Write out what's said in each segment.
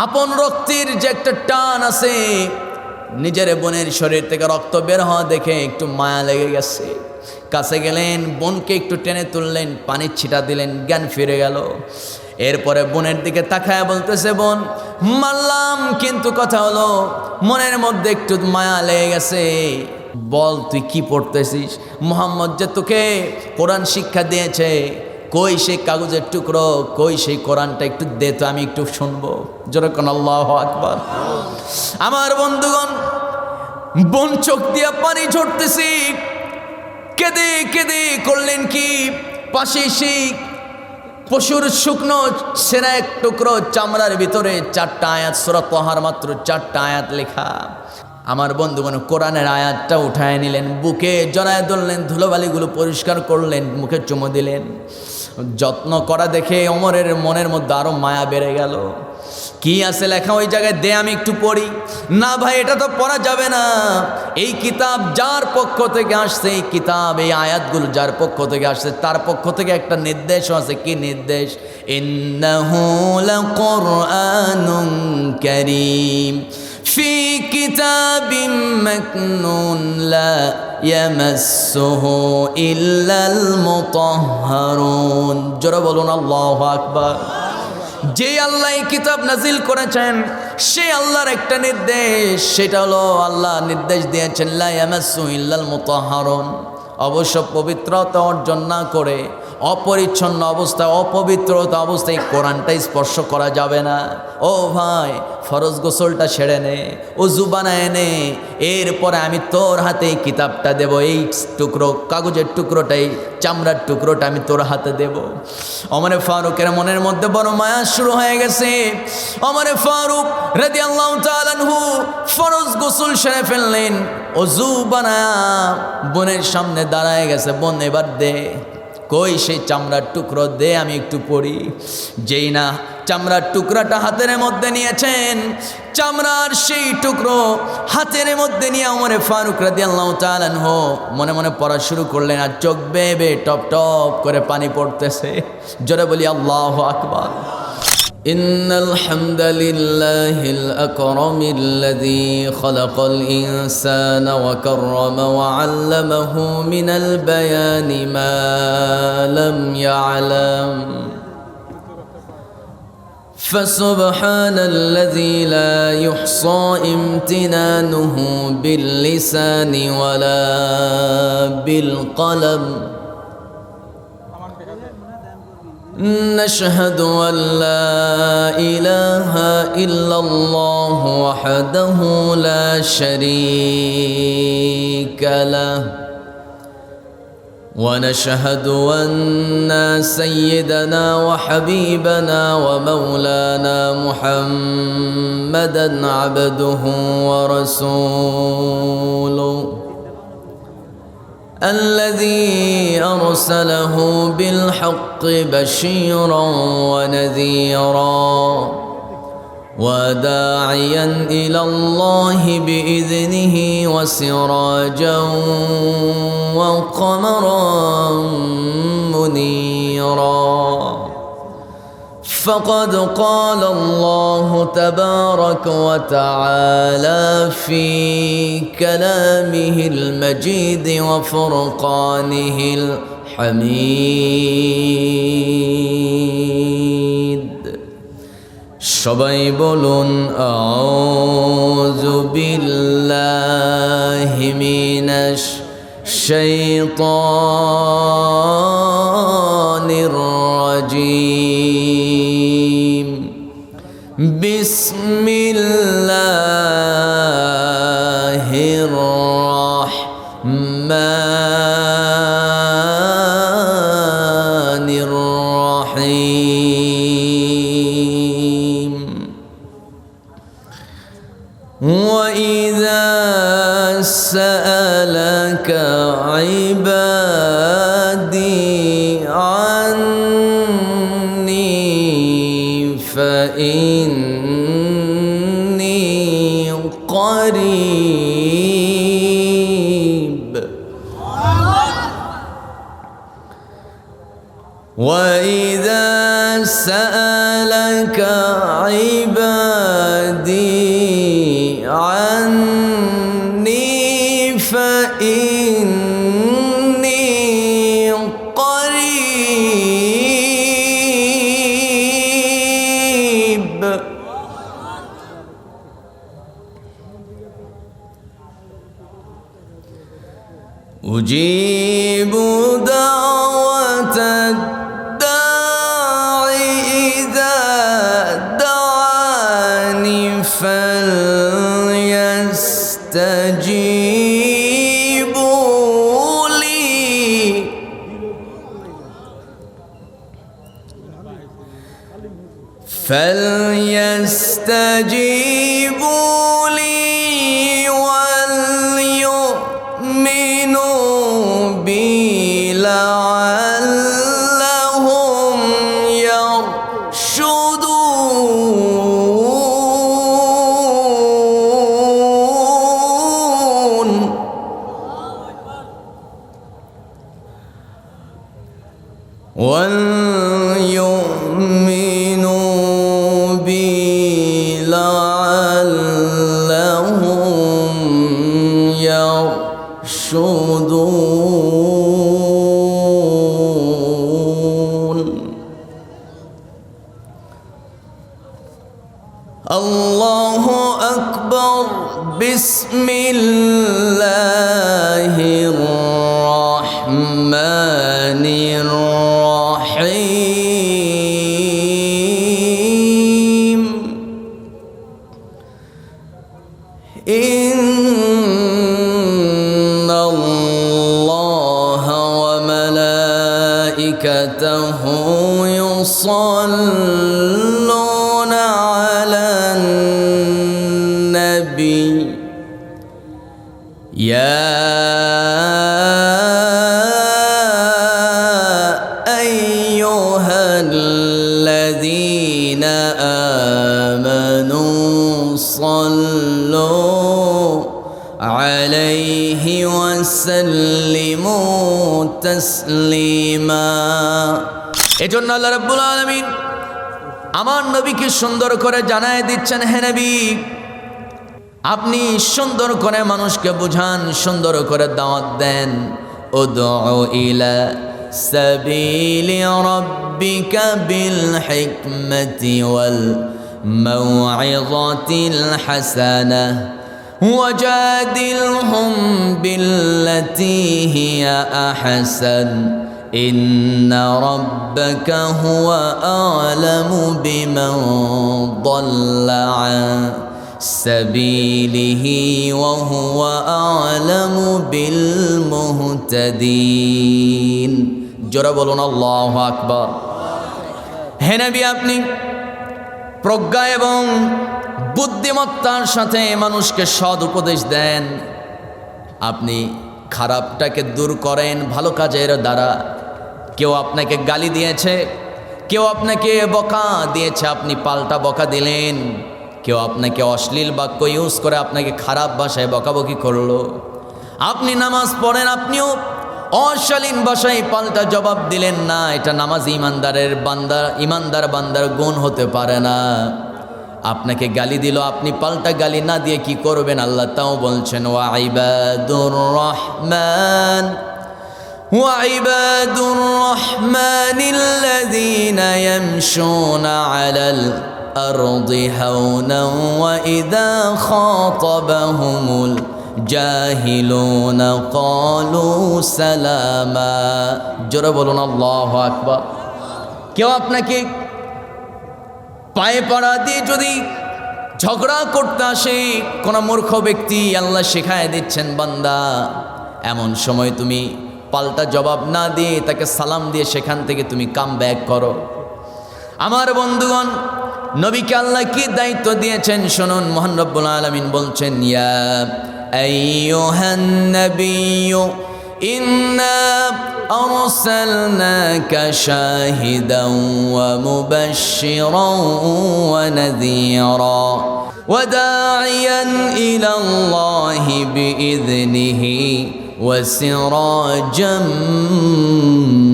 আপন রক্তের যে একটা টান আছে, নিজের বোনের শরীর থেকে রক্ত বের হওয়া দেখে একটু মায়া লেগে গেছে। কাছে গেলেন, বোনকে একটু টেনে তুললেন, পানির ছিটা দিলেন, জ্ঞান ফিরে গেল। এরপরে বোনের দিকে তাকায় বলতেছে, বোন মারলাম, কিন্তু কথা হলো মনের মধ্যে একটু মায়া লেগে গেছে। বল তুই কি পড়তেছিস? মুহাম্মদ যে তোকে কোরআন শিক্ষা দিয়েছে, কই সেই কাগজের টুকরো, কই সেই কোরআনটা একটু দে তো, আমি একটু শুনবো। যেরকম আল্লাহু আকবার। আমার বন্ধুগণ, বোন চোখ দিয়া পানি ঝরতেছি, কেঁদে কেঁদে করলেন কি, পাশে সেই পশুর শুকনো সেরা এক টুকরো চামড়ার ভিতরে 4টা আয়াত, সূরা তাহার মাত্র 4টা আয়াত লেখা। আমার বন্ধুগণ কোরআনের আয়াতটা উঠায় নিলেন, বুকে জড়ায় ধরলেন, ধুলোবালিগুলো পরিষ্কার করলেন, মুখে চুমু দিলেন। যত্ন করা দেখে ওমরের মনের মধ্যে আরো মায়া বেড়ে গেল। কি আছে লেখা ওই জায়গায়, দে আমি একটু পড়ি। না ভাই, এটা তো পড়া যাবে না। এই কিতাব যার পক্ষ থেকে আসছে, এই কিতাব এই আয়াতগুলো যার পক্ষ থেকে আসছে, তার পক্ষ থেকে একটা নির্দেশ আছে। কি নির্দেশ? ইন্নাহু লাকুরআনুন কারীম ফি কিতাবিম মাকনুন লা ইয়ামাসসুহু ইল্লাল মুতাহহারুন। জোরে বলুন আল্লাহু আকবার। যে আল্লাহ এই কিতাব নাজিল করেছেন, সে আল্লাহর একটা নির্দেশ, সেটা হলো আল্লাহ নির্দেশ দিয়েছেন লা ইয়ামাসসুহু ইল্লাল মুতাহহারুন, অবশ্য পবিত্রতা অর্জন না করে অপরিচ্ছন্ন অবস্থায়, অপবিত্রতা অবস্থায় কোরআনটাই স্পর্শ করা যাবে না। ও ভাই, ফরজ গোসলটা সেরে নে, ওযু বানায় নে, এরপরে আমি তোর হাতে এই কিতাবটা দেব। এই টুকরো কাগজের টুকরোটাই, চামড়ার টুকরোটা আমি তোর হাতে দেব। ওমরে ফারুকের মনের মধ্যে বড় মায়া শুরু হয়ে গেছে। ওমরে ফারুক রাদিয়াল্লাহু তাআলা আনহু ফরজ গোসল সেরে ফেললেন, ওযু বানায়া বোনের সামনে দাঁড়ায় গেছে, বোন এবার দে, কই সেই চামড়ার টুকরো দে, আমি একটু পড়ি। যেই না চামড়ার টুকরাটা হাতের মধ্যে নিয়েছেন, চামড়ার সেই টুকরো হাতের মধ্যে নিয়ে ওমরে ফারুক রাদিয়াল্লাহু তাআলা আনহু মনে মনে পড়া শুরু করলেন, আর চোখ বেয়ে বেয়ে টপ টপ করে পানি পড়তেছে। জোরে বলি আল্লাহু আকবার। إن الحمد لله الأكرم الذي خلق الإنسان وكرم وعلمه من البيان ما لم يعلم فسبحان الذي لا يحصى امتنانه باللسان ولا بالقلم نشهد أن لا إله إلا الله وحده لا شريك له ونشهد أن سيدنا وحبيبنا ومولانا محمدا عبده ورسوله الذي أرسله بالحق بشيرا ونذيرا وداعيا إلى الله بإذنه وسراجا وقمرا منيرا فقد قال الله تبارك وتعالى في كلامه المجيد وفرقانه الحميد সবাই বলুন আউযু বিল্লাহি মিনাশ শাইতানির রাজিম বিসমিল্লাহির রাহমানির রাহিম وإذا سألك عبادي عني فإني قريب وإذا سألك عبادي عبادي عني فإني قريب أجيب دعوة الداع إذا دعاني فليستجيبوا لي فليستجيبوا لي وليؤمنوا بي لعلهم يرشدون وليؤمنوا بي لعلهم يرشدون. الله أكبر. بسم الله الرحمن الرحيم. إن الله وملائكته يصلون على النبي يا أيها الذين آمنوا صلوا عليه وسلموا تسليما. এজন্য আল্লাহ রাব্বুল আলামিন আমার নবীকে সুন্দর করে জানায় দিচ্ছেন, হে নবী আপনি সুন্দর করে মানুষকে বুঝান, সুন্দর করে দাওয়াত দেন। উদউ ইলা সাবিলি রাব্বিকা বিল হিকমাতি ওয়াল মাউইযাতিল হাসানাহ ওয়াজাদিলহুম বিল্লাতী হিয়া আহসান ইন্না রাব্বাকা হুয়া আ'লামু বিমান দাল্লা আন সাবিলিহি ওয়া হুয়া আ'লামু বিল মুহতাদিন। জোরে বলুন আল্লাহু আকবার। হে নবী আপনি প্রজ্ঞা এবং বুদ্ধিমত্তার সাথে মানুষকে সৎ উপদেশ দেন। আপনি খারাপটাকে দূর করেন ভালো কাজের দ্বারা। কেউ আপনাকে গালি দিয়েছে, কেউ আপনাকে বকা দিয়েছে, আপনি পাল্টা বকা দিলেন। কেউ আপনাকে অশ্লীল বাক্য ইউজ করে আপনাকে খারাপ ভাষায় বকাবকি করলো, আপনি নামাজ পড়েন, আপনিও অশালীন ভাষায় পাল্টা জবাব দিলেন না। এটা নামাজি ইমানদার বান্দার গুণ হতে পারে না। আপনাকে গালি দিল, আপনি পাল্টা গালি না দিয়ে কি করবেন? আল্লাহ তাও বলছেন وعباد الرحمن الذين يمشون على الأرض هونا وإذا خاطبهم الجاهلون قالوا سلاما। জোরে বলুন আল্লাহু আকবার। কেউ আপনাকে পায়ে পড়া দিয়ে যদি ঝগড়া করতে আসে, কোন মূর্খ ব্যক্তি, আল্লাহ শেখায় দিচ্ছেন বান্দা এমন সময় তুমি পাল্টা জবাব না দিয়ে তাকে সালাম দিয়ে সেখান থেকে তুমি কাম ব্যাক করো। আমার বন্ধুগণ, নবীকে আল্লাহ কি দায়িত্ব দিয়েছেন শুনুন। মহান রব্বুল আলামিন বলছেন ইয়া আইয়ুহান নাবিয়্যু ইন্না আরসালনাকা শাহিদান ওয়া মুবাশশিরান ওয়া নাযীরা ওয়া দা'iয়ান ইলা আল্লাহি বিইذনিহি ওয়া সিরাজাম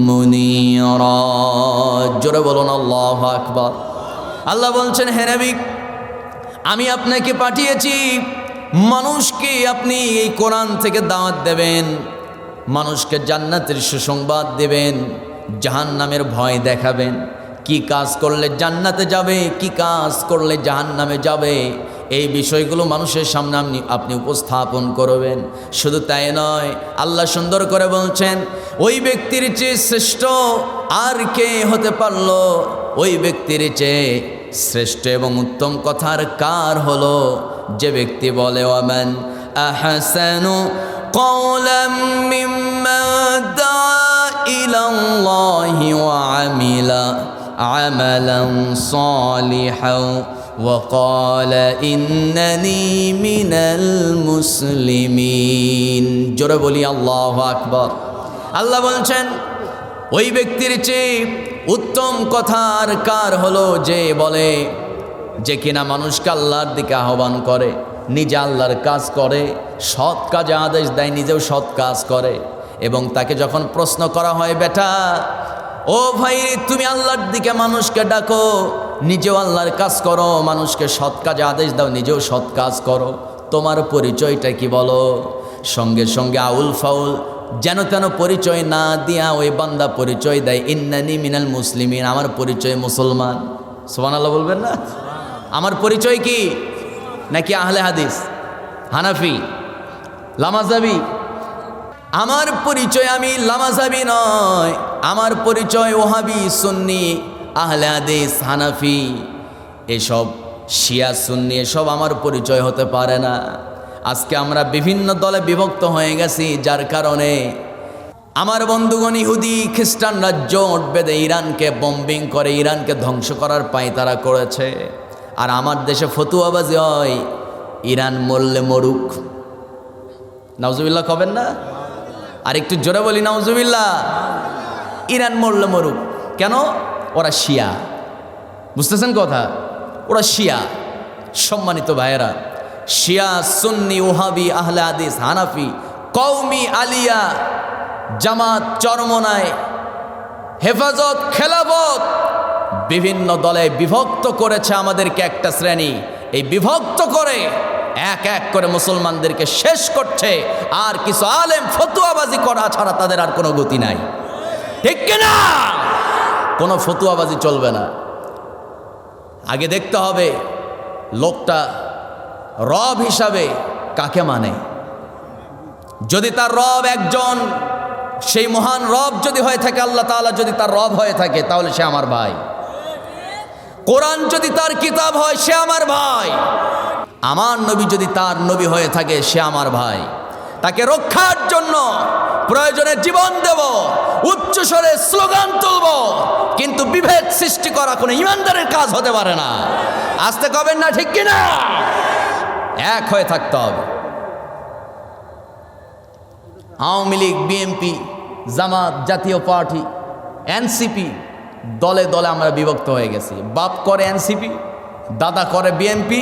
মুনীরা। জোরে বলুন আল্লাহু আকবার। আল্লাহ বলছেন হে নবী আমি আপনাকে পাঠিয়েছি মানুষকে আপনি এই কোরআন থেকে দাওয়াত দেবেন, মানুষকে জান্নাতের সুসংবাদ দেবেন, জাহান্নামের ভয় দেখাবেন। কি কাজ করলে জান্নাতে যাবে, কি কাজ করলে জাহান্নামে যাবে, এই বিষয়গুলো মানুষের সামনে আপনি উপস্থাপন করবেন। শুধু তাই নয়, আল্লাহ সুন্দর করে বলছেন, ওই ব্যক্তির চেয়ে শ্রেষ্ঠ আর কে হতে পারল? ওই ব্যক্তির চেয়ে শ্রেষ্ঠ এবং উত্তম কথার কার হলো? যে ব্যক্তি বলে ওয়ামান আহসানু কওলাম মিম্মান দাআ ইলাল্লাহি ওয়া আমিলা আমালান সালিহান ওয়া ক্বালা ইন্নানি মিনাল মুসলিমিন। জোরে বলি আল্লাহু আকবার। আল্লাহ বলছেন, ওই ব্যক্তির চেয়ে উত্তম কথার কার হলো? যে বলে, যে কিনা মানুষকে আল্লাহর দিকে আহ্বান করে, নিজে আল্লাহর কাজ করে, সৎ কাজে আদেশ দেয়, নিজেও সৎ কাজ করে। এবং তাকে যখন প্রশ্ন করা হয়, বেটা ও ভাই, তুমি আল্লাহর দিকে মানুষকে ডাকো, নিজেও আল্লাহর কাজ করো, মানুষকে সৎ কাজে আদেশ দাও, নিজেও সৎ কাজ করো, তোমার পরিচয়টা কি বলো? সঙ্গে সঙ্গে আউল ফাউল যেন তেন পরিচয় না দিয়া ওই বান্দা পরিচয় দেয়, ইন্নানি মিনাল মুসলিমিন, আমার পরিচয় মুসলমান। সুবহানাল্লাহ বলবেন না? আমার পরিচয় কি? নাকি আহলে হাদিস, হানাফি, লামাজাবি? আমার পরিচয় আমি লামাজাবি নয়, আমার পরিচয় ওহাবি, সুন্নি, আহলে হাদিস, হানাফি, এসব শিয়া সুন্নি, এসব আমার পরিচয় হতে পারে না। আজকে আমরা বিভিন্ন দলে বিভক্ত হয়ে গেছি, যার কারণে আমার বন্ধুগণ ইহুদি খ্রিস্টানরা জোট বেঁধে ইরানকে বম্বিং করে, ইরানকে ধ্বংস করার পায়তারা করেছে। আর আমার দেশে ফতুয়াবাজি হয়, ইরান মরলে মরুক। নাউজুবিল্লাহ কবেন না? আর একটু জোরে বলি নাউজুবিল্লাহ। ইরান মরলে মরুক কেন? ওরা শিয়া। বুঝতেছেন কথা? ওরা শিয়া। সম্মানিত ভাইয়েরা, শিয়া, সুন্নি, ওহাবি, আহলে হাদিস, হানাফি, কওমি, আলিয়া, জামাত, চরমনায়, হেফাজত, খেলাফত, বিভিন্ন দলে বিভক্ত করেছে আমাদেরকে একটা শ্রেণী। এই বিভক্ত করে এক এক করে মুসলমানদেরকে শেষ করছে। আর কিছু আলেম ফতুয়াবাজি করা ছাড়া তাদের আর কোনো গতি নাই। ঠিক কিনা? কোনো ফতুয়াবাজি চলবে না। আগে দেখতে হবে লোকটা রব হিসাবে কাকে মানে। যদি তার রব একজন, সেই মহান রব যদি হয়ে থাকে, আল্লাহ তাআলা যদি তার রব হয়ে থাকে, তাহলে সে আমার ভাই। কোরআন যদি তার কিতাব হয়, সে আমার ভাই। আমার নবী যদি তার নবী হয়ে থাকে, সে আমার ভাই। তাকে রক্ষার জন্য প্রয়োজনে জীবন দেব, উচ্চস্বরে স্লোগান তুলব, কিন্তু বিভেদ সৃষ্টি করা কোনো ইমানদারের কাজ হতে পারে না। আসতে কবেন না, ঠিক কিনা? এক হয়ে থাকতে হবে। আওয়ামী লীগ, বিএনপি, জামাত, জাতীয় পার্টি, এনসিপি, দলে দলে আমরা বিভক্ত হয়ে গেছি। বাপ করে এনসিপি, দাদা করে বিএনপি,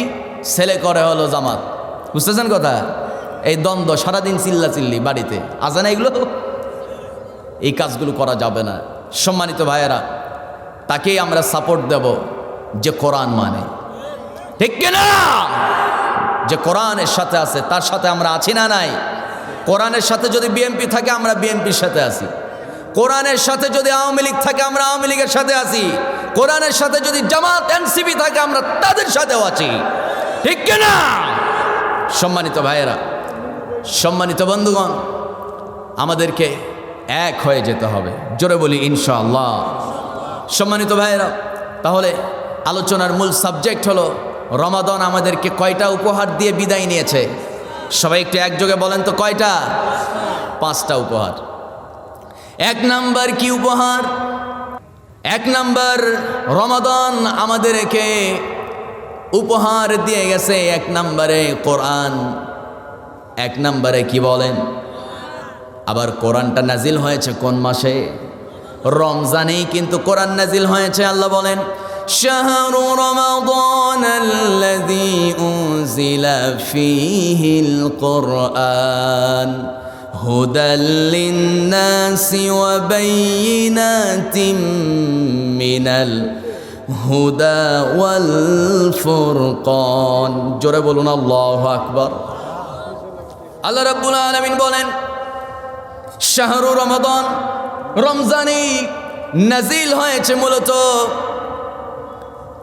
ছেলে করে হলো জামাত। বুঝতেছেন কথা? এই দ্বন্দ্ব, সারাদিন চিল্লা চিল্লি বাড়িতে আছে না? এগুলো এই কাজগুলো করা যাবে না। সম্মানিত ভাইয়েরা, তাকেই আমরা সাপোর্ট দেব যে কোরআন মানে। ঠিক কিনা? যে কোরআনের সাথে আছে, তার সাথে আমরা আছি না নাই? কোরআনের সাথে যদি বিএনপি থাকে, আমরা বিএনপির সাথে আছি। কোরআনের সাথে যদি আওয়ামী লীগ থাকে, আমরা আওয়ামী লীগের সাথে আছি। কোরআনের সাথে যদি জামাত, এনসিপি থাকে, আমরা তাদের সাথেও আছি। ঠিক কিনা? সম্মানিত ভাইয়েরা, সম্মানিত বন্ধুগণ, আমাদেরকে এক হয়ে যেতে হবে। জোরে বলি ইনশাআল্লাহ। সম্মানিত ভাইয়েরা, তাহলে আলোচনার মূল সাবজেক্ট হলো রমাদান আমাদেরকে কয়টা উপহার দিয়ে বিদায় নিয়েছে? সবাই একটু একযোগে বলেন তো, কয়টা? 5টা উপহার। 1 নাম্বার কি উপহার? 1 নাম্বার, রমাদান আমাদেরকে উপহার দিয়ে গেছে 1 নম্বরে কোরআন। 1 নম্বরে কি বলেন? আবার কোরআনটা নাজিল হয়েছে কোন মাসে? রমজানেই কিন্তু কোরআন নাজিল হয়েছে। আল্লাহ বলেন, শাহরু রমাদানাল্লাযী উনজিলা ফীহিল কুরআন হুদাল লিন-নাসি ওয়া বায়িনাতিম মিনাল হুদা ওয়াল ফুরকান। জোরে বলুন আল্লাহু আকবার। আল্লাহ রাব্বুল আলামিন বলেন, শাহরু রমাদান, রমজানে নাজিল হয়েছে মূলত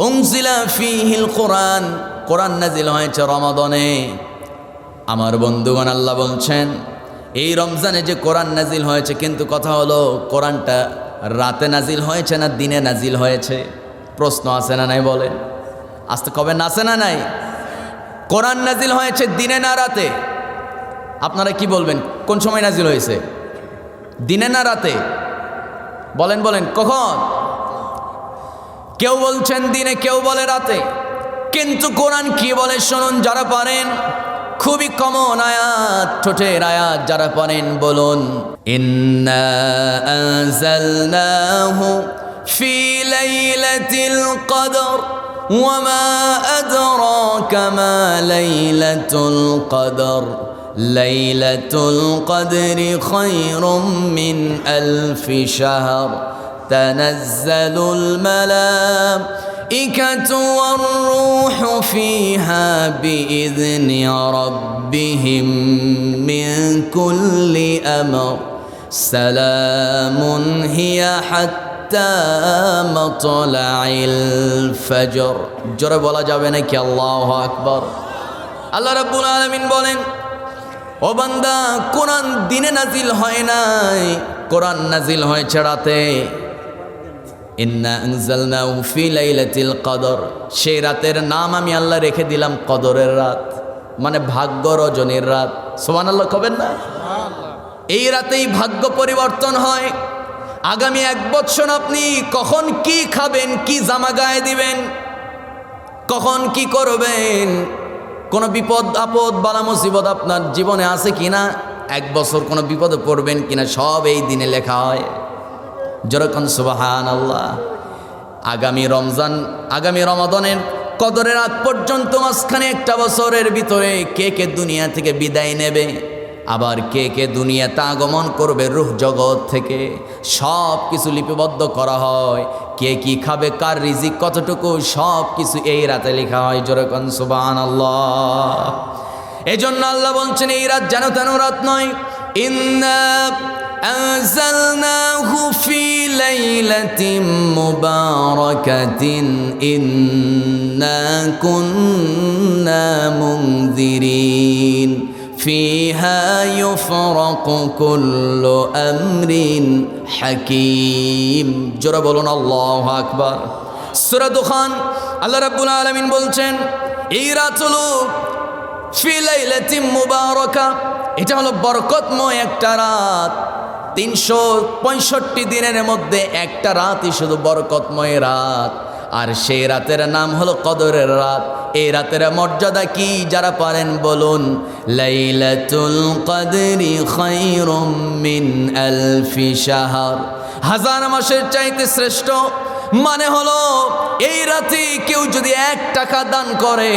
উনজিলা ফীহিল কোরআন, কোরআন নাজিল হয়েছে রমাদানে। আমার বন্ধুগণ, আল্লাহ বলছেন এই রমজানে যে কোরআন নাজিল হয়েছে, কিন্তু কথা হলো কোরআনটা রাতে নাজিল হয়েছে না দিনে নাজিল হয়েছে? প্রশ্ন আছে না নাই? বলেন আস্তে কবে, না আছে না নাই? কোরআন নাজিল হয়েছে দিনে না রাতে? আপনারা কি বলবেন, কোন সময় নাজিল হয়েছে? দিনে না রাতে? বলেন বলেন, কখন? কেউ বলছেন দিনে, কেউ বলে রাতে। কিন্তু কোরআন কি বলে শুনুন যারা পারেন। খুবই কমন আয়াত, ঠোঁটের আয়াত, যারা পারেন বলুন, ইন্না আনজালনাহু ফি লাইলাতিল কদর ওয়া মা আদরাকা মা লাইলাতুল কদর লাইলাতুল কদরি খায়রুম মিন আলফি শাহর তানাজ্জালুল মালাইকাতু ওয়ার রূহু ফিহা বিইذনি রাব্বিহিম মিন কুল্লি আমর সালামুন হিয়া হাত্তা মাতলাইল ফজর। জোরে বলা যাবে নাকি আল্লাহু আকবার? আল্লাহ রাব্বুল আলামিন বলেন, ও বান্দা, কোরআন দিনে নাজিল হয় নাই, কোরআন নাজিল হয়েছে রাতে। ইন্না আনজালনাহু ফি লাইলাতিল কদর, সেই রাতের নাম আমি আল্লাহ রেখে দিলাম কদরের রাত, মানে ভাগ্য রজনীর রাত। সুবহানাল্লাহ কবেন না? এই রাতেই ভাগ্য পরিবর্তন হয়। আগামী 1 বছর আপনি কখন কি খাবেন, কি জামা গায়ে দিবেন, কখন কি করবেন, কোনো বিপদ আপদ বালা মুসিবত আপনার জীবনে আছে কিনা, 1 বছর কোনো বিপদে পড়বেন কিনা, সব এই দিনে লেখা হয়। যেরকম সুবহানাল্লাহ। আগামী রমাদানের কদরের আগ পর্যন্ত মাঝখানে 1টা বছরের ভিতরে কে কে দুনিয়া থেকে বিদায় নেবে, আবার কে কে দুনিয়াতে আগমন করবে রূহ জগৎ থেকে, সব কিছু লিপিবদ্ধ করা হয়। কে কি খাবে, কার রিজিক কতটুকু, সব কিছু এই রাতে লেখা হয়। যেরকম সুবহানাল্লাহ। এজন্য আল্লাহ বলছেন এই রাত যেন তেন রাত নয়। ইন্না আনজালনাহু ফি লাইলাতিন মুবারাকাতিন ইন্না কুন্না মুনজিরিন ফিহা ইউফরাকু কুল্লু আমরিন হাকীম। জোরে বলুন আল্লাহু আকবার। সূরা দুখান আল্লাহ রাব্বুল আলামিন বলছেন এই রাত হলো ফি লাইলাতিন মুবারাকা, এটা হলো বরকতময় একটা রাত। 365 দিনের মধ্যে একটা রাতই শুধু বরকতময় রাত, আর সেই রাতের নাম হলো কদরের রাত। এই রাতের মর্যাদা কি যারা পারেন বলুন? লাইলাতুল কদরি খায়রুম মিন আলফি শাহর, 1000 মাসের চাইতে শ্রেষ্ঠ। মানে হলো এই রাতে কেউ যদি 1 টাকা দান করে,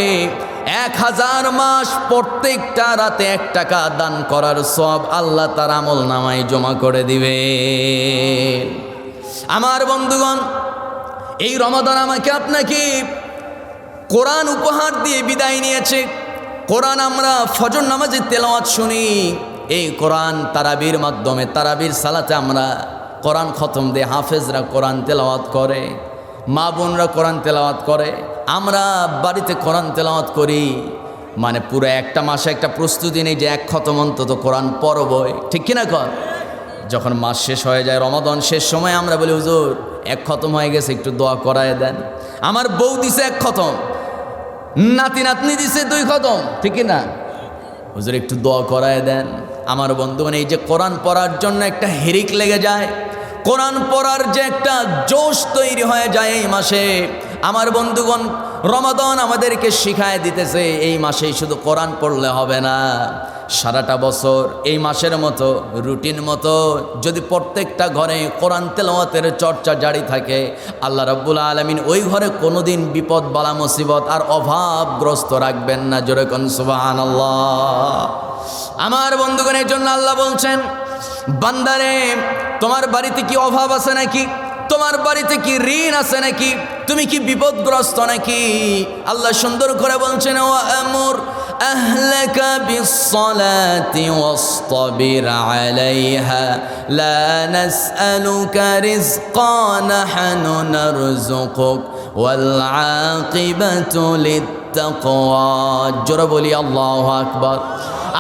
1000 মাস প্রত্যেকটা রাতে 1 টাকা দান করার সওয়াব আল্লাহ তার আমল নামায় জমা করে দিবে। আমার বন্ধুগণ, এই রমাদান আমাকে আপনাকে কোরআন উপহার দিয়ে বিদায় নিয়েছে। কোরআন আমরা ফজর নামাজে তেলাওয়াত শুনি, এই কোরআন তারাবির মাধ্যমে, তারাবির সালাতে আমরা কোরআন খতম দিয়ে হাফেজরা কোরআন তেলাওয়াত করে, মা বোনরা কোরআন তেলাওয়াত করে, আমরা বাড়িতে কোরআন তেলাওয়াত করি। মানে পুরো একটা মাসে একটা প্রস্তুতি নেই যে 1 খতম অন্তত কোরআন পড়বই, ঠিক কিনা কর? যখন মাস শেষ হয়ে যায়, রমাদান শেষ সময় আমরা বলি হুজুর 1 খতম হয়ে গেছে, একটু দোয়া করায় দেন। আমার বউ দিছে 1 খতম, নাতি নাতনি দিছে 2 খতম, ঠিক কিনা? হুজুর একটু দোয়া করায় দেন। আমার বন্ধুগণ, এই যে কোরআন পড়ার জন্য একটা হিরিক লেগে যায়, কোরআন পড়ার যে একটা জোশ তৈরি হয়ে যায় এই মাসে। আমার বন্ধুগণ, রমাদান আমাদেরকে শিখায় দিতেছে এই মাসেই শুধু কোরআন পড়লে হবে না, সারাটা বছর এই মাসের মতো রুটিন মতো যদি প্রত্যেকটা ঘরে কোরআন তেলাওয়াতের চর্চা জারি থাকে, আল্লাহ রাব্বুল আলামিন ওই ঘরে কোনোদিন বিপদ বালা মুসিবত আর অভাবগ্রস্ত রাখবেন না। জোরে কোন সুবহানাল্লাহ। আমার বন্ধুগণ, এর জন্য আল্লাহ বলছেন, বান্দারে তোমার বাড়িতে কি অভাব আছে নাকি? তোমার বাড়িতে কি ঋণ আছে নাকি? তুমি কি বিপদগ্রস্ত নাকি? আল্লাহ সুন্দর করে বলছেন, ওয়া আমুর আহলাকা বিসসালাতি ওয়াসতাবির আলাইহা লা নাসআলুকা রিজকান নাহনু নারযুকুক ওয়াল আকিবাতু লিত্তাকওয়া। জোরে বলি আল্লাহু আকবার।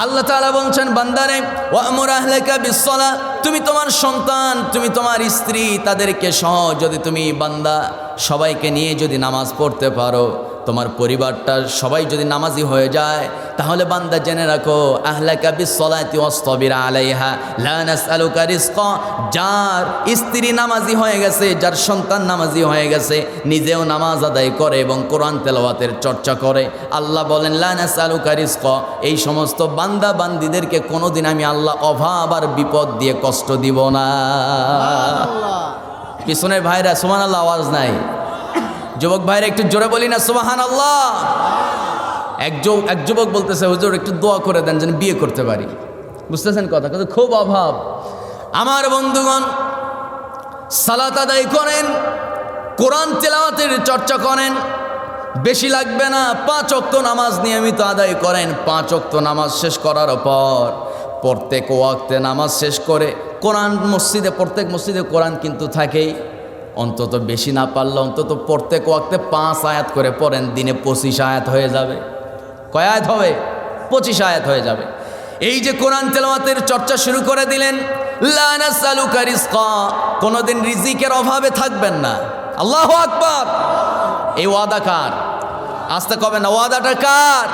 আল্লাহ তাআলা বলছেন, বান্দারে ওয়ামুর আহলাকা বিসসালাহ, তুমি তোমার সন্তান, তুমি তোমার স্ত্রী, তাদেরকে সহ যদি তুমি বান্দা সবাইকে নিয়ে যদি নামাজ পড়তে পারো, তোমার পরিবারটা সবাই যদি নামাজি হয়ে যায়, তাহলে বান্দা জেনে রাখো, আহলাকা বিসসালাতি ওয়াসতাবির আলাইহা লা নাসআলুকা রিজকা। যার স্ত্রী নামাজি হয়ে গেছে, যার সন্তান নামাজি হয়ে গেছে, নিজেও নামাজ আদায় করে এবং কোরআন তেলাওয়াতের চর্চা করে, আল্লাহ বলেন লা নাসআলুকা রিজকা, এই সমস্ত বান্দা বান্দিদেরকে কোনোদিন আমি আল্লাহ অভাব আর বিপদ দিয়ে কষ্ট দিব না। পিছনের ভাইরা সুবহানাল্লাহ আওয়াজ নাই? যুবক ভাইরা একটু জোরে বলি না সুবহানাল্লাহ। এক যুবক বলতেছে, হুজুর একটু দোয়া করে দেন যেন বিয়ে করতে পারি। বুঝতেছেন কথা? কিন্তু খুব অভাব। আমার বন্ধুগণ, সালাত আদায় করেন, কোরআন তেলাওয়াতের চর্চা করেন, বেশি লাগবে না, 5 ওয়াক্ত নামাজ নিয়মিত আদায় করেন। 5 ওয়াক্ত নামাজ শেষ করার পর প্রত্যেক ওয়াক্তে নামাজ শেষ করে কোরআন মসজিদে, প্রত্যেক মসজিদে কোরআন কিন্তু থাকেই, অন্তত বেশি না পারলে অন্তত প্রত্যেক ওয়াক্তে 5 আয়াত করে পড়েন। দিনে 25 আয়াত হয়ে যাবে। কয় আয়াত হবে? 25 আয়াত হয়ে যাবে। এই যে কোরআন তেলাওয়াতের চর্চা শুরু করে দিলেন, লা নাসআলুকা রিজকা, কোনোদিন রিজিকের অভাবে থাকবেন না। আল্লাহু আকবার। এই ওয়াদা কার? আস্তে কবে না, ওয়াদাটা কার?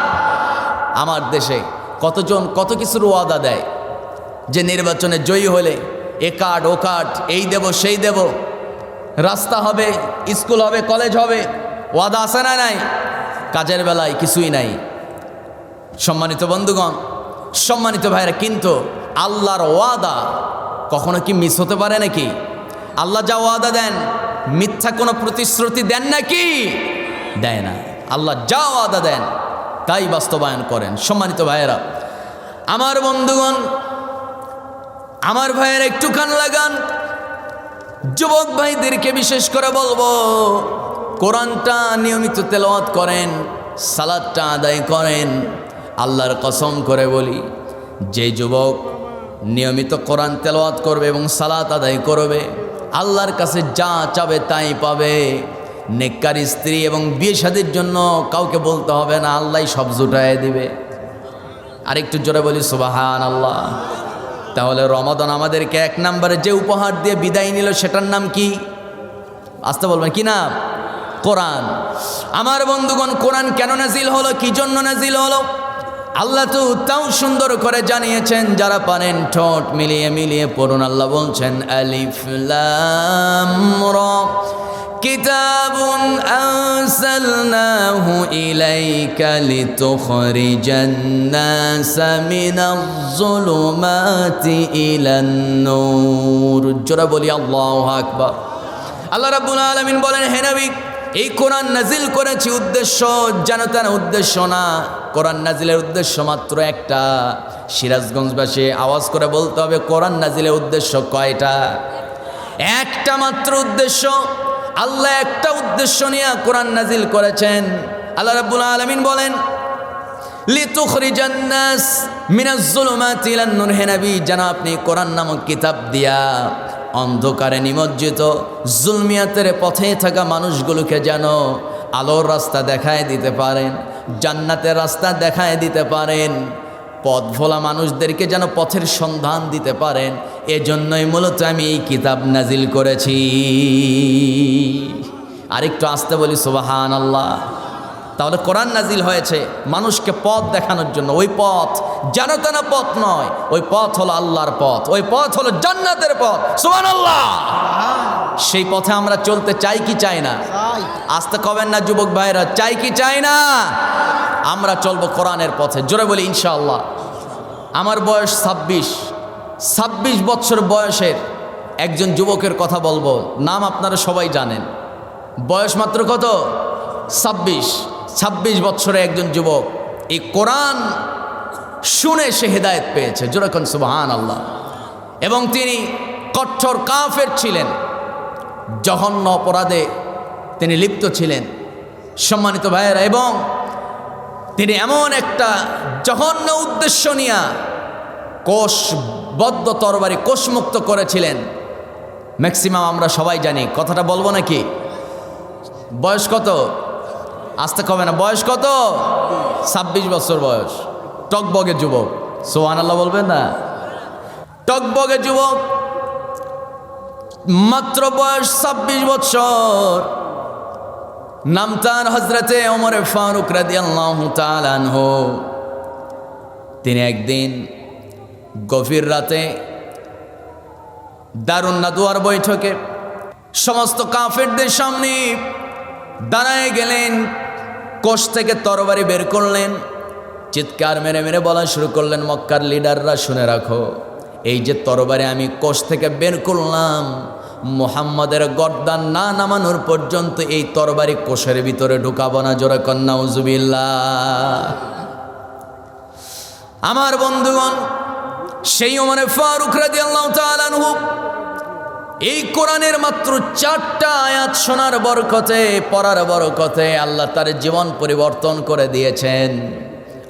আমার দেশে কতজন কত কিছুর ওয়াদা দেয়, যে নির্বাচনে জয়ী হলে এ কার্ড ও কার্ড, এই দেব সেই দেব, রাস্তা হবে, স্কুল হবে, কলেজ হবে, ওয়াদা আছে না নাই? কাজের বেলায় কিছুই নাই। সম্মানিত বন্ধুগণ, সম্মানিত ভাইরা, কিন্তু আল্লাহর ওয়াদা কখনো কি মিস হতে পারে নাকি? আল্লাহ যা ওয়াদা দেন, মিথ্যা কোনো প্রতিশ্রুতি দেন নাকি? দেয় না। আল্লাহ যা ওয়াদা দেন তাই বাস্তবায়ন করেন। সম্মানিত ভাইয়েরা, আমার বন্ধুগণ, আমার ভাইয়ের একটু কান লাগান। যুবক ভাইদেরকে বিশেষ করে বলবো, কোরআনটা নিয়মিত তেলাওয়াত করেন, সালাতটা আদায় করেন। আল্লাহর কসম করে বলি, যে যুবক নিয়মিত কোরআন তেলাওয়াত করবে এবং সালাত আদায় করবে, আল্লাহর কাছে যা চাবে তাই পাবে। নেককার স্ত্রী এবং বিয়ে শাদীর জন্য কাউকে বলতে হবে না, আল্লাহই সব জুটায় দিবে। আরেকটু জোরে বলি সুবহানাল্লাহ। তাহলে রমাদান আমাদেরকে 1 নম্বরে যে উপহার দিয়ে বিদায় নিল, সেটার নাম কি? আসতে বলবেন কি নাম? কোরআন। আমার বন্ধুগণ, কোরআন কেন নাজিল হলো, কি জন্য নাজিল হলো, আল্লাহ তো তাও সুন্দর করে জানিয়েছেন। যারা পারেন ঠোঁট মিলিয়ে মিলিয়ে পড়ুন। আল্লাহ বলছেন, আলিফ লাম রা কিতাবুন আনসালনাহু ইলাইকা লিতুখরিজান নাসা মিনাজ-যুলুমাতি ইলান নূর। জোরে বলি আল্লাহু আকবার। আল্লাহ রাব্বুল আলামিন বলেন, হে নবী, এই কোরআন নাজিল করেছি উদ্দেশ্য যেন তেন উদ্দেশ্য না। কোরআন নাজিলের উদ্দেশ্য মাত্র একটা। সিরাজগঞ্জবাসী আওয়াজ করে বলতে হবে, কোরআন নাজিলের উদ্দেশ্য কয়টা? একটা মাত্র উদ্দেশ্য। আল্লাহ একটা উদ্দেশ্য নিয়ে কোরআন নাজিল করেছেন। আল্লাহ রাব্বুল আলামিন বলেন, লিতুখরিজান নাস মিনাজ-যুলুমাতি ইলান নূর। হে নবী, যেন আপনি কোরআন নামক কিতাব দিয়া অন্ধকারে নিমজ্জিত জুলমিয়াতের পথে থাকা মানুষগুলোকে যেন আলোর রাস্তা দেখায় দিতে পারেন, জান্নাতের রাস্তা দেখায় দিতে পারেন, পথ ভোলা মানুষদেরকে যেন পথের সন্ধান দিতে পারেন। এজন্যই মূলত আমি এই কিতাব নাজিল করেছি। আরেকটু আসতে বলি সুবহানাল্লাহ। তাহলে কোরআন নাজিল হয়েছে মানুষকে পথ দেখানোর জন্য। ওই পথ যেন তেন পথ নয়, ওই পথ হলো আল্লাহর পথ, ওই পথ হলো জান্নাতের পথ। সুবহানাল্লাহ। সেই পথে আমরা চলতে চাই কি চাই না? আসতে কবেন না যুবক ভাইরা, চাই কি চাই না? আমরা চলবো কোরআনের পথে। জোরে বলি ইনশাআল্লাহ। আমার বয়স 26 বছর বয়সের একজন যুবকের কথা বলবো। নাম আপনারা সবাই জানেন। বয়স মাত্র কত? 26 বছরে একজন যুবক এই কোরআন শুনে সে হেদায়েত পেয়েছে। জোরে কোন সুবহানাল্লাহ। এবং তিনি কঠোর কাফের ছিলেন, জঘন্য অপরাধে তিনি লিপ্ত ছিলেন সম্মানিত ভাইয়েরা, এবং তিনি এমন একটা জঘন্য উদ্দেশ্য নিয়ে কোষবদ্ধ তরবারি কোষমুক্ত করেছিলেন। ম্যাক্সিমাম আমরা সবাই জানি, কথাটা বলবো নাকি? বয়স কত? আসতে কবে না, বয়স কত? 26 বছর বয়স, টকবগে যুবক। সুবহানাল্লাহ বলবেন না? টকবগে যুবক, মাত্র বয়স 26 বছর। নাম তার হযরতে ওমর ফারুক রাদিয়াল্লাহু তাআলা আনহু। তিনি একদিন গভীর রাতে দারুন নাদওয়ার বৈঠকে সমস্ত কাফেরদের সামনে দাঁড়ায় গেলেন, কোষ থেকে তরবারি বের করলেন, চিৎকার মেরে মেরে বলা শুরু করলেন, মক্কার লিডাররা শুনে রাখো, এই যে তরবারি আমি কোষ থেকে বের করলাম, মুহাম্মাদের গর্দান না নামানোর পর্যন্ত এই তরবারি কোষের ভিতরে ঢুকাবো না। জোরে কন নাউজুবিল্লাহ। আমার বন্ধুগণ, সেই ওমর ফারুক রাদিয়াল্লাহু তাআলা আনহু এই কোরআনের মাত্র 4টা আয়াত শোনার বরকতে, পড়ার বরকতে আল্লাহ তার জীবন পরিবর্তন করে দিয়েছেন।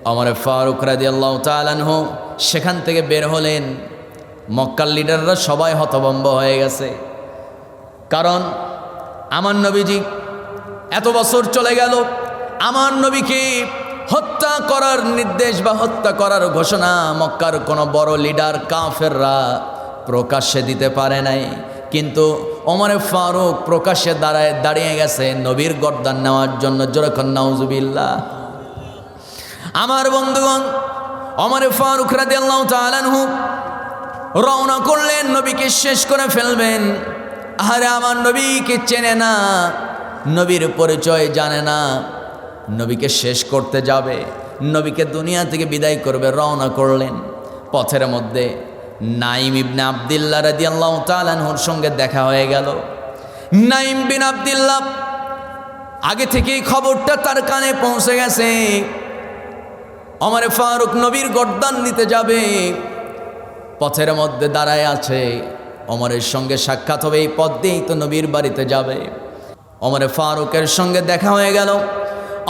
ওমর ফারুক রাদিয়াল্লাহু তাআলা আনহু সেখান থেকে বের হলেন। মক্কার লিডাররা সবাই হতভম্ব হয়ে গেছে, কারণ আমার নবীজি এত বছর চলে গেল, আমার নবীকে হত্যা করার নির্দেশ বা হত্যা করার ঘোষণা মক্কার কোনো বড় লিডার কাফেররা প্রকাশ্যে দিতে পারে নাই, কিন্তু ওমর ফারুক প্রকাশ্যে দাঁড়িয়ে গেছে নবীর গর্দান নেওয়ার জন্য। জোরে কন নাউজুবিল্লাহ। আমার বন্ধুগণ, ওমর ফারুক রাদিয়াল্লাহু তাআলা আনহু রওনা করলেন, নবীকে শেষ করে ফেলবেন। আরে আমার নবীকে চেনে না, নবীর পরিচয় জানে না, নবীকে শেষ করতে যাবে, নবীকে দুনিয়া থেকে বিদায় করবে। রওনা করলেন। পথের মধ্যে নাইম ইবনে আব্দুল্লাহ রাদিয়াল্লাহু তাআলা আনহুর সঙ্গে দেখা হয়ে গেল। নাইম বিন আব্দুল্লাহ আগে থেকেই খবরটা তার কানে পৌঁছে গেছে, ওমর ফারুক নবীর গর্দান নিতে যাবে, পথের মধ্যে দাঁড়ায় আছে। ওমরের সঙ্গে সাক্ষাৎ হবে, এই পথ দিয়েই তো নবীর বাড়িতে যাবে। ওমর ফারুকের সঙ্গে দেখা হয়ে গেল।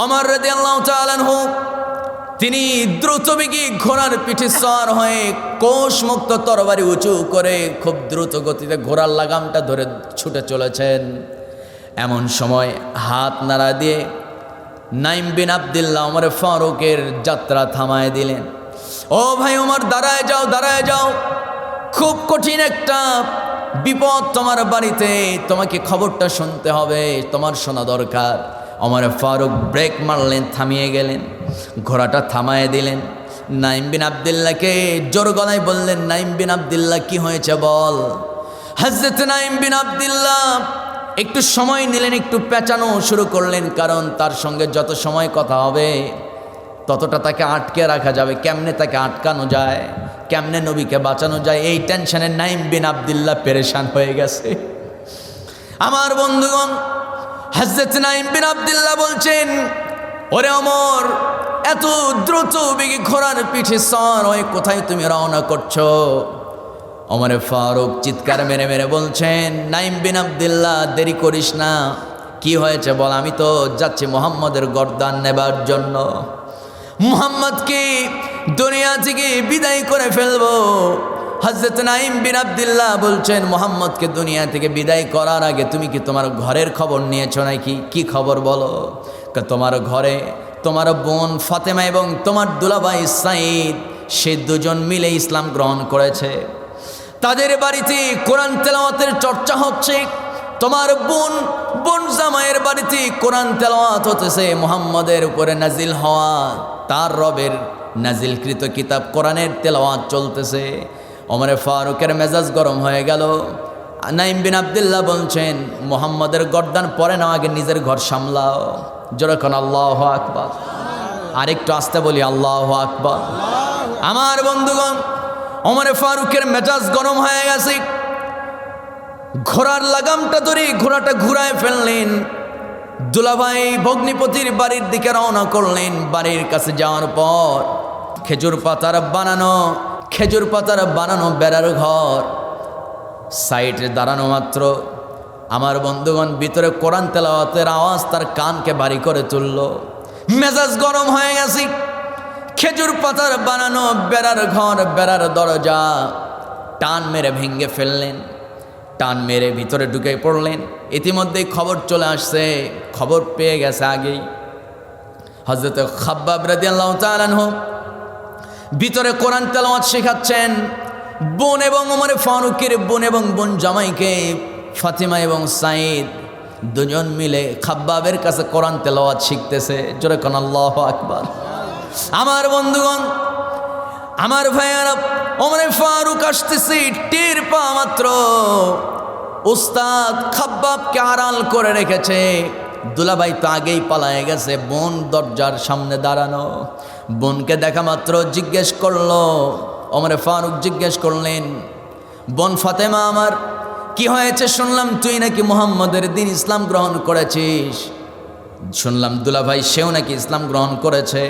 ওমর রাদিয়াল্লাহু তাআলা আনহু তিনি দ্রুতবেগী ঘোড়ার পিঠে সওয়ার হয়ে কোষমুক্ত তরবারি উঁচু করে খুব দ্রুত গতিতে ঘোড়ার লাগামটা ধরে ছুটে চলেছেন। এমন সময় হাত নাড়া দিয়ে নাইম বিন আব্দুল্লাহ ওমর ফারুকের যাত্রা থামায় দিলেন। ও ভাই ওমর, দাঁড়ায় যাও, দাঁড়ায় যাও, খুব কঠিন একটা বিপদ তোমার বাড়িতে, তোমাকে খবরটা শুনতে হবে, তোমার শোনা দরকার। ওমর ফারুক ব্রেক মারলেন, থামিয়ে গেলেন, ঘোড়াটা থামায় দিলেন। নাইম বিন আব্দুল্লাহকে জোর গলায় বললেন, নাইম বিন আব্দুল্লাহ কি হয়েছে বল। হযরত নাইম বিন আব্দুল্লাহ একটু সময় নিলেন, একটু পেঁচানো শুরু করলেন, কারণ তার সঙ্গে যত সময় কথা হবে ততটা তাকে আটকে রাখা যাবে। কেমনে তাকে আটকানো যায়, কেমনে নবীকে বাঁচানো যায়, এই টেনশনে নাইম বিন আব্দুল্লাহ পেরেশান হয়ে গেছে। আমার বন্ধুগণ, হযরত নাইম বিন আব্দুল্লাহ বলছেন, ওরে ওমর, এত দ্রুত বেগে ঘোড়ার পিঠে সওয়ার হয়ে কোথায় তুমি রওনা করছো? ওমর ফারুক চিৎকার মেরে মেরে বলছেন, নাইম বিন আব্দুল্লাহ, দেরি করিস না, কি হয়েছে বল। আমি তো যাচ্ছি মুহাম্মদের গর্দান নেবার জন্য, মুহাম্মদকে দুনিয়া থেকে বিদায় করে ফেলবো। হযরত নাইম বিন আব্দুল্লাহ বলছেন, মুহাম্মদকে দুনিয়া থেকে বিদায় করার আগে তুমি কি তোমার ঘরের খবর নিয়েছো নাকি? কি খবর বলো। তোমার ঘরে তোমার বোন ফাতেমা এবং তোমার দুলাভাই সাঈদ, সে দুজন মিলে ইসলাম গ্রহণ করেছে, তাদের বাড়িতে কোরআন তেলাওয়াতের চর্চা হচ্ছে। তোমার বোন জামাইয়ের বাড়িতে কোরআন তেলাওয়াত হতেছে, মুহাম্মদের উপরে নাজিল হওয়া তার রবের নাজিলকৃত কিতাব কোরআনের তেলাওয়াত চলতেছে। ওমর ফারুকের মেজাজ গরম হয়ে গেল। নাইম বিন আব্দুল্লাহ বলছেন, মুহাম্মদের গর্দান পরে নাও, আগে নিজের ঘর সামলাও। যেরকম আল্লাহু আকবার। আরেকটু আস্তে বলি, আল্লাহু আকবার। আমার বন্ধুগণ, ওমর ফারুকের মেজাজ গরম হয়ে গেছে। ঘোড়ার লাগামটা ধরে ঘোড়াটা ঘুরায় ফেললেন। দুলাভাই ভগ্নিপতির বাড়ির দিকে রওনা করলেন। বাড়ির কাছে যাওয়ার পর খেজুর পাতার বানানো বেড়ার ঘর, সাইডে দাঁড়ানো মাত্র আমার বন্ধুগণ, ভিতরে কোরআন তেলাওয়াতের আওয়াজ তার কানকে ভারী করে তুলল। মেজাজ গরম হয়ে গেছে। খেজুর পাতার বানানো বেড়ার ঘর, বেড়ার দরজা টান মেরে ভেঙে ফেললেন। টান মেরে ভিতরে ঢুকে পড়লেন। ইতিমধ্যেই খবর চলে আসছে, খবর পেয়ে গেছে আগেই। হযরত খাব্বাব রাদিয়াল্লাহু তাআলা আনহু ভিতরে কোরআন তেলাওয়াত শেখাচ্ছেন। বোন এবং ওমর ফারুকের বোন এবং বোন জামাইকে ফাতিমা এবং সাঈদ দুজন মিলে খাব্বাবের কাছে কোরআন তেলাওয়াত শিখতেছে। জোরে কোন আল্লাহু আকবার। আমার বন্ধুগণ, আমার ভাইয়ারা, ওমর ফারুক আসতেছে, টের পাওয়া মাত্র উস্তাদ খাব্বাবকে আড়াল করে রেখেছে। দুলাভাই তো আগেই পালায়ে গেছে, বোন দরজার সামনে দাঁড়ানো। বোনকে দেখা মাত্র জিজ্ঞেস করলো, ওমর ফারুক জিজ্ঞেস করলেন, বোন ফাতেমা আমার, কি হয়েছে? শুনলাম তুই নাকি মুহাম্মদের দিন ইসলাম গ্রহণ করেছিস। শুনলাম দুলাভাই সেও নাকি ইসলাম গ্রহণ করেছে।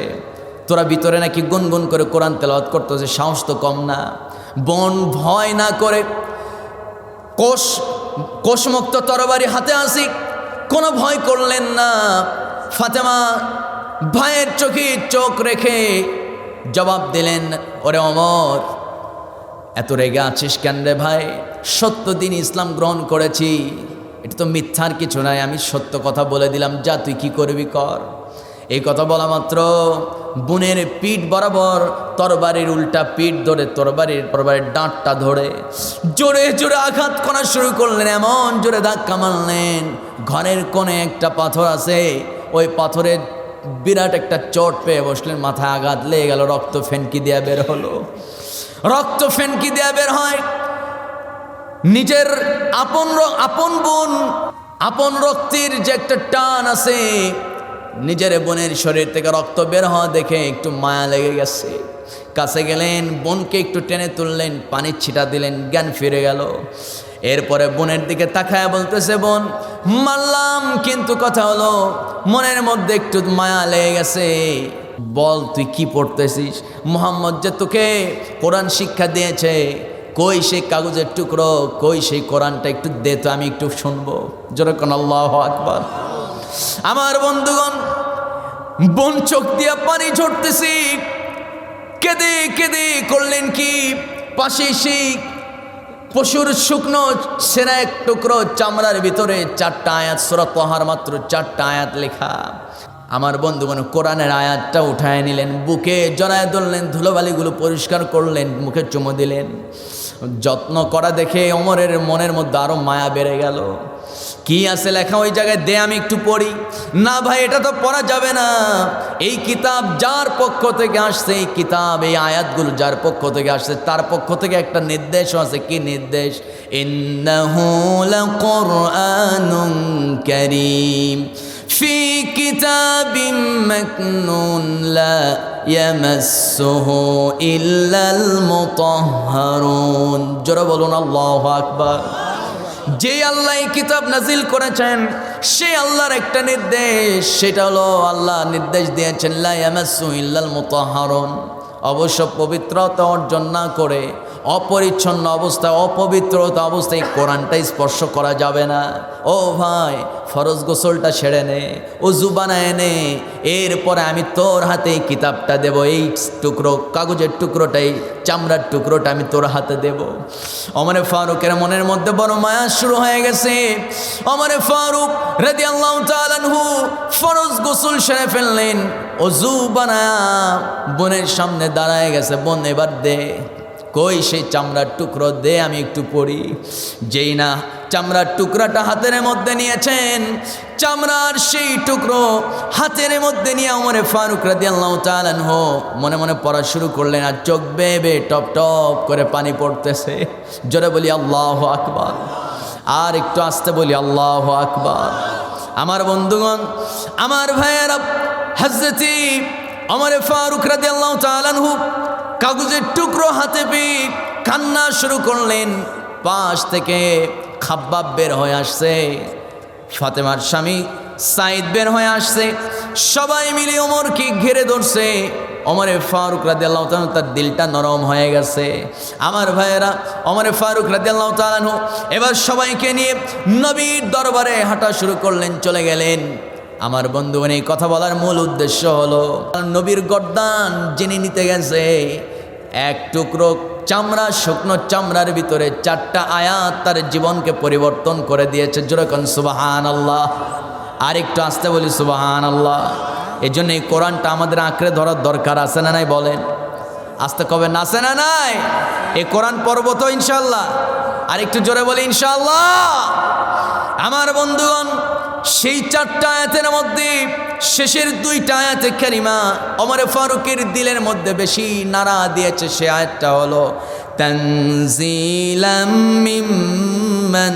তোরা ভিতরে নাকি গুনগুন করে কোরআন তেলাওয়াত করতেছে, সাহস তো কম না। বোন ভয় না করে কোষমুক্ত তরবারি হাতে আসি, কোনো ভয় করলেন না। ফাতেমা ভাইয়ের চোখে চোখ রেখে জবাব দিলেন, ওরে ওমর, এত রেগে আছিস কেন রে ভাই? সত্য দিন ইসলাম গ্রহণ করেছি, এটা তো মিথ্যার কিছু নাই। আমি সত্য কথা বলে দিলাম, যা তুই কি করবি কর। এই কথা বলা মাত্র বোনের পিঠ বরাবর তরবারির উল্টা পিঠ ধরে তরবারির ডাঁটটা ধরে জোরে জোরে আঘাত করা শুরু করলেন। এমন জোরে ধাক্কা মারলেন, ঘরের কোণে একটা পাথর আছে, ওই পাথরের বিরাট একটা চোট পেয়ে বসলেন। মাথায় আঘাত লেগে গেল, রক্ত ফেনকি দেয়া বের হলো। রক্ত ফেনকি দেয়া বের হয়। নিজের আপন বোন, আপন রক্তের যে একটা টান আছে, নিজের বোনের শরীর থেকে রক্ত বের হওয়া দেখে একটু মায়া লেগে গেছে। কাছে গেলেন, বোনকে একটু টেনে তুললেন, পানির ছিটা দিলেন, জ্ঞান ফিরে গেল। এরপরে বোনের দিকে তাকায় বলতেছে, বোন মারলাম, কিন্তু কথা হলো মনের মধ্যে একটু মায়া লেগে গেছে। বল তুই কি পড়তেছিস? মুহাম্মদ যে তোকে কোরআন শিক্ষা দিয়েছে, কই সেই কাগজের টুকরো, কই সেই কোরআনটা একটু দে তো, আমি একটু শুনবো। যেরকম আল্লাহু আকবার। আমার বন্ধুগণ, বোন চোখ দিয়া পানি ঝরতেছি, কেঁদে কেঁদে করলেন কি, পাশে সেই পশুর শুকনো সেরা এক টুকরো চামড়ার ভিতরে 4টা আয়াত, সূরা তাহার মাত্র 4টা আয়াত লেখা। আমার বন্ধুগণ কোরআনের আয়াতটা উঠায় নিলেন, বুকে জড়ায় ধরলেন, ধুলোবালিগুলো পরিষ্কার করলেন, মুখে চুমো দিলেন। যত্ন করা দেখে ওমরের মনের মধ্যে আরো মায়া বেড়ে গেল। কি আছে লেখা ওই জায়গায়, দে আমি একটু পড়ি। না ভাই, এটা তো পড়া যাবে না। এই কিতাব যার পক্ষ থেকে আসছে, এই কিতাব, এই আয়াতগুলো যার পক্ষ থেকে আসছে, তার পক্ষ থেকে একটা নির্দেশ আছে। কি নির্দেশ? ইন্নাহু লাকুরআনুন কারীম ফি কিতাবিম মাকনুন লা ইয়ামাসসুহু ইল্লাল মুতাহহারুন। জোরে বলুন আল্লাহু আকবার। যে আল্লাহ এই কিতাব নাজিল করেছেন, সে আল্লাহর একটা নির্দেশ, সেটা হলো আল্লাহ নির্দেশ দিয়েছেন, লা ইয়ামাসসু ইল্লাল মুতাহহারুন, অবশ্য পবিত্রতা অর্জন না করে অপরিচ্ছন্ন অবস্থায়, অপবিত্রতা অবস্থায় কোরআনটা স্পর্শ করা যাবে না। ও ভাই, ফরজ গোসলটা সেরে নে, ওযু বানায় নে, এরপরে আমি তোর হাতে এই কিতাবটা দেব। এই টুকরো কাগজের টুকরোটাই, চামড়ার টুকরোটা আমি তোর হাতে দেব। ওমর ফারুকের মনের মধ্যে বড় মায়া শুরু হয়ে গেছে। ওমর ফারুক রাদিয়াল্লাহু তাআলা আনহু ফরজ গোসল সেরে ফেললেন, ওযু বানায়া বোনের সামনে দাঁড়ায় গেছে, বোন এবার দে, কই সেই চামড়ার টুকরো দে, আমি একটু পড়ি। যেই না চামড়ার টুকরাটা হাতের মধ্যে নিয়েছেন, চামড়ার সেই টুকরো হাতের মধ্যে নিয়ে ওমর ফারুক রাদিয়াল্লাহু তাআলা আনহু মনে মনে পড়া শুরু করলেন। আর চোখ বেয়ে বেয়ে টপ টপ করে পানি পড়তেছে। জোরে বলি আল্লাহু আকবার। আর একটু আস্তে বলি আল্লাহু আকবার। আমার বন্ধুগণ, আমার ভাইয়েরা, হযরত ওমর ফারুক রাদিয়াল্লাহু তাআলা আনহু কাগজের টুকরো হাতে পেয়ে কান্না শুরু করলেন। পাশ থেকে খাব্বাব বের হয়ে আসছে, ফাতেমার স্বামী সাঈদ বের হয়ে আসছে। সবাই মিলে ওমরকে ঘিরে ধরছে, ওমরে ফারুক রাদিয়াল্লাহু তাআলা তার দিলটা নরম হয়ে গেছে। আমার ভাইয়েরা, ওমরে ফারুক রাদিয়াল্লাহু তাআলা এবার সবাইকে নিয়ে নবীর দরবারে হাঁটা শুরু করলেন, চলে গেলেন। আমার বন্ধুগণ, এই কথা বলার মূল উদ্দেশ্য হলো নবীর গর্দান যিনি নিতে গেছে, এক টুকরো চামড়া, শুকনো চামড়ার ভিতরে 4টা আয়াত তার জীবনকে পরিবর্তন করে দিয়েছে। জোরে কোন সুবহানাল্লাহ। আর একটু আসতে বলি সুবহানাল্লাহ। এই জন্য এই কোরআনটা আমাদের আঁকড়ে ধরার দরকার আছে না নাই? বলেন আসতে কবে না, আছে না নাই? এই কোরআন পড়ব তো ইনশাআল্লাহ। আর একটু জোরে বলি ইনশাআল্লাহ। আমার বন্ধুগণ, সেই 4টা আয়াতের মধ্যে শেষের 2টা আয়াতে কারিমা ওমরে ফারুকের দিলের মধ্যে বেশি নাড়া দিয়েছে। সে আয়াতটা হলো তানজিলাম মিম্মান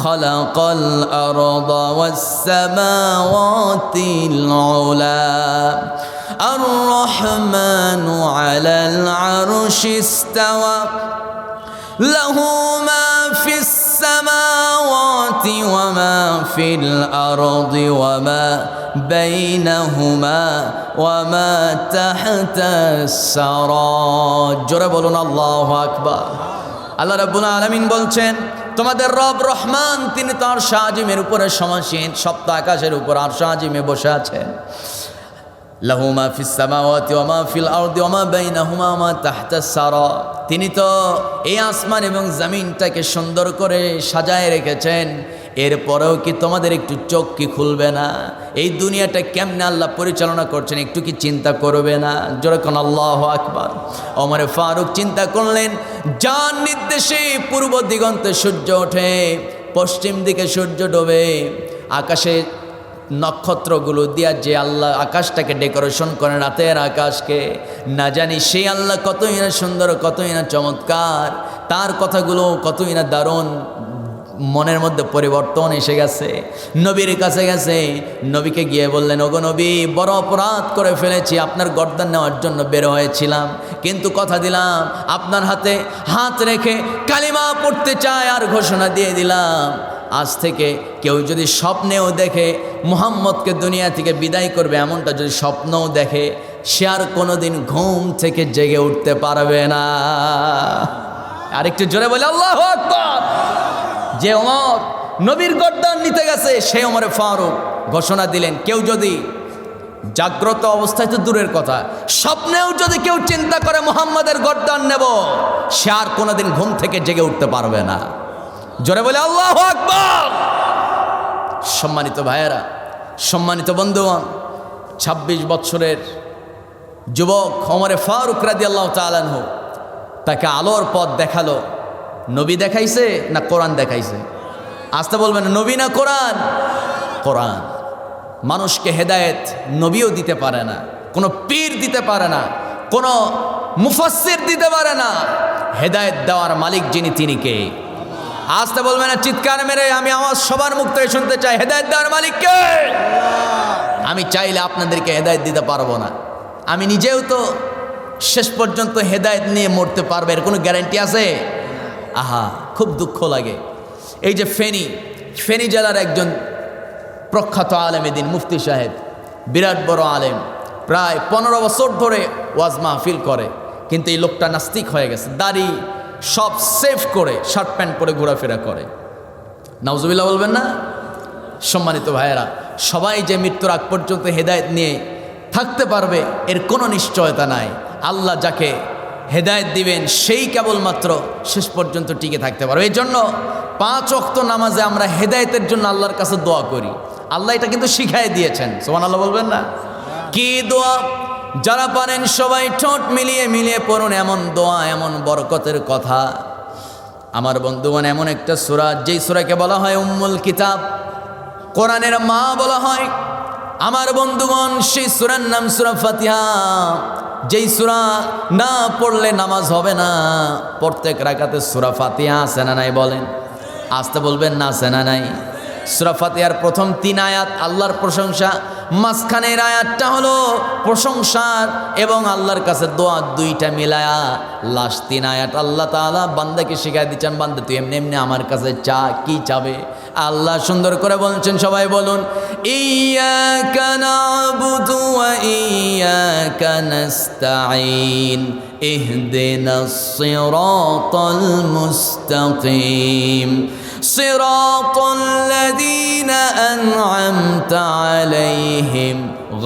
খালাকাল আরদা ওয়াস সামাওয়াতিল উলা আর রহমানু আলাল আরশি ইস্তাওয়া লাহু মা ফিস সামাওয়াতি ওয়া মা ফিল আরদি ওয়া মা বাইনাহুমা ওয়া মা তাহতাস সারা। জোরে বলুন আল্লাহু আকবার। আল্লাহ রাব্বুল আলামিন বলছেন, তোমাদের রব রহমান, তিনি তার আরশ আজিমের উপরে সমাসীন, সপ্ত আকাশের উপর আরশ আজিমে বসে আছেন। লাহু মা ফিস সামাওয়াতি ওয়া মা ফিল আরদি ওয়া মা বাইনাহুমা ওয়া মা তাহতাস সারা। তিনি তো এই আসমান এবং জমিনটাকে সুন্দর করে সাজায় রেখেছেন। এরপরেও কি তোমাদের একটু চোখ কি খুলবে না? এই দুনিয়াটা কেমনে আল্লাহ পরিচালনা করছেন একটু কি চিন্তা করবে না? যেরকম আল্লাহু আকবার। ওমরে ফারুক চিন্তা করলেন, যার নির্দেশে পূর্ব দিগন্তে সূর্য ওঠে, পশ্চিম দিকে সূর্য ডোবে, আকাশে নক্ষত্রগুলো দিয়া যে আল্লাহ আকাশটাকে ডেকোরেশন করেন, রাতের আকাশকে, না জানি সেই আল্লাহ কতই না সুন্দর, কতই না চমৎকার, তার কথাগুলো কতই না দারুণ। মনের মধ্যে পরিবর্তন এসে গেছে। নবীর কাছে গেছে, নবীকে গিয়ে বললেন, ওগো নবী, বড় অপরাধ করে ফেলেছি, আপনার গর্দান নেওয়ার জন্য বের হয়েছিলাম, কিন্তু কথা দিলাম আপনার হাতে হাত রেখে কালিমা পড়তে চাই, আর ঘোষণা দিয়ে দিলাম আজ থেকে কেউ যদি স্বপ্নেও দেখে মুহাম্মদকে দুনিয়া থেকে বিদায় করবে, এমনটা যদি স্বপ্নও দেখে, সে আর কোনোদিন ঘুম থেকে জেগে উঠতে পারবে না। আরেকটু জোরে বলে আল্লাহু আকবার। যে ওমর নবীর গর্দান নিতে গেছে, সে ওমরে ফারুক ঘোষণা দিলেন, কেউ যদি জাগ্রত অবস্থায় তো দূরের কথা, স্বপ্নেও যদি কেউ চিন্তা করে মুহাম্মাদের গর্দান নেব, সে আর কোনোদিন ঘুম থেকে জেগে উঠতে পারবে না। জোরে বলে আল্লাহু আকবার। সম্মানিত ভাইয়েরা, সম্মানিত বন্ধুগণ, 26 বছরের যুবক ওমরে ফারুক রাদিয়াল্লাহু তাআলা আনহু, তাকে আলোর পথ দেখালো। নবী দেখাইছে না কোরআন দেখাইছে? আসতে বলবেন, নবী না কোরআন? কোরআন। মানুষকে হেদায়েত নবীও দিতে পারে না, কোনো পীর দিতে পারে না, কোনো মুফাসসির দিতে পারে না। হেদায়েত দেওয়ার মালিক যিনি, তিনি কে? আসতে বলবেন না, চিৎকার মেরে আমি আওয়াজ সবার মুখ থেকে শুনতে চাই, হেদায়েত দেওয়ার মালিক কে? আমি চাইলে আপনাদেরকে হেদায়েত দিতে পারবো না। আমি নিজেও তো শেষ পর্যন্ত হেদায়েত নিয়ে মরতে পারবে, এর কোনো গ্যারান্টি আছে? আহা, খুব দুঃখ লাগে। এই যে ফেনী জেলার একজন প্রখ্যাত আলেম দিন, মুফতি সাহেব, বিরাট বড় আলেম, প্রায় 15 বছর ধরে ওয়াজ মাহফিল করে, কিন্তু এই লোকটা নাস্তিক হয়ে গেছে। দাড়ি সব সেভ করে শার্ট প্যান্ট পরে ঘোরাফেরা করে। নাউজুবিল্লাহ বলবেন না? সম্মানিত ভাইয়েরা, সবাই যে মৃত্যুর আগ পর্যন্ত হেদায়েত নিয়ে থাকতে পারবে এর কোনো নিশ্চয়তা নাই। আল্লাহ যাকে হেদায়েত দিবেন সেই কেবলমাত্র শেষ পর্যন্ত টিকে থাকতে পারবে। এই জন্য 5 ওয়াক্ত নামাজে আমরা হেদায়েতের জন্য আল্লাহর কাছে দোয়া করি। আল্লাহ এটা কিন্তু শিখাই দিয়েছেন। সুবহানাল্লাহ বলবেন না? কি দোয়া? যারা পারেন সবাই ঠোঁট মিলিয়ে মিলিয়ে পড়ুন এমন দোয়া, এমন বরকতের কথা। আমার বন্ধুগণ, এমন একটা সূরা, যেই সূরাকে বলা হয় উম্মুল কিতাব, কোরআনের মা বলা হয়। আমার বন্ধুগণ, সেই সূরার নাম সূরা ফাতিহা। যেই সূরা না পড়লে নামাজ হবে না। প্রত্যেক রাকাতে সূরা ফাতিহা আছে না নাই? বলেন, আসতে বলবেন না, আছে না নাই? সূরা ফাতিহার প্রথম 3 আয়াত আল্লাহর প্রশংসা, মাঝখানের আয়াতটা হলো প্রশংসার এবং আল্লাহর কাছে দোয়া, 2টা মিলায়া লাস্ট 3 আয়াত আল্লাহ তাআলা বান্দাকে শিখাই দিচ্ছেন, বান্দা তুই এমনি এমনি আমার কাছে চা, কি চাবে? আল্লাহ সুন্দর করে বলছেন, সবাই বলুন, ইয়্যাকা না'বুদু ওয়া ইয়্যাকা নাস্তাঈন ইহদিনাস সিরাতাল মুস্তাকিম সিরাতাল লাযীনা আন'আমতা আলাইহিম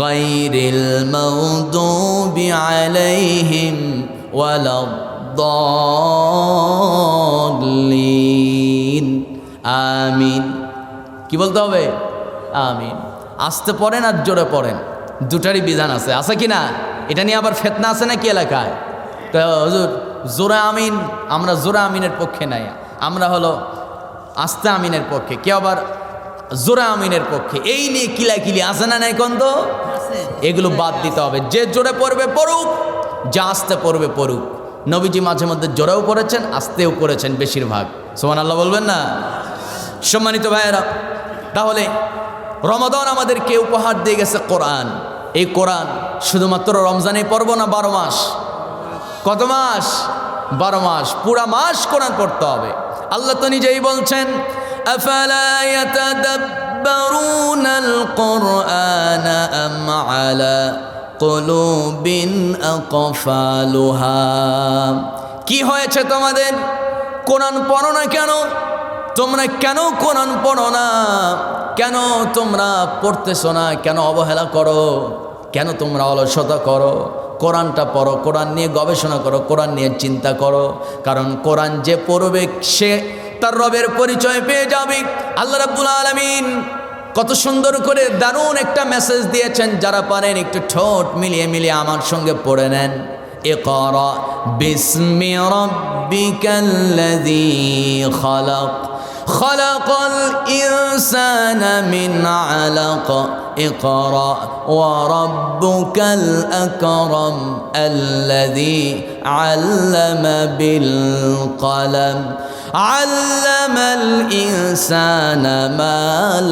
গায়রিল মাগদুবি আলাইহিম ওয়ালাদ-দাল্লিন। আমিন। কি বলতে হবে? আমিন। আস্তে পড়েন আর জোরে পড়েন, দুটারই বিধান আছে, আছে কি না? এটা নিয়ে আবার ফেতনা আছে নাকি এলাকায়? হুজুর জোরে আমিন, আমরা জোরে আমিনের পক্ষে নাই, আমরা হলো আস্তে আমিনের পক্ষে, কেউ আবার জোরে আমিনের পক্ষে। এই নিয়ে কিলাকিলি আছে না নাই? কোন তো এগুলো বাদ দিতে হবে। যে জোরে পড়বে পড়ুক, যা আস্তে পড়বে পড়ুক। নবীজি মাঝে মধ্যে জোরেও পড়েছেন, আস্তেও পড়েছেন বেশিরভাগ। সুবহানাল্লাহ বলবেন না? সম্মানিত ভাইয়েরা, তাহলে রমাদান আমাদেরকে উপহার দিয়ে গেছে কোরআন। এই কোরআন শুধুমাত্র রমজানে পড়ব না 12 মাস? কত মাস? 12 মাস, পুরা মাস কোরআন পড়তে হবে। আল্লাহ তো নিজেই বলছেন, আফালা ইয়াতাদাব্বারুনাল কুরআনা আম আলা কুলুবিন আকফালুহা। কি হয়েছে তোমাদের? কোরআন পড়ো না কেন? তোমরা কেন কোরআন পড়ো না? কেন তোমরা পড়তেছো না? কেন অবহেলা করো? কেন তোমরা অলসতা করো? কোরআনটা পড়ো, কোরআন নিয়ে গবেষণা করো, কোরআন নিয়ে চিন্তা করো। কারণ কোরআন যে পড়বে সে তার রবের পরিচয় পেয়ে যাবে। আল্লাহ রাব্বুল আলামিন কত সুন্দর করে দারুণ একটা মেসেজ দিয়েছেন। যারা পারেন একটু ঠোঁট মিলিয়ে মিলিয়ে আমার সঙ্গে পড়ে নেন। ইকরা বিসমি রাব্বিকাল্লাযী খালাক খালাকাল ইনসানা মিন আলাক ইকরা ওয়া রাব্বুকাল আকরাম আল্লাযী আল্লামা বিল কলম আল্লামাল ইনসানা মা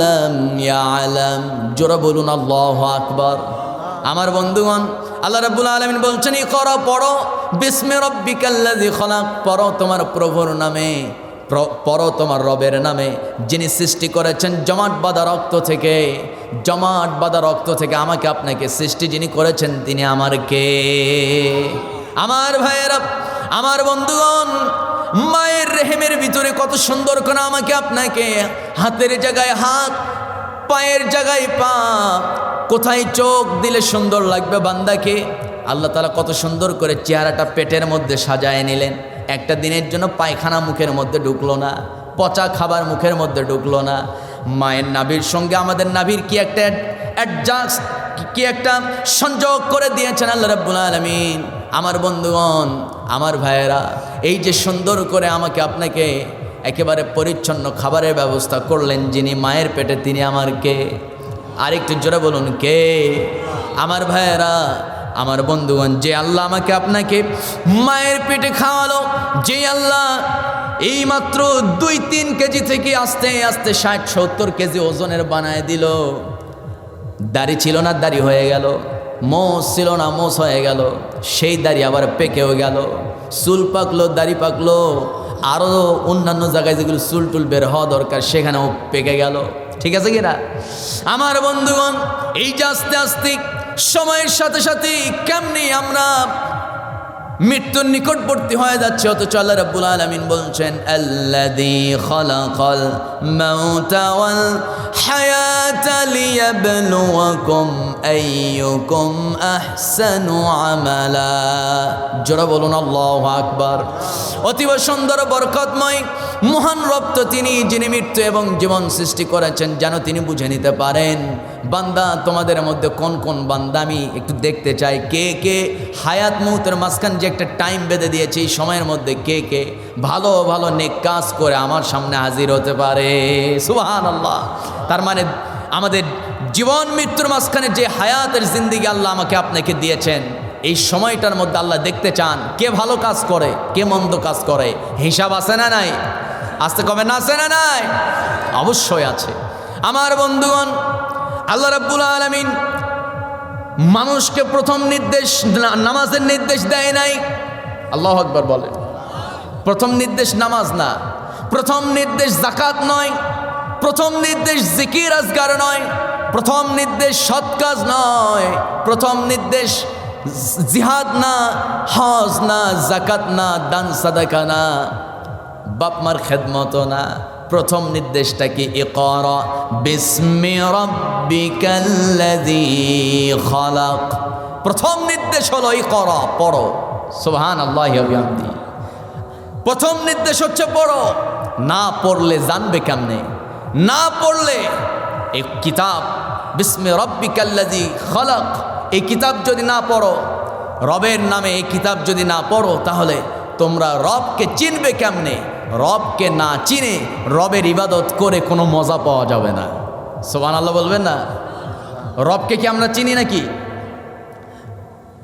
লাম ইয়ালাম। জোরে বলুন আল্লাহু আকবার। আমার বন্ধুগণ, আল্লাহ রাব্বুল আলামিন বলছেন, ইকরা পড়ো, বিসমি রাব্বিকাল্লাযী খালাক, পড়ো তোমার প্রভুর নামে, পড়ো তোমার রবের নামে, যিনি সৃষ্টি করেছেন জমাট বাঁধা রক্ত থেকে। জমাট বাঁধা রক্ত থেকে আমাকে আপনাকে সৃষ্টি যিনি করেছেন তিনি আমার কে? আমার ভাইয়েরা, আমার বন্ধুগণ, মায়ের রেহেমের ভিতরে কত সুন্দর করে আমাকে আপনাকে, হাতের জায়গায় হাত, পায়ের জায়গায় পা, কোথায় চোখ দিলে সুন্দর লাগবে বান্দাকে, আল্লাহ তাআলা কত সুন্দর করে চেহারাটা পেটের মধ্যে সাজায় নিলেন। একটা দিনের জন্য পায়খানা মুখের মধ্যে ঢুকলো না, পচা খাবার মুখের মধ্যে ঢুকলো না। মায়ের নাভির সঙ্গে আমাদের নাভির কি একটা অ্যাডজাস্ট, কি একটা সংযোগ করে দিয়েছেন আল্লাহ রাব্বুল আলামিন। আমার বন্ধুগণ, আমার ভাইয়েরা, এই যে সুন্দর করে আমাকে আপনাকে একেবারে পরিচ্ছন্ন খাবারের ব্যবস্থা করলেন যিনি মায়ের পেটে, তিনি আমার কে? আরেকটু জোরে বলুন, কে? আমার ভাইয়েরা, আমার বন্ধুগণ, যে আল্লাহ আমাকে আপনাকে মায়ের পেটে খাওয়ালো, যে আল্লাহ এই মাত্র 2-3 কেজি থেকে আস্তে আস্তে 60-70 কেজি ওজনের বানায় দিল। দাড়ি ছিল না, দাড়ি হয়ে গেল। মোষ ছিল না, মোষ হয়ে গেল। সেই দাড়ি আবার পেকেও গেল। চুল পাকলো, দাড়ি পাকলো, আরও অন্যান্য জায়গায় যেগুলো চুল টুল বের হওয়া দরকার সেখানেও পেকে গেল। ঠিক আছে কিনা? আমার বন্ধুগণ, এই যে আস্তে আস্তে সময়ের সাথে সাথে কেমনি আমরা মৃত্যুর নিকটবর্তী হয়ে যাচ্ছে, অথচ আল্লাহ রাব্বুল আলামিন বলছেন, আল্লাযী খালাকাল মাউতা ওয়াল হায়াতা লিয়াবলুয়াকুম আইয়ুকুম আহসানু আমালা। জোরে বলুন আল্লাহু আকবার। অতীব সুন্দর বরকতময় মহান রব তো তিনি, যিনি মৃত্যু এবং জীবন সৃষ্টি করেছেন যেন তিনি বুঝে নিতে পারেন। বান্দা, তোমাদের মধ্যে কোন কোন বান্দা আমি একটু দেখতে চাই, কে কে হায়াত মৌতের মাঝখান যে একটা টাইম বেঁধে দিয়েছে, এই সময়ের মধ্যে কে কে ভালো ভালো নেক কাজ করে আমার সামনে হাজির হতে পারে? সুবহানাল্লাহ। তার মানে আমাদের জীবন মৃত্যুর মাঝখানে যে হায়াতের জিন্দেগি আল্লাহ আমাকে আপনাকে দিয়েছেন, এই সময়টার মধ্যে আল্লাহ দেখতে চান কে ভালো কাজ করে, কে মন্দ কাজ করে। হিসাব আছে না নাই? আসতে কবে না, আছে না নাই? অবশ্যই আছে। আমার বন্ধুগণ, আল্লাহ রাব্বুল আলামিন মানুষকে প্রথম নির্দেশ নামাজের নির্দেশ দেয় নাই। আল্লাহু আকবার বলেন। প্রথম নির্দেশ নামাজ না, প্রথম নির্দেশ যাকাত নয়, প্রথম নির্দেশ জিকির আজগার নয়, প্রথম নির্দেশ সৎ কাজ নয়, প্রথম নির্দেশ জিহাদ না, হজ না, জাকাত না, দান সাদাকা না, বাপ মার খেদমত না। প্রথম নির্দেশটা কি? ইকরা বিসমি রাব্বিকাল্লাযী খালাক। প্রথম নির্দেশ হলো ইকরা, পড়ো। সুবহানাল্লাহি ওয়া বিহামদি। প্রথম নির্দেশ হচ্ছে পড়ো। না পড়লে জানবে কেমনে? না পড়লে এই কিতাব বিসমি রাব্বিকাল্লাযী খালাক, এই কিতাব যদি না পড়ো, রবের নামে এই কিতাব যদি না পড়ো, তাহলে তোমরা রবকে চিনবে কেমনে? রবকে না চিনে রবের ইবাদত করে কোনো মজা পাওয়া যাবে না। সুবহানাল্লাহ বলবেন না? রবকে কি আমরা চিনি নাকি?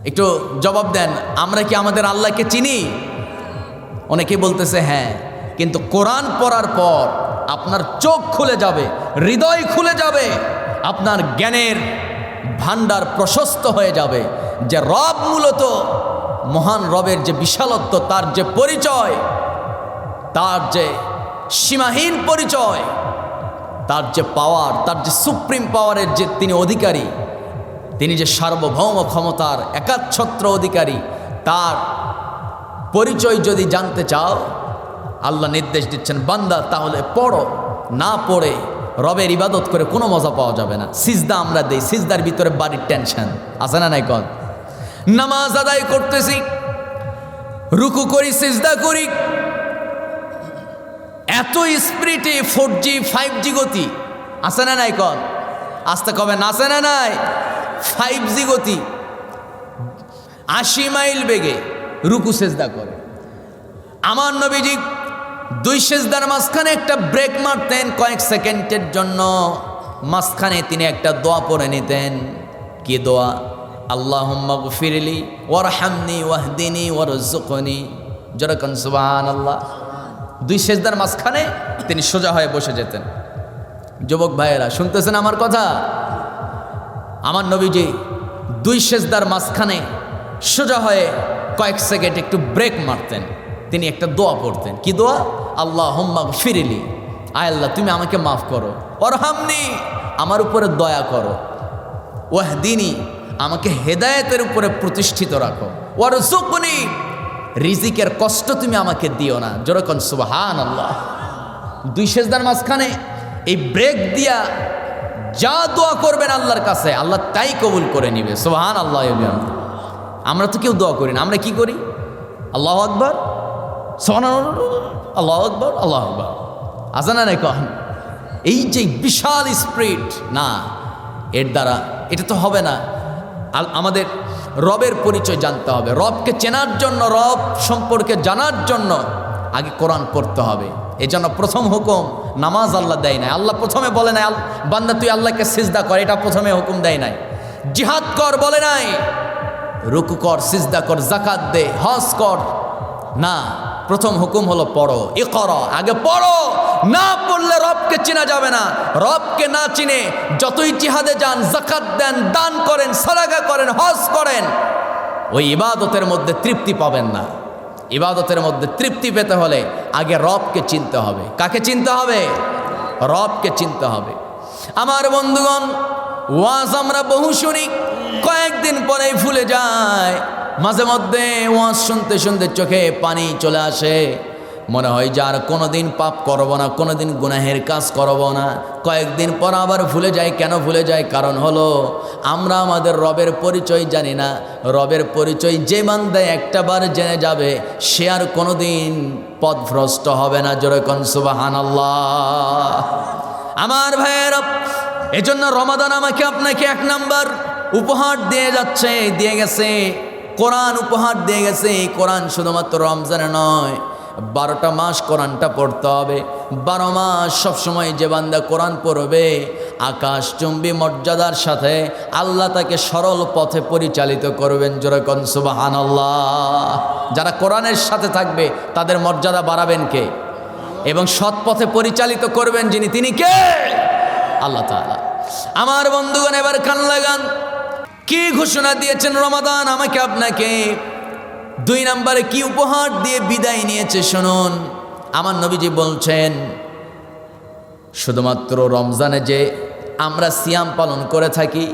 একটু জবাব দেন, আমরা কি আমাদের আল্লাহকে চিনি? অনেকে বলতেছে হ্যাঁ, কিন্তু কোরআন পড়ার পর আপনার চোখ খুলে যাবে, হৃদয় খুলে যাবে, আপনার জ্ঞানের ভান্ডার প্রশস্ত হয়ে যাবে যে রব মূলত মহান রবের যে বিশালত্ব, তার যে পরিচয়, তার যে সীমাহীন পরিচয়, তার যে পাওয়ার, তার যে সুপ্রিম পাওয়ারের যে তিনি অধিকারী, তিনি যে সার্বভৌম ক্ষমতার একাচ্ছত্র অধিকারী, তার পরিচয় যদি জানতে চাও, আল্লাহ নির্দেশ দিচ্ছেন বান্দা তাহলে পড়ো। না পড়ে রবের ইবাদত করে কোনো মজা পাওয়া যাবে না। সিজদা আমরা দেই, সিজদার ভিতরে বাড়ির টেনশন আছে না নাই? কন নামাজ আদায় করতেছি, রুকু করি, সিজদা করি, এত স্পিরিটে 4G 5G গতি আছে না নাই? কন আস্তে কবে না? আছে না নাই? 5G গতি, 80 মাইল বেগে রুকু সেজদা করে। আমার নবীজি 2 সেজদার মাঝখানে একটা ব্রেক মারতেন কয়েক সেকেন্ডের জন্য, মাঝখানে তিনি একটা দোয়া পড়ে নিতেন। কি দোয়া? আল্লাহুম্মা গফিরলি ওয়ারহামনি ওয়াহদিনি ওয়ারযুকনি। যেরকম সুবহানাল্লাহ। 2 সেজদার মাঝখানে তিনি সোজা হয়ে বসে যেতেন। যুবক ভাইয়েরা শুনতেছেন আমার কথা? আমার নবীজি 2 সেজদার মাঝখানে সোজা হয়ে কয়েক সেকেন্ড একটু ব্রেক মারতেন, তিনি একটা দোয়া পড়তেন। কি দোয়া? আল্লাহুম্মা গফিরলি, আয় আল্লাহ তুমি আমাকে মাফ করো, ওয়ারহামনি আমার উপরে দয়া করো, ওয়াহদিনি আমাকে হেদায়েতের উপরে প্রতিষ্ঠিত রাখো, ওয়ারযুকনি রিজিকের কষ্ট তুমি আমাকে দিও না। যেরকম সুবহানাল্লাহ। 2 সেজদার মাঝখানে এই ব্রেক দিয়া যা দোয়া করবেন আল্লাহর কাছে, আল্লাহ তাই কবুল করে নিবে। সুবহানাল্লাহ। আমরা তো কেউ দোয়া করি না, আমরা কি করি? আল্লাহু আকবার, আল্লাহু আকবার, আল্লাহু আকবার, আজানা নাই কখন? এই যে বিশাল স্পিরিট, না, এর দ্বারা এটা তো হবে না। আমাদের রবের পরিচয় জানতে হবে। রবকে চেনার জন্য, রব সম্পর্কে জানার জন্য আগে কোরআন পড়তে হবে। এই জন্য প্রথম হুকুম নামাজ আল্লাহ দেয় নাই। আল্লাহ প্রথমে বলে নাই বান্দা তুই আল্লাহকে সিজদা কর, এটা প্রথমে হুকুম দেয় নাই। জিহাদ কর বলে নাই, রুকু কর, সিজদা কর, জাকাত দে, হজ কর, না। প্রথম হুকুম হলো পড়ো, ইকরা, আগে পড়ো। না পড়লে রবকে চেনা যাবে না। রবকে না চিনে যতই জিহাদে যান, জাকাত দেন, দান করেন, সাদাকা করেন, হজ করেন, ওই ইবাদতের মধ্যে তৃপ্তি পাবেন না। ইবাদতের মধ্যে তৃপ্তি পেতে হলে আগে রবকে চিনতে হবে। কাকে চিনতে হবে? রবকে চিনতে হবে। আমার বন্ধুগণ, ওয়াজ আমরা বহু শুনি, কয়েকদিন পরেই ভুলে যায়। মাঝে মধ্যে ওয়াজ শুনতে শুনতে চোখে পানি চলে আসে, মনে হয় যে আর কোনোদিন পাপ করব না, কোনোদিন গুনাহের কাজ করব না। কয়েকদিন পর আবার ভুলে যায়। কেন ভুলে যায়? কারণ হলো আমরা আমাদের রবের পরিচয় জানি না। রবের পরিচয় যে বান্দা একটাবার জেনে যাবে, সে আর কোনোদিন পথভ্রষ্ট হবে না। যেরকম সুবহানাল্লাহ। আমার ভাইয়েরা, এজন্য রমাদান আমাকে আপনাকে 1 নাম্বার উপহার দিয়ে গেছে, কোরআন উপহার দিয়ে গেছে। এই কোরআন শুধুমাত্র রমজানে নয়, 12টা মাস কোরআনটা পড়তে হবে। 12 মাস সবসময় যে বান্দা কোরআন পড়বে, আকাশচুম্বী মর্যাদার সাথে আল্লাহ তাকে সরল পথে পরিচালিত করবেন। যেরকম সুবহানাল্লাহ। যারা কোরআনের সাথে থাকবে তাদের মর্যাদা বাড়াবেন কে? এবং সৎ পথে পরিচালিত করবেন যিনি, তিনি কে? আল্লাহ তাআলা। আমার বন্ধুগণ, এবার কান লাগান। কি ঘোষণা দিয়েছেন রমাদান আমাকে আপনাকে? 2 নম্বরে কি উপহার দিয়ে বিদায় নিয়েছে শুনুন। আমার নবীজি বলছেন, শুধুমাত্র রমজানে যে আমরা সিয়াম পালন করে থাকি,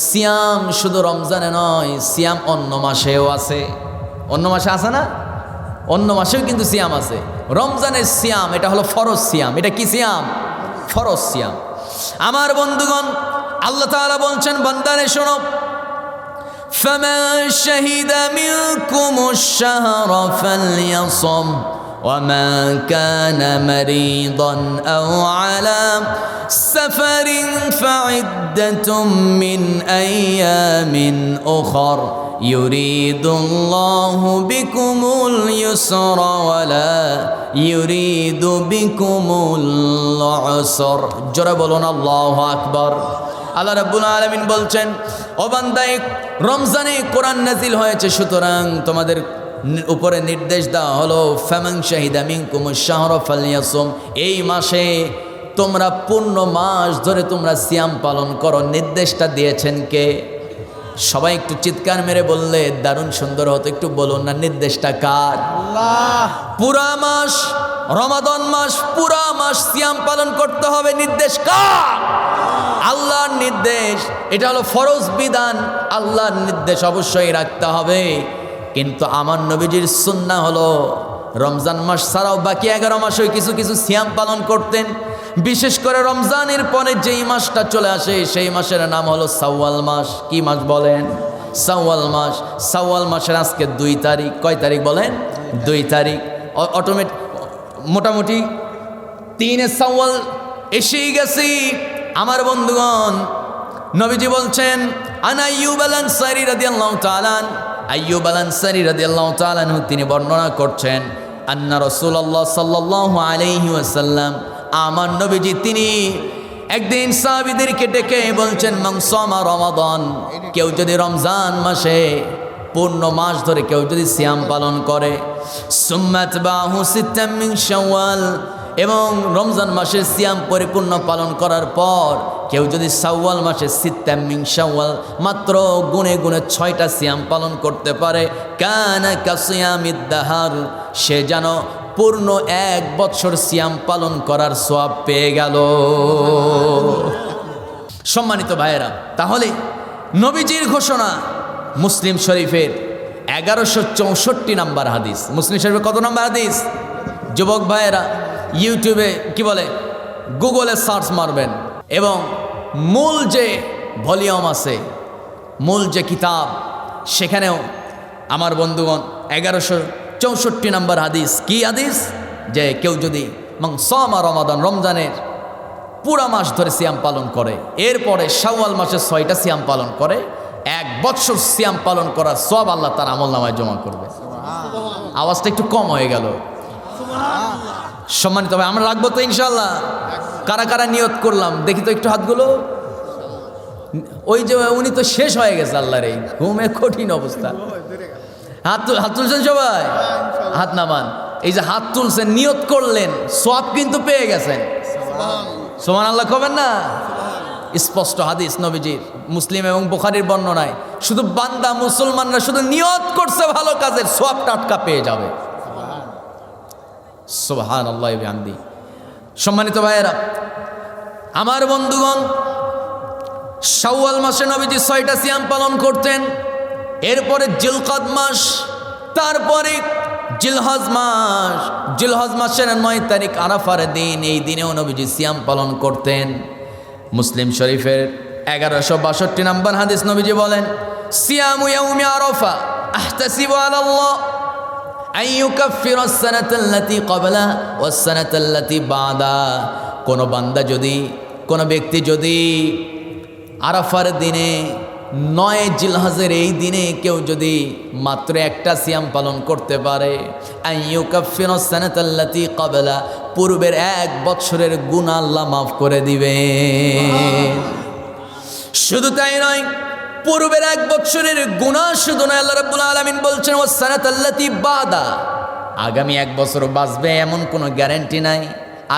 সিয়াম শুধু রমজানে নয়, সিয়াম অন্য মাসেও আছে। অন্য মাসে আছে না? অন্য মাসেও কিন্তু সিয়াম আছে। রমজানের সিয়াম এটা হলো ফরজ সিয়াম। এটা কি সিয়াম? ফরজ সিয়াম। আমার বন্ধুগণ, আল্লাহ তাআলা বলছেন, বান্দারে শোনো, فَمَنْ شَهِدَ مِنْكُمُ الشَّهْرَ فَلْيَصُمْ وَمَنْ كَانَ مَرِيضًا أَوْ عَلَى سَفَرٍ فَعِدَّةٌ مِّنْ أَيَّامٍ أُخَرَ يُرِيدُ اللَّهُ بِكُمُ الْيُسْرَ وَلَا يُرِيدُ بِكُمُ الْعُسْرَ। জোরে বলুন আল্লাহু আকবার। আল্লাহ রাব্বুল আলামিন বলছেন, ও বান্দা, রমজানে কোরআন নাজিল হয়েছে, সুতরাং তোমাদের উপরে নির্দেশ দেওয়া হলো, ফামান শাহিদা মিনকুমুশ শাহরা ফালইয়াসুম, এই মাসে তোমরা পূর্ণ মাস ধরে তোমরা সিয়াম পালন করো। নির্দেশটা দিয়েছেন কে? সবাই একটু চিৎকার মেরে বললে দারুণ সুন্দর হতো। একটু বলুন না, নির্দেশটা কার? আল্লাহ। পুরা মাস রমাদান মাস, পুরা মাস সিয়াম পালন করতে হবে। নির্দেশ কার? আল্লাহর নির্দেশ। এটা হলো ফরজ বিধান। আল্লাহর নির্দেশ অবশ্যই রাখতে হবে। কিন্তু আমার নবীজির সুন্নাহ হলো রমজান মাস ছাড়াও বাকি 11 মাসে কিছু কিছু সিয়াম পালন করতেন। বিশেষ করে রমজানের পরে যেই মাসটা চলে আসে সেই মাসের নাম হলো শাওয়াল মাস। কি মাস বলেন? শাওয়াল মাস। শাওয়াল মাসের আজকে 2 তারিখ। কয় তারিখ বলেন? 2 তারিখ। মোটামুটি 3 শাওয়াল এসেই গেছি। আমার বন্ধুগণ, নবীজি বলছেন, আন আইয়ুব আল আনসারী রাদিয়াল্লাহু তাআলা, আইয়ুব আল আনসারী রাদিয়াল্লাহু তাআলা তিনি বর্ণনা করছেন, আন্না রাসূলুল্লাহ সাল্লাল্লাহু আলাইহি ওয়াসাল্লাম, আমার নবীজি তিনি একদিন সাহাবীদেরকে ডেকে বলছেন, মান সামা রমাদান, কেউ যদি রমজান মাসে পূর্ণ মাস ধরে কেউ যদি সিয়াম পালন করে, সুম্মা তাবাহু সিত্তাম মিন শাওয়াল, এবং রমজান মাসের সিয়াম পরিপূর্ণ পালন করার পর কেউ যদি শাওয়াল মাসে সিত্তাম মিন শাওয়াল মাত্র গুনে গুনে 6টা সিয়াম পালন করতে পারে, কানা কাসিয়ামিদ দাহার, সে যেন পূর্ণ 1 বছর সিয়াম পালন করার সওয়াব পেয়ে গেল। সম্মানিত ভাইয়েরা, তাহলে নবীজির ঘোষণা মুসলিম শরীফের 1164 নম্বর হাদিস। মুসলিম শরীফের কত নম্বর হাদিস? যুবক ভাইয়েরা ইউটিউবে কি বলে, গুগলে সার্চ মারবেন এবং মূল যে ভলিউম আছে, মূল যে কিতাব, সেখানেও আমার বন্ধুগণ 1164 নম্বর হাদিস। কি হাদিস? যে কেউ যদি মান সামা রমাদান, রমজানের পুরা মাস ধরে সিয়াম পালন করে, এরপরে শাওয়াল মাসে 6টা সিয়াম পালন করে, 1 বছর সিয়াম পালন করার সওয়াব আল্লাহ তার আমলনামায় জমা করবে। আওয়াজটা একটু কম হয়ে গেল। সম্মানিত ভাই, আমরা রাখবো তো ইনশাল্লাহ? কারা কারা নিয়ত করলাম দেখি তো একটু হাতগুলো। ওই যে উনি তো শেষ হয়ে গেছে, আল্লাহর এই ঘুমে কঠিন অবস্থা। হাত তুলছেন সবাই? হাত নামান। এই যে হাত তুলছেন, নিয়ত করলেন, সওয়াব কিন্তু পেয়ে গেছেন। সুবহানাল্লাহ কবেন না? স্পষ্ট হাদিস নবীজির, মুসলিম এবং বুখারীর বর্ণনায়, শুধু বান্দা মুসলমানরা শুধু নিয়ত করছে ভালো কাজের, সওয়াব টাটকা পেয়ে যাবে। সুবহানাল্লাহি ওয়া বিহামদি। সম্মানিত ভাইয়েরা, আমার বন্ধুগণ, শাওয়াল মাসে নবীজি 6টা সিয়াম পালন করতেন, এরপরে জিলকাদ মাস, তারপরে জিলহজ মাস। জিলহজ মাসের 9 তারিখ আরাফার দিন, এই দিনেও নবীজি সিয়াম পালন করতেন। মুসলিম শরীফের 1162 নম্বর হাদিস, নবীজি বলেন, সিয়ামু ইয়াউমি আরাফা আহতাসিবু আলাল্লাহ আইয়ুকাফিরা আস-সানাতাল্লাতী ক্বাবলা ওয়াস-সানাতাল্লাতী বা'দা। কোনো বান্দা যদি, কোনো ব্যক্তি যদি আরাফার দিনে 9 জিলহজের এই দিনে কেউ যদি মাত্র 1টা সিয়াম পালন করতে পারে, আইয়ুকাফিরা আস-সানাতাল্লাতী ক্বাবলা, পূর্বের 1 বছরের গুনাহ আল্লাহ মাফ করে দিবে। শুধু তাই নয়, পূর্বের 1 বছরের গুনাহ শুধু নয়, আল্লাহ রাব্বুল আলামিন বলছেন ওয়াস-সানাতাল্লাতী বা'দা, আগামী 1 বছর বাঁচবে এমন কোনো গ্যারান্টি নাই।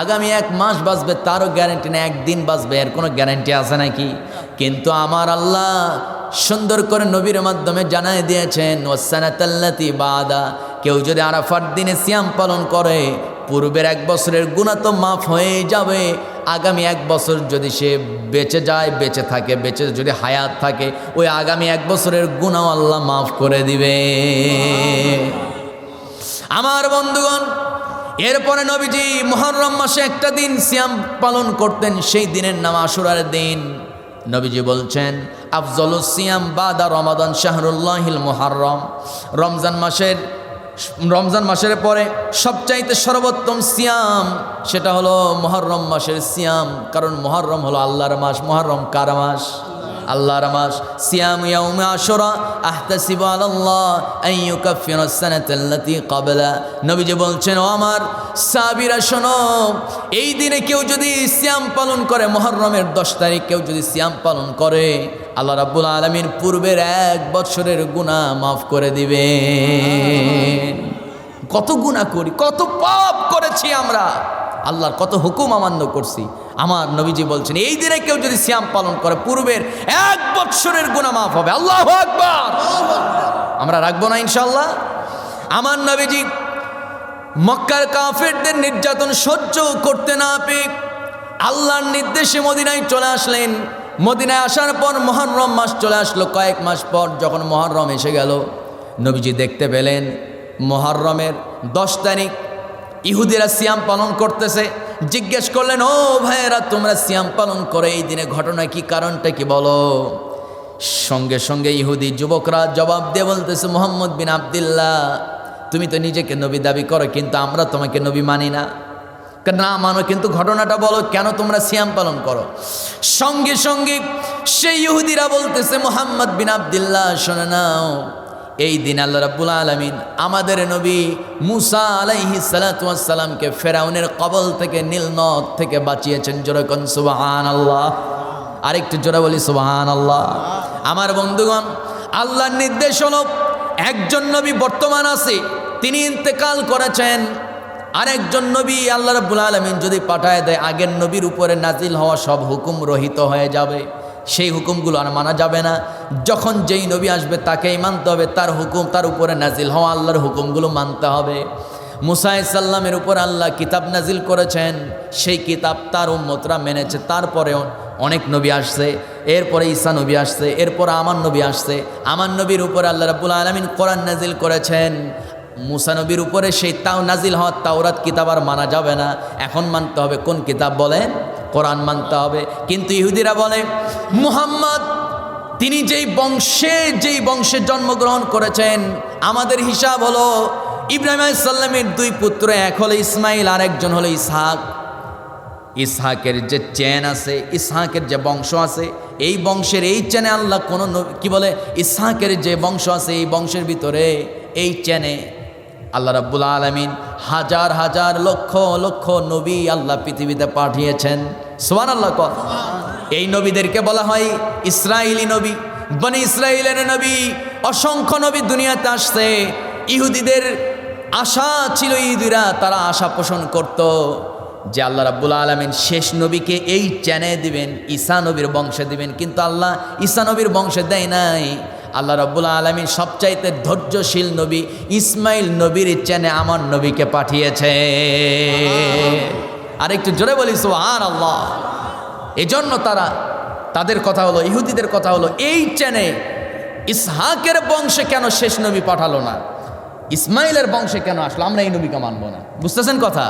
আগামী 1 মাস বাঁচবে তারও গ্যারান্টি নেই, 1 দিন বাঁচবে এর কোনো গ্যারান্টি আছে নাকি? কিন্তু আমার আল্লাহ সুন্দর করে নবীর মাধ্যমে জানায় দিয়েছেন ওয়াস-সানাতাল্লাতী বা'দা, কেউ যদি আরাফার দিনে সিয়াম পালন করে পূর্বের 1 বছরের গুনাহ তো মাফ হয়ে যাবে, আগামী 1 বছর যদি সে বেঁচে যায়, বেঁচে থাকে, বেঁচে যদি হায়াত থাকে, ওই আগামী 1 বছরের গুনাহ আল্লাহ মাফ করে দিবে। আমার বন্ধুগণ, এরপরে নবীজি মুহররম মাসে একটা দিন সিয়াম পালন করতেন, সেই দিনের নাম আশুরার দিন। নবীজি বলছেন, আফজলুস সিয়াম বাদা রমাদান শাহরুল্লাহিল মুহররম। রমজান মাসের পরে সবচাইতে সর্বোত্তম সিয়াম সেটা হলো মুহররম মাসের সিয়াম। কারণ মুহররম হলো আল্লাহর মাস। মুহররম কার মাস? আল্লাহর মাস। সিয়াম ইয়াউমে আশুরা আহতাসিবু আলাল্লাহ আন ইউকাফিরা সানাতাল্লাতী ক্বাবলা। নবীজি বলছেন, ও আমার সাহাবীরা শোনো, এই দিনে কেউ যদি সিয়াম পালন করে, মুহররমের 10 তারিখ কেউ যদি সিয়াম পালন করে, আল্লাহ রাব্বুল আলামিন পূর্বের 1 বছরের গুনাহ মাফ করে দিবেন। কত গুনাহ করি, কত পাপ করেছি আমরা, আল্লাহর কত হুকুম অমান্য করছি। আমার নবীজি বলছেন, এই দিনে কেউ যদি সিয়াম পালন করে, পূর্বের 1 বছরের গুনাহ মাফ হবে। আল্লাহু আকবার। আমরা রাখবো না ইনশাআল্লাহ? আমার নবীজি মক্কার কাফেরদের নির্যাতন সহ্য করতে না পেয়ে আল্লাহর নির্দেশে মদিনায় চলে আসলেন। মদিনায় আসার পর মুহররম মাস চলে আসলো। কয়েক মাস পর যখন মুহররম এসে গেল, নবীজি দেখতে পেলেন মুহররমের 10 তারিখ ইহুদিরা সিয়াম পালন করতেছে। জিজ্ঞেস করলেন, ও ভাইয়েরা, তোমরা সিয়াম পালন করে এই দিনে ঘটনা কি, কারণটা কি বলো? সঙ্গে সঙ্গে ইহুদি যুবকরা জবাব দিয়ে বলতেছে, মুহাম্মদ বিন আবদুল্লাহ, তুমি তো নিজেকে নবী দাবি করো, কিন্তু আমরা তোমাকে নবী মানি না। না মানো, কিন্তু ঘটনাটা বলো, কেন তোমরা সিয়াম পালন করো? সঙ্গে সঙ্গে সেই ইহুদিরা বলতেছে, মুহাম্মদ বিন আবদুল্লাহ, শোনো নাও, এই দিন আল্লাহ রাব্বুল আলামিন আমাদের নবী মুসা আলাইহিস সালাতু ওয়াস সালামকে ফেরাউনের কবল থেকে, নীল নদ থেকে বাঁচিয়েছেন। জোরে কোন সুবহানাল্লাহ। আরেকটু জোরে বলি সুবহানাল্লাহ। আমার বন্ধুগণ, আল্লাহর নির্দেশ হলো, একজন নবী বর্তমান আছে, তিনি ইন্তেকাল করেছেন। আরেকজন নবী আল্লাহ রাব্বুল আলামিন যদি পাঠায় দেয়, আগের নবীর উপরে নাজিল হওয়া সব হুকুম রহিত হয়ে যাবে। সেই হুকুমগুলো আর মানা যাবে না। যখন যেই নবী আসবে তাকেই মানতে হবে, তার হুকুম, তার উপরে নাজিল হওয়া আল্লাহর হুকুমগুলো মানতে হবে। মুসা আলাইহিস সালামের উপর আল্লাহ কিতাব নাজিল করেছেন, সেই কিতাব তার উম্মতরা মেনেছে। তারপরেও অনেক নবী আসছে, এরপরে ঈসা নবী আসছে, এরপরে আমার নবী আসছে। আমার নবীর উপরে আল্লাহ রাব্বুল আলামিন কোরআন নাজিল করেছেন। মুসা নবীর উপরে সেই নাজিল হওয়া তাওরাত কিতাব আর মানা যাবে না। এখন মানতে হবে কোন কিতাব? বলেন, কোরআন মানতে হবে। কিন্তু ইহুদিরা বলে, মুহাম্মদ তিনি যেই বংশে জন্মগ্রহণ করেছেন, আমাদের হিসাব হলো ইব্রাহিম আলাইহিস সালামের 2 পুত্র, এক হলো ইসমাইল আর একজন হলো ইসহাক। ইসহাকের যে চেন আছে, ইসহাকের যে বংশ আছে, এই বংশের এই চেনে আল্লাহ কোনো কি বলে, ইসহাকের যে বংশ আছে, এই বংশের ভিতরে এই চেনে আল্লাহ রাব্বুল আলামিন হাজার হাজার লক্ষ লক্ষ নবী আল্লাহ পৃথিবীতে পাঠিয়েছেন। সুবহানাল্লাহ। এই নবীদেরকে বলা হয় ইসরাইলি নবী, বনি ইসরাইলের নবী। অসংখ্য নবী দুনিয়াতে আসছে। ইহুদিদের আশা ছিল, ইহুদিরা তারা আশা পোষণ করত যে আল্লাহ রাব্বুল আলামিন শেষ নবীকে এই চেনে দিবেন, ঈসা নবীর বংশে দিবেন। কিন্তু আল্লাহ ঈসা নবীর বংশে দেয় নাই। আল্লাহ রাব্বুল আলামিন সবচাইতে ধৈর্যশীল নবী ইসমাইল নবীর চেনে আমার নবীকে পাঠিয়েছে। আরেকটু জোরে বলি সুবহানাল্লাহ। এজন্য তাদের কথা হলো, ইহুদিদের কথা হলো, এই চেনে ইসহাকের বংশে কেন শেষ নবী পাঠালো না, ইসমাইলের বংশে কেন আসলো, আমরা এই নবীকে মানবো না। বুঝতেছেন কথা?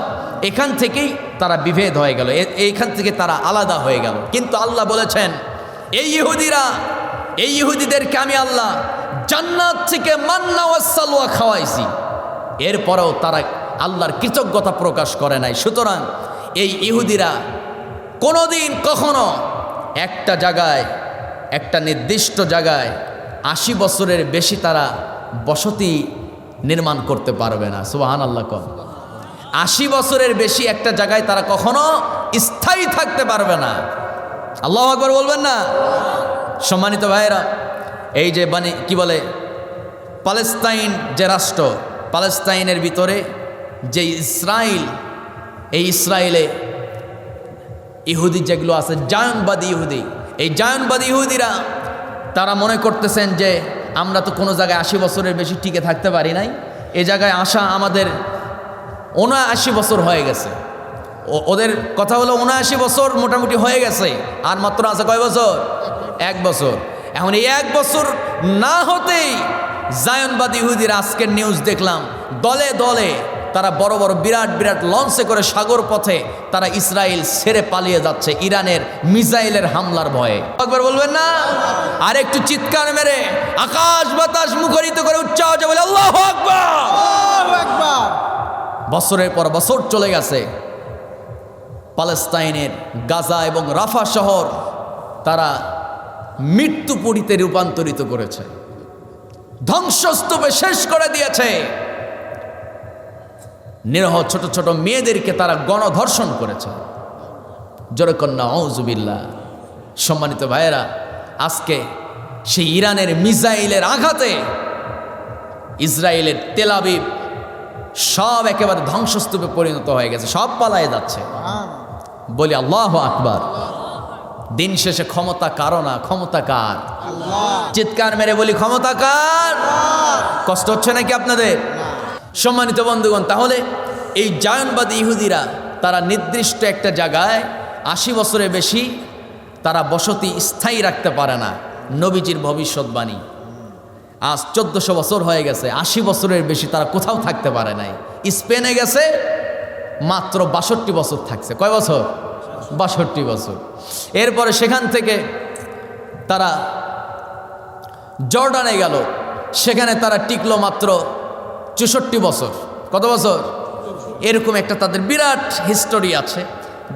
এখান থেকেই তারা বিভেদ হয়ে গেল, এইখান থেকে তারা আলাদা হয়ে গেল। কিন্তু আল্লাহ বলেছেন, এই ইহুদিদেরকে আমি আল্লাহ জান্নাত থেকে মান্না ওয়াস সালওয়া খাওয়াইছি, এরপরেও তারা আল্লাহর কৃতজ্ঞতা প্রকাশ করে নাই। সুতরাং এই ইহুদিরা কোনোদিন কখনো একটা জায়গায়, একটা নির্দিষ্ট জায়গায় 80 বছরের বেশি তারা বসতি নির্মাণ করতে পারবে না। সুবহানাল্লাহ। 80 বছরের বেশি একটা জায়গায় তারা কখনো স্থায়ী থাকতে পারবে না। আল্লাহু আকবার বলবেন না? সম্মানিত ভাইয়েরা, এই যে কি বলে, প্যালেস্তাইন যে রাষ্ট্র, প্যালেস্তাইনের ভিতরে যে ইসরাইল, এই ইসরায়েলে ইহুদি যেগুলো আছে, জায়নবাদী ইহুদি, এই জায়নবাদী ইহুদিরা তারা মনে করতেছেন যে আমরা তো কোনো জায়গায় 80 বছরের বেশি টিকে থাকতে পারি নাই, এ জায়গায় আসা আমাদের 79 বছর হয়ে গেছে। ওদের কথা হলো 79 বছর মোটামুটি হয়ে গেছে, আর মাত্র আছে কয় বছর? 1 বছর। এখন এই 1 বছর না হতেই জায়নবাদী ইহুদির আজকের নিউজ দেখলাম, দলে দলে তারা বড় বড় বিরাট বিরাট লঞ্চে করে সাগর পথে তারা ইসরায়েল ছেড়ে পালিয়ে যাচ্ছে ইরানের মিসাইলের হামলার ভয়ে। একবার বলবেন না? আর একটু চিৎকার মেরে আকাশ বাতাস মুখরিত করে উচ্চাওয়াজে বলে আল্লাহু আকবার। বছরের পর বছর চলে গেছে, পালেস্তাইনের গাজা এবং রাফা শহর তারা মৃত্যুপুরীতে রূপান্তরিত করেছে, ধ্বংসস্তূপে শেষ করে দিয়েছে। নিরহ ছোট ছোট মেয়েদেরকে তারা গণধর্ষণ করেছে। জোরে কন্যা আউযুবিল্লাহ। সম্মানিত ভাইয়েরা, আজকে সেই ইরানের মিসাইলের আঘাতে ইসরায়েলের তেল আবিব সব একেবারে ধ্বংসস্তূপে পরিণত হয়ে গেছে, সব পালায়ে যাচ্ছে। বলি আল্লাহু আকবার। দিন শেষে ক্ষমতা কারো না, ক্ষমতা কার? চিৎকার মেরে বলি ক্ষমতা কার? কষ্ট হচ্ছে নাকি আপনাদের? সম্মানিত বন্ধুগণ, তাহলে এই জায়নবাদী ইহুদিরা তারা নির্দিষ্ট একটা জায়গায় 80 বছরের বেশি তারা বসতি স্থায়ী রাখতে পারে না। নবীজির ভবিষ্যৎবাণী, আজ 1400 বছর হয়ে গেছে, 80 বছরের বেশি তারা কোথাও থাকতে পারে নাই। স্পেনে গেছে, মাত্র 62 বছর থাকছে। কয় বছর? 62 বছর। এরপরে সেখান থেকে তারা জর্ডানে গেল, সেখানে তারা টিকলো মাত্র 64 বছর। কত বছর? এরকম একটা তাদের বিরাট হিস্টোরি আছে।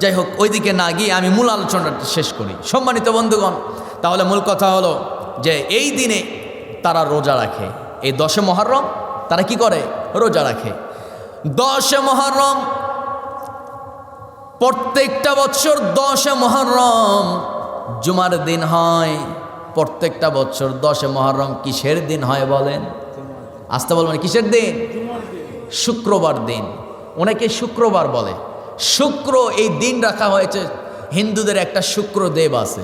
যাই হোক, ওইদিকে না গিয়ে আমি মূল আলোচনাটা শেষ করি। সম্মানিত বন্ধুগণ, তাহলে মূল কথা হলো যে এই দিনে তারা রোজা রাখে। এই 10 মুহররম তারা কি করে? রোজা রাখে। 10 মুহররম প্রত্যেকটা বছর 10 মুহররম জুমার দিন হয়। প্রত্যেকটা বছর 10 মুহররম কিসের দিন হয় বলেন? আসতে বলবেন কিসের দিন? শুক্রবার দিন। অনেকে শুক্রবার বলে। শুক্র এই দিন রাখা হয়েছে, হিন্দুদের একটা শুক্রদেব আছে।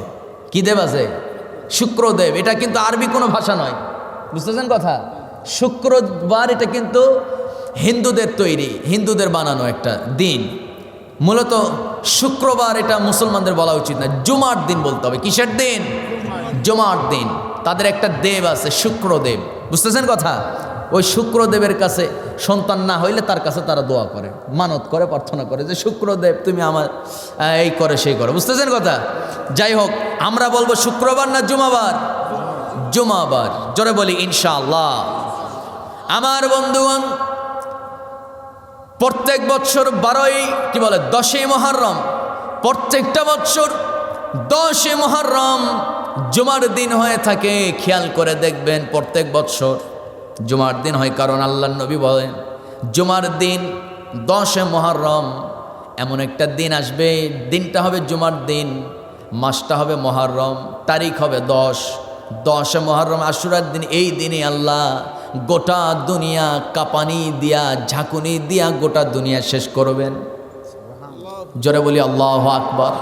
কি দেব আছে? শুক্রদেব। এটা কিন্তু আরবি কোনো ভাষা নয়, বুঝতেছেন কথা? শুক্রবার এটা কিন্তু হিন্দুদের তৈরি, হিন্দুদের বানানো একটা দিন। মূলত শুক্রবার এটা মুসলমানদের বলা উচিত না, জুমার দিন বলতে হবে। কিসের দিন? জুমার দিন। তাদের একটা দেব আছে শুক্রদেব, বুঝতেছেন কথা? ওই শুক্রদেবের কাছে সন্তান না হইলে তার কাছে তারা দোয়া করে, মানত করে, প্রার্থনা করে যে শুক্রদেব তুমি আমার এই করে সেই করে, বুঝতেছেন কথা? যাই হোক, আমরা বলবো শুক্রবার না জুমাবার? জুমাবার। জোরে বলি ইনশাআল্লাহ। আমার বন্ধুগণ, প্রত্যেক বছর 10 মুহররম, প্রত্যেকটা বছর 10 মুহররম জুমার দিন হয়ে থাকে। খেয়াল করে দেখবেন, প্রত্যেক বছর জুমার দিন হয়, কারণ আল্লাহর নবী বলেন জুমার দিন 10 মুহররম এমন একটা দিন আসবে, দিনটা হবে জুমার দিন, মাসটা হবে মুহররম, তারিখ হবে 10 মুহররম আশুরার দিন। এই দিনে আল্লাহ গোটা দুনিয়া কাঁপানি দিয়া, ঝাঁকুনি দিয়া গোটা দুনিয়া শেষ করবেন। জোরে বলি আল্লাহু আকবার।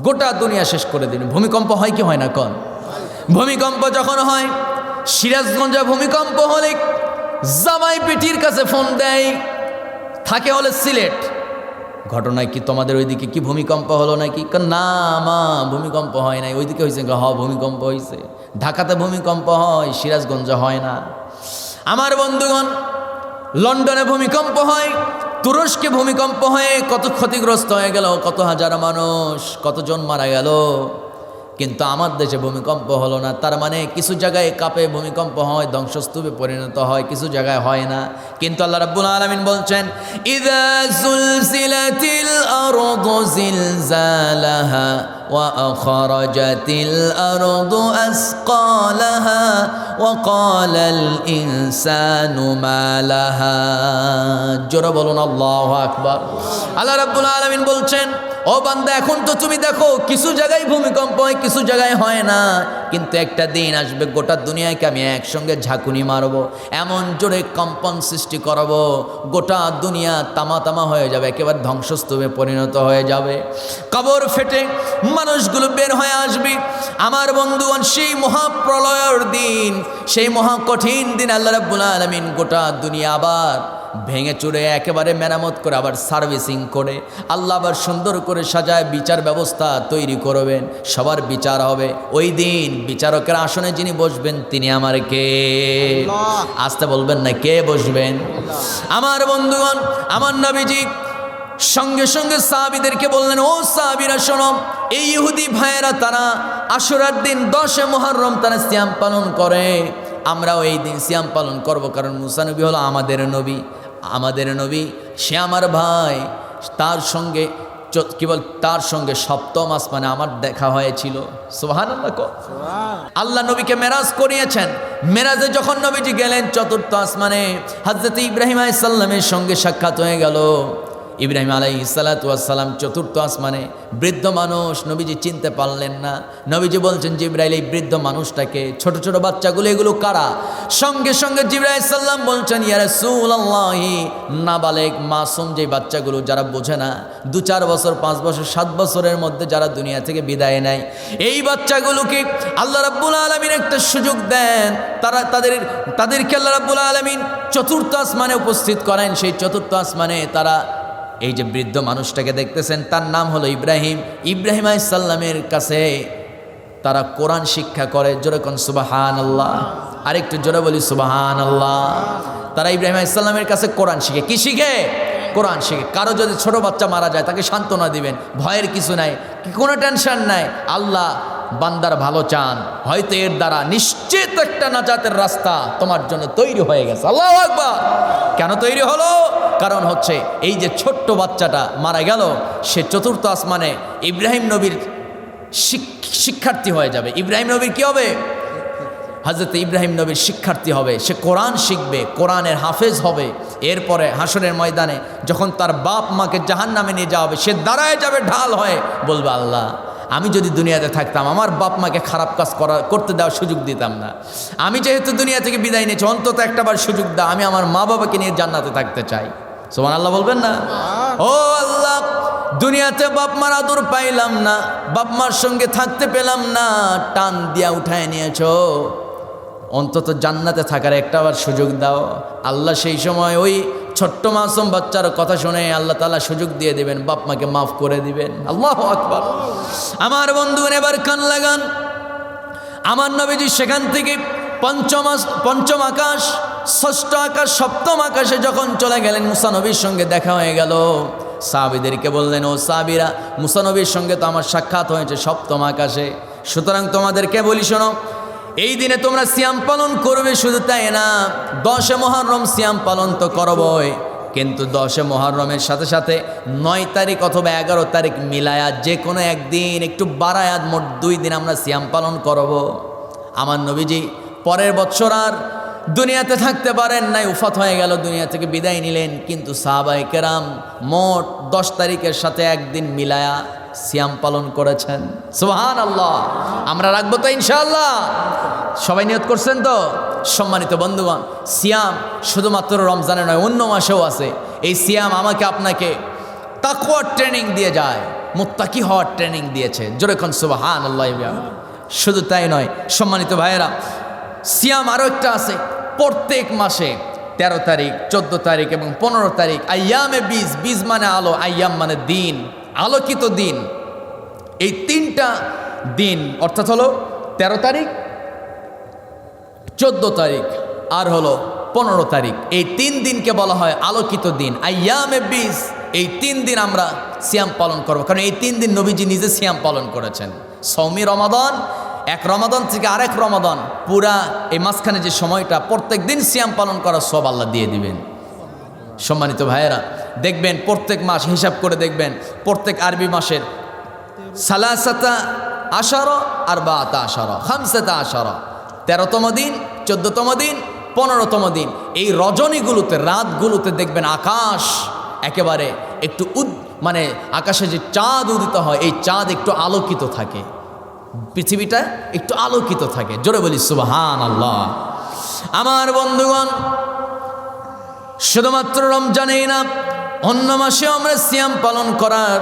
গোটা দুনিয়া শেষ করে দিন। ভূমিকম্প হয় কি হয় না? কোন ভূমিকম্প যখন হয়, সিরাজগঞ্জে ভূমিকম্প হলে জামাই পিটির কাছে ফোন দেয়, থাকে হলে সিলেট। ঘটনায় কি তোমাদের ওইদিকে কি ভূমিকম্প হলো নাকি? না মা, ভূমিকম্প হয় নাই। ওইদিকে হয়েছে? ভূমিকম্প হয়েছে। ঢাকাতে ভূমিকম্প হয়, সিরাজগঞ্জে হয় না। আমার বন্ধুগণ, লন্ডনে ভূমিকম্প হয়, তুরস্কে ভূমিকম্প হয়ে কত ক্ষতিগ্রস্ত হয়ে গেল, কত হাজার মানুষ, কতজন মারা গেল। কিন্তু আমার দেশে ভূমিকম্প হলো না। তার মানে কিছু জায়গায় কাঁপে, ভূমিকম্প হয়, ধ্বংসস্তূপে পরিণত হয়, কিছু জায়গায় হয় না। কিন্তু আল্লাহ রাব্বুল আলামিন বলছেন, ইযা যুলজিলাতিল আরদু জিলজালাহা ওয়া আখরাজাতিল আরদু আসকালাহা ওয়া ক্বালাল ইনসানু মা লাহা। জোরে বলুন আল্লাহু আকবার। আল্লাহ রাব্বুল আলামিন বলছেন, ও বান্দা, এখন তো তুমি দেখো কিছু জায়গায় ভূমিকম্প হয়, কিছু জায়গায় হয় না, কিন্তু একটা দিন আসবে গোটা দুনিয়াকে আমি একসঙ্গে ঝাঁকুনি মারবো, এমন জোরে কম্পন সৃষ্টি করাবো, গোটা দুনিয়া তামা তামা হয়ে যাবে, একেবারে ধ্বংসস্তূপে পরিণত হয়ে যাবে, কবর ফেটে মানুষগুলো বের হয়ে আসবে। আমার বন্ধুগণ, সেই মহাপ্রলয়ের দিন, সেই মহা কঠিন দিন আল্লাহ রাব্বুল আলামিন গোটা দুনিয়া আবার ভেঙে চুরে একেবারে মেরামত করে আবার সার্ভিসিং করে আল্লাহ আবার সুন্দর করে সাজায় বিচার ব্যবস্থা তৈরি করবেন, সবার বিচার হবে। ওই দিন বিচারকের আসনে যিনি বসবেন তিনি আমার কে? আসতে বলবেন না, কে বসবেন? আমার বন্ধুগণ, আমার নবীজি সঙ্গে সঙ্গে সাহাবীদেরকে বললেন, ও সাহাবীরা শোনো, এই ইহুদি ভাইয়েরা তারা আশুরার দিন 10 মুহররম তারা সিয়াম পালন করে, আমরাও এই দিন সিয়াম পালন করব, কারণ মুসা নবী হলো আমাদের নবী, সে আমার ভাই, তার সঙ্গে তার সঙ্গে সপ্তম আসমানে আমার দেখা হয়েছিল। সুবহানাল্লাহ। আল্লাহ নবীকে মেরাজ করিয়েছেন। মেরাজে যখন নবীজি গেলেন চতুর্থ আসমানে, হযরত ইব্রাহিম আলাইহিস সালামের সঙ্গে সাক্ষাৎ হয়ে গেল। ইব্রাহিম আলাইহিসসালাম চতুর্থ আসমানে, বৃদ্ধ মানুষ, নবীজি চিনতে পারলেন না। নবীজি বলছেন, জিবরাইল এই বৃদ্ধ মানুষটাকে, ছোট ছোট বাচ্চাগুলো এগুলো কারা? সঙ্গে সঙ্গে জিবরাইল সাল্লাম বলছেন, ইয়া রাসূলুল্লাহি, নাবালেগ মাসুম যে বাচ্চাগুলো, যারা বোঝে না, 2-4 বছর 5 বছর 7 বছরের মধ্যে যারা দুনিয়া থেকে বিদায় নেয়, এই বাচ্চাগুলোকে আল্লাহ রাব্বুল আলামিন একটা সুযোগ দেন, তাদেরকে আল্লাহ রাব্বুল আলামিন চতুর্থ আসমানে উপস্থিত করেন। সেই চতুর্থ আসমানে তারা এই যে বৃদ্ধ মানুষটাকে দেখতেছেন, তার নাম হলো ইব্রাহিম আলাইহিস সালামের কাছে তারা কোরআন শিক্ষা করে। জোরে কোন সুবহানাল্লাহ, আরেকটু জোরে বলি সুবহানাল্লাহ। তারা ইব্রাহিম আলাইহিস সালামের কাছে কোরআন শিখে। কি শিখে? কোরআন শিখে। কারো যদি ছোট বাচ্চা মারা যায় তাকে সান্ত্বনা দিবেন, ভয়ের কিছু নাই, কোনো টেনশন নাই, আল্লাহ বান্দার ভালো চান, হয়তো এর দ্বারা নিশ্চিত একটা নাজাতের রাস্তা তোমার জন্য তৈরি হয়ে গেছে। আল্লাহু আকবার। কেন তৈরি হলো? কারণ হচ্ছে এই যে ছোট্ট বাচ্চাটা মারা গেল, সে চতুর্থ আসমানে ইব্রাহিম নবীর শিক্ষার্থী হয়ে যাবে। ইব্রাহিম নবীর কি হবে? হযরত ইব্রাহিম নবীর শিক্ষার্থী হবে। সে কোরআন শিখবে, কোরআনের হাফেজ হবে। এরপরে হাসরের ময়দানে যখন তার বাপ মাকে জাহান্নামে নিয়ে যাওয়া হবে, সে দাঁড়ায় যাবে ঢাল হয়ে, বলবে, আল্লাহ আমি যদি দুনিয়াতে থাকতাম আমার বাপ মাকে খারাপ কাজ করতে দেওয়ার সুযোগ দিতাম না। আমি যেহেতু দুনিয়া থেকে বিদায় নিয়েছি, অন্তত একটাবার সুযোগ দাও, আমি আমার মা বাবাকে নিয়ে জান্নাতে থাকতে চাই। সুবহানাল্লাহ বলবেন না? ও আল্লাহ, দুনিয়াতে বাপ মার আদর পাইলাম না, বাপ মার সঙ্গে থাকতে পেলাম না, টান দিয়া উঠায় নিয়েছো, অন্তত জান্নাতে থাকার একটাবার সুযোগ দাও। আল্লাহ সেই সময় ওই ছোট্ট মাসুম বাচ্চার কথা শুনে আল্লাহ তাআলা সুযোগ দিয়ে দিবেন, বাপ মাকে মাফ করে দিবেন। আল্লাহু আকবার। আমার বন্ধু এবার কান লাগান। আমার নবীজি সেখান থেকে পঞ্চম আকাশ, ষষ্ঠ আকাশ, সপ্তম আকাশে যখন চলে গেলেন, মুসা নবীর সঙ্গে দেখা হয়ে গেল। সাহাবীদেরকে বললেন, ও সাহাবীরা, মুসা নবীর সঙ্গে তো আমার সাক্ষাৎ হয়েছে সপ্তম আকাশে, সুতরাং তোমাদেরকে বলি শোনো, এই দিনে তোমরা সিয়াম পালন করবে। শুধু তাই না, 10 মুহররম সিয়াম পালন তো করবই, কিন্তু 10 মুহররমের সাথে সাথে 9 তারিখ অথবা 11 তারিখ মিলায়া যে কোনো একদিন একটু বাড়ায়াত মোট 2 দিন আমরা সিয়াম পালন করব। আমার নবীজি পরের বছর আর দুনিয়াতে থাকতে পারেন নাই, উফাত হয়ে গেল, দুনিয়া থেকে বিদায় নিলেন, কিন্তু সাহাবায়ে কেরাম মোট 10 তারিখের সাথে একদিন মিলায়া সিয়াম পালন করেছেন। সুবহানাল্লাহ। আমরা রাখবো তো ইনশাআল্লাহ? সবাই নিয়ত করছেন তো? সম্মানিত বন্ধুগণ, সিয়াম শুধুমাত্র রমজানে নয়, অন্য মাসেও আছে। এই সিয়াম আমাকে আপনাকে তাকওয়ার ট্রেনিং দিয়ে যায়, মুত্তাকি হওয়ার ট্রেনিং দিয়েছে। জোরে কোন সুবহানাল্লাহ। শুধু তাই নয় সম্মানিত ভাইয়েরা, সিয়াম আরও একটা আছে, প্রত্যেক মাসে 13 তারিখ, 14 তারিখ এবং 15 তারিখ, আইয়ামে বীজ মানে আলো, আইয়াম মানে দিন, আলোকিত দিন। এই 3টা দিন অর্থাৎ হলো 13 তারিখ, 14 তারিখ আর হলো 15 তারিখ, এই 3 দিনকে বলা হয় আলোকিত দিন, আইয়ামে বীজ। এই 3 দিন আমরা সিয়াম পালন করব, কারণ এই 3 দিন নবীজি নিজে সিয়াম পালন করেছেন। সৌমি রমাদান, এক রমাদান থেকে আরেক রমাদান, পুরা এই মাঝখানে যে সময়টা, প্রত্যেক দিন সিয়াম পালন করার সব আল্লাহ দিয়ে দিবেন। সম্মানিত ভাইয়েরা, দেখবেন প্রত্যেক মাস হিসাব করে দেখবেন, প্রত্যেক আরবি মাসের সালাসাতা আশারা, আরবাআতা আশারা, খামসাতা আশারা, 13তম দিন, 14তম দিন, 15তম দিন, এই রজনীগুলোতে, রাতগুলোতে দেখবেন আকাশ একেবারে একটু মানে আকাশে যে চাঁদ উদিত হয়, এই চাঁদ একটু আলোকিত থাকে, পৃথিবীটা একটু আলোকিত থাকে। জোরে বলি সুবহানাল্লাহ। আমার বন্ধুগণ, শুধুমাত্র রমজানেই না, অন্য মাসেও আমরা সিয়াম পালন করার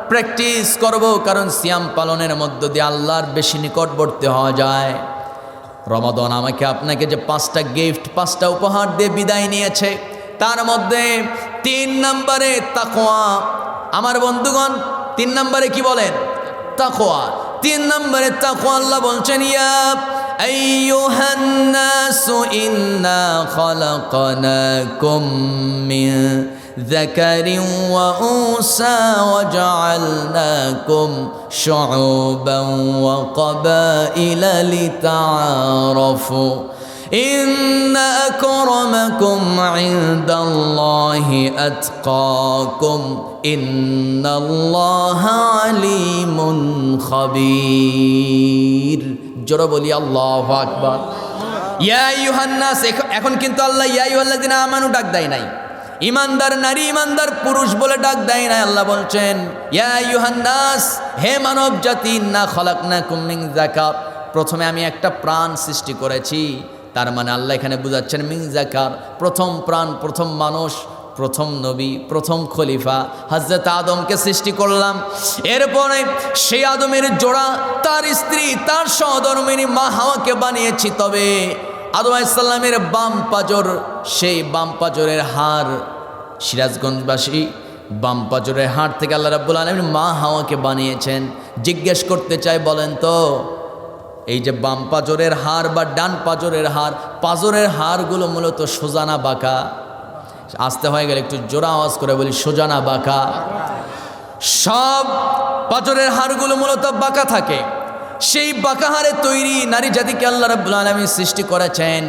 প্র্যাকটিস করব, কারণ সিয়াম পালনের মধ্য দিয়ে আল্লাহর বেশি নিকটবর্তী হওয়া যায়। রমাদান আমাকে আপনাকে যে 5টা গিফট, 5টা উপহার দিয়ে বিদায় নিয়েছে, তার মধ্যে 3 নম্বরে তাকওয়া। আমার বন্ধুগণ 3 নম্বরে কি বলেন? তাকওয়া। 3 নম্বরে তাকওয়া আল্লাহ বলছেন ইয়া আইয়ুহান নাসু ইন্না খালাকনাকুম মিন যাকারিন ওয়া উনসা ওয়া জাআলনাকুম শুউবান ওয়া ক্বাবাইলা লিতাআরাফু ইন্না আকরামাকুম ইনদাল্লাহি আতকাকুম ইন্নাল্লাহা আলিমুন খাবীর। জোরে বলি আল্লাহু আকবার। ইয়া আইয়ুহান নাস, এখন কিন্তু আল্লাহ ইয়া আইয়ুহাল্লাযিনা আমানু ডাক দেয় নাই, ইমানদার নারী ইমানদার পুরুষ বলে ডাক দেয় নাই। আল্লাহ বলছেন ইয়া আইয়ুহান নাস, হে মানব জাতি, ইন্না খালাকনাকুম মিন যাকার, প্রথমে আমি একটা প্রাণ সৃষ্টি করেছি। তার মানে আল্লাহ এখানে বুঝাচ্ছেন মিন যাকার, প্রথম প্রাণ, প্রথম মানুষ, প্রথম নবী, প্রথম খলিফা হযরত আদমকে সৃষ্টি করলাম। এরপরে সেই আদমের জোড়া, তার স্ত্রী, তার সহধর্মিণী মা হাওয়াকে বানিয়েছি। তবে আদম আলাইহিস সালামের বাম পাজর, সেই বাম পাজরের হাড়, সিরাজগঞ্জবাসী বাম পাজরের হাড় থেকে আল্লাহ রাব্বুল আলামিন মা হাওয়াকে বানিয়েছেন। জিজ্ঞেস করতে চাই, বলেন তো এই যে বাম পাজরের হাড় বা ডান পাজরের হাড়, পাজরের হাড়গুলো মূলত সোজা না বাঁকা? আসতে হয়ে গেলে একটু জোরে আওয়াজ করে বলি, সোজা না বাঁকা? সব পাজরের হাড়গুলো মূলত বাঁকা থাকে। সেই বাঁকা হাড়ে তৈরি নারী জাতিকে আল্লাহ রাব্বুল আলামিন সৃষ্টি করেছেন।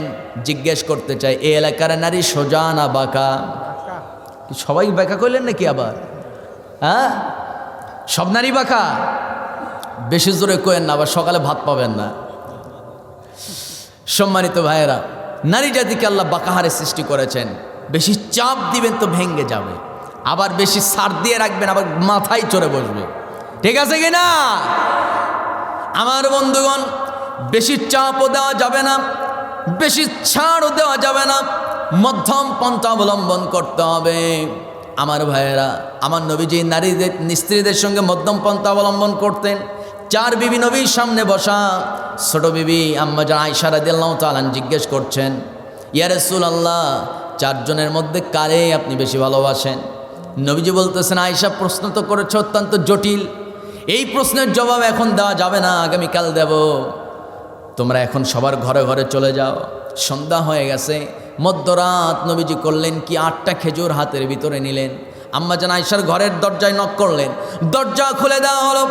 জিজ্ঞেস করতে চাই, এই এলাকার নারী সোজা না বাঁকা? সবাই বাঁকা করলেন নাকি আবার? হ্যাঁ, সব নারী বাঁকা? বেশি জোরে কোয়েন না, আবার সকালে ভাত পাবেন না। সম্মানিত ভাইয়েরা, নারী জাতিকে আল্লাহ বাঁকা হাড়ে সৃষ্টি করেছেন। বেশি চাপ দিবেন তো ভেঙে যাবে, আবার বেশি সার দিয়ে রাখবেন আবার মাথায় চড়ে বসবে। ঠিক আছে কি না? আমার বন্ধুগণ, বেশি চাপও দেওয়া যাবে না, বেশি ছাড়ও দেওয়া যাবে না, মধ্যম পন্থা অবলম্বন করতে হবে। আমার ভাইয়েরা, আমার নবীজি নারীদের স্ত্রীদের সঙ্গে মধ্যম পন্থা অবলম্বন করতেন। 4 বিবি নবীর সামনে বসা, ছোট বিবি আম্মা জান আয়েশা রাদিয়াল্লাহু তাআলা জিজ্ঞেস করছেন, ইয়া রাসূলুল্লাহ, 4 জনের মধ্যে কারে আপনি বেশি ভালোবাসেন? নবীজি বলতেছেন, আয়েশা, প্রশ্ন তো করেছ অত্যন্ত জটিল, এই প্রশ্নের জবাব এখন দেওয়া যাবে না, আগামীকাল দেব। তোমরা এখন সবার ঘরে ঘরে চলে যাও। সন্ধ্যা হয়ে গেছে, মধ্যরাত। নবীজি করলেন কি, 8টা খেজুর হাতের ভিতরে নিলেন, আম্মা জান আয়েশার ঘরের দরজায় নক করলেন, দরজা খুলে দেওয়া হলো।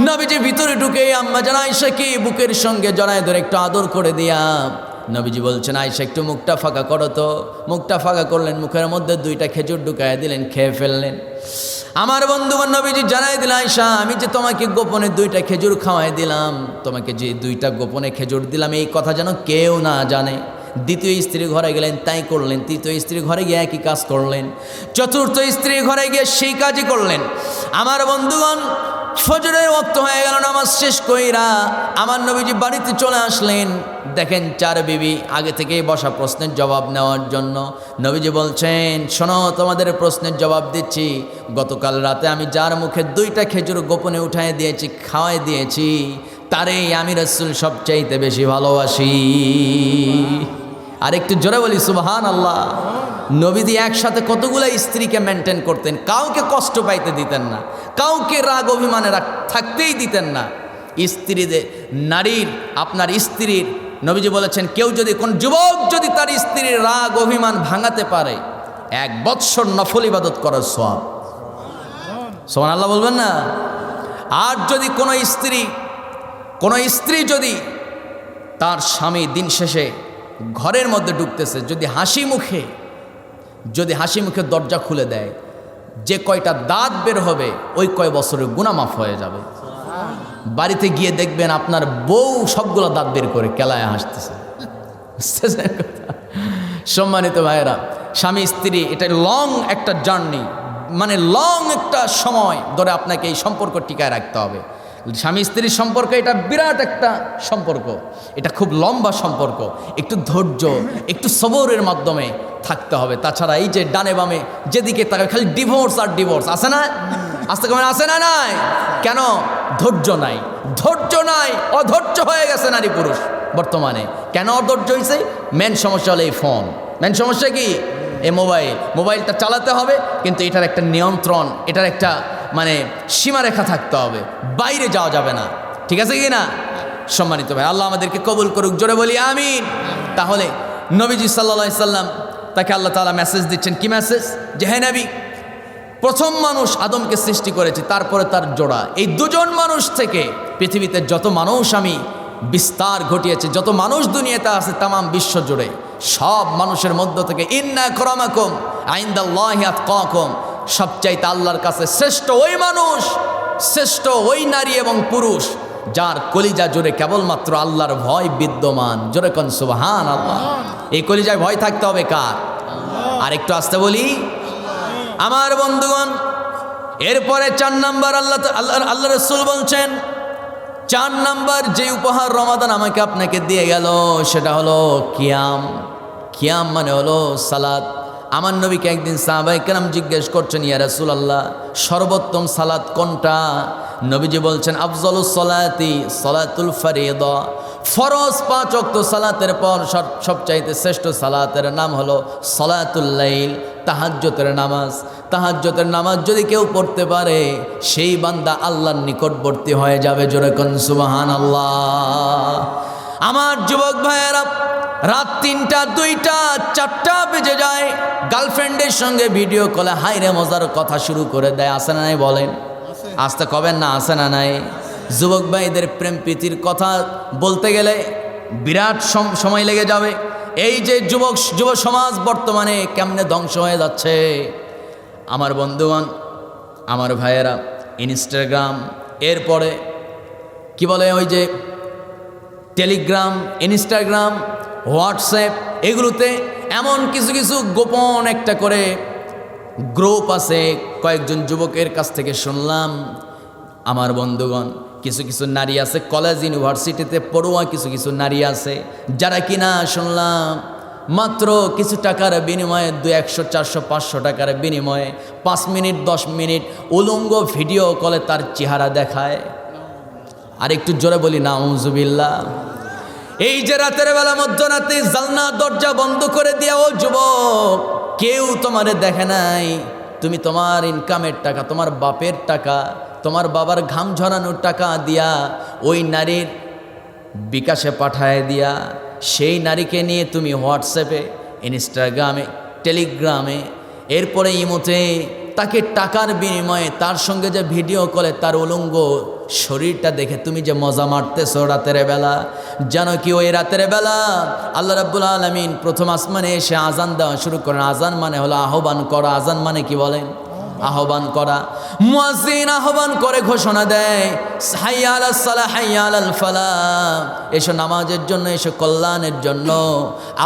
নবীজি ভিতরে ঢুকে আম্মা জান আয়েশাকে বুকের সঙ্গে জড়ায় ধরে একটু আদর করে দিয়া নবীজি বলছেন, আয়েশা একটু মুখটা ফাঁকা করো তো। মুখটা ফাঁকা করলেন, মুখের মধ্যে 2টা খেজুর ঢুকায় দিলেন, খেয়ে ফেললেন। আমার বন্ধুগণ, নবীজি জানাই দিল, আয়েশা, আমি যে তোমাকে গোপনে 2টা খেজুর খাওয়াই দিলাম, তোমাকে যে 2টা গোপনে খেজুর দিলাম, এই কথা যেন কেউ না জানে। দ্বিতীয় স্ত্রীর ঘরে গেলেন, তাই করলেন। তৃতীয় স্ত্রীর ঘরে গিয়ে একই কাজ করলেন। চতুর্থ স্ত্রীর ঘরে গিয়ে সেই কাজই করলেন। আমার বন্ধুগণ, ফজরের ওয়াক্ত হয়ে গেল, নামাজ শেষ কইরা আমার নবীজি বাড়িতে চলে আসলেন। দেখেন 4 বিবি আগে থেকেই বসা প্রশ্নের জবাব নেওয়ার জন্য। নবীজি বলছেন, শোনো, তোমাদের প্রশ্নের জবাব দিচ্ছি। গতকাল রাতে আমি যার মুখে 2টা খেজুর গোপনে উঠায় দিয়েছি, খাওয়াই দিয়েছি, তারেই আমি রাসূল সবচাইতে বেশি ভালোবাসি। আর একটু জোরে বলি সুবহানাল্লাহ। নবীজি একসাথে কতগুলো স্ত্রীকে মেনটেন করতেন, কাউকে কষ্ট পাইতে দিতেন না, কাউকে রাগ অভিমানে থাকতেই দিতেন না। স্ত্রীদের, নারীর, আপনার স্ত্রীর, নবীজি বলেছেন, কেউ যদি, কোন যুবক যদি তার স্ত্রীর রাগ অভিমান ভাঙাতে পারে, 1 বৎসর নফল ইবাদত করার সওয়াব। সুবহানাল্লাহ বলবেন না? আর যদি কোনো স্ত্রী যদি তার স্বামী দিন শেষে ঘরের মধ্যে ঢুকতেছে, যদি হাসি মুখে দরজা খুলে দেয়, যে কয়টা দাঁত বের হবে ওই কয় বছরের গুনাহ মাফ হয়ে যাবে। বাড়িতে গিয়ে দেখবেন আপনার বউ সবগুলো দাঁত বের করে কেলায় হাসতেছে। সম্মানিত ভাইয়েরা, স্বামী স্ত্রী, এটা লং একটা জার্নি, মানে লং একটা সময় ধরে আপনাকে এই সম্পর্ক টিকায় রাখতে হবে। স্বামী স্ত্রীর সম্পর্ক এটা বিরাট একটা সম্পর্ক, এটা খুব লম্বা সম্পর্ক। একটু ধৈর্য, একটু সবরের মাধ্যমে থাকতে হবে। তাছাড়া এই যে ডানে বামে যেদিকে তাকায় খালি ডিভোর্স আর ডিভোর্স, আছে না? আস্তে কমে আছে না? নাই। কেন? ধৈর্য নাই, ধৈর্য নাই, অধৈর্য হয়ে গেছে নারী পুরুষ বর্তমানে। কেন অধৈর্য হয়েছে? মেন সমস্যা হলো এই ফোন। মেন সমস্যা কি? এই মোবাইলটা চালাতে হবে, কিন্তু এটার একটা নিয়ন্ত্রণ, এটার একটা মানে সীমারেখা থাকতে হবে, বাইরে যাওয়া যাবে না। ঠিক আছে কি না? সম্মানিত ভাই, আল্লাহ আমাদেরকে কবুল করুক, জোরে বলি আমিন। তাহলে নবীজি সাল্লাল্লাহু আলাইহি সাল্লাম তাকে আল্লাহ তাআলা মেসেজ দিচ্ছেন, কি মেসেজ? যে হে নবী, প্রথম মানুষ আদমকে সৃষ্টি করেছি, তারপরে তার জোড়া, এই দুজন মানুষ থেকে পৃথিবীতে যত মানুষ আমি বিস্তার ঘটিয়েছি, যত মানুষ দুনিয়াতে আছে তামাম বিশ্ব জুড়ে, সব মানুষের মধ্য থেকে ইন্না আকরামাকুম ইনদাল্লাহি আতকাকুম, সবচাইতে আল্লাহর কাছে শ্রেষ্ঠ ওই মানুষ, শ্রেষ্ঠ ওই নারী এবং পুরুষ যার কলিজা জুড়ে কেবলমাত্র আল্লাহর ভয় বিদ্যমান। জোরে কোন সুবহানাল্লাহ। এই কলিজায় ভয় থাকতে হবে কার? আর একটু আসতে বলি আমার বন্ধুগণ। এরপরে 4 নাম্বার আল্লাহ রাসূল বলছেন, 4 নাম্বার যে উপহার রমাদান আমাকে আপনাকে দিয়ে গেল সেটা হলো কিয়াম। কিয়াম মানে হলো সালাত। আমার নবীকে একদিন সাহাবায়ে কেরাম জিজ্ঞেস করছেন, ইয়া রাসূলুল্লাহ, সর্বোত্তম সালাত কোনটা? নবীজি বলছেন, আফজালুস সালাতি সালাতুল ফারিদা, ফরজ 5 ওয়াক্ত সালাতের পর সবচাইতে শ্রেষ্ঠ সালাতের নাম হলো সালাতুল লাইল, তাহাজ্জুদের নামাজ। তাহাজ্জুদের নামাজ যদি কেউ পড়তে পারে সেই বান্দা আল্লাহর নিকটবর্তী হয়ে যাবে। জোরে কোন সুবহানাল্লাহ। আমার যুবক ভাইয়েরা, রাত 3টা 2টা 4টা বেজে যায়, গার্লফ্রেন্ডের সঙ্গে ভিডিও কলে হাইরে মজার কথা শুরু করে দেয়। আসে না নাই? বলেন, আসতে কবেন না, আসে না নাই? যুবক ভাইদের প্রেম প্রীতির কথা বলতে গেলে বিরাট সময় লেগে যাবে। এই যে যুব সমাজ বর্তমানে কেমনে ধ্বংস হয়ে যাচ্ছে আমার বন্ধুগণ, আমার ভাইয়েরা, ইনস্টাগ্রাম, এরপরে কি বলে ওই যে টেলিগ্রাম, ইনস্টাগ্রাম, হোয়াটসঅ্যাপ, এগুলোতে এমন কিছু কিছু গোপন একটা করে গ্রুপ আছে। কয়েকজন যুবকের কাছ থেকে শুনলাম আমার বন্ধুগণ, কিছু কিছু নারী আছে কলেজ ইউনিভার্সিটিতে পড়ুয়া, কিছু কিছু নারী আছে যারা কিনা শুনলাম মাত্র কিছু টাকার বিনিময়ে 200, 400, 500 টাকার বিনিময়ে 5 মিনিট 10 মিনিট উলঙ্গ ভিডিও কলে তার চেহারা দেখায়। আর একটু জোরে বলি নাউজুবিল্লাহ। এই যে রাতের বেলা মধ্যরাতে জানলা দরজা বন্ধ করে দিয়া, ও যুবক, কেউ তোমারে দেখে নাই, তুমি তোমার ইনকামের টাকা, তোমার বাপের টাকা, তোমার বাবার ঘাম ঝরানোর টাকা দিয়া ওই নারীর বিকাশে পাঠায় দিয়া সেই নারীকে নিয়ে তুমি হোয়াটসঅ্যাপে, ইনস্টাগ্রামে, টেলিগ্রামে, এরপরে ইমোতে তাকে টাকার বিনিময়ে তার সঙ্গে যে ভিডিও কলে তার উলঙ্গ শরীরটা দেখে তুমি যে মজা মারতেছো রাতের বেলা। জানো কি, ওই রাতের বেলা আল্লাহ রাব্বুল আলামিন প্রথম আসমানে এসে আজান দেওয়া শুরু করেন। আজান মানে হলো আহ্বান করা। আজান মানে কি বলেন? আহ্বান করা। মুয়াজ্জিন আহ্বান করে ঘোষণা দেয়, হাইয়া আলাস সালাহ হাইয়া আলাল ফালাহ, এসো নামাজের জন্য, এসো কল্যাণের জন্য।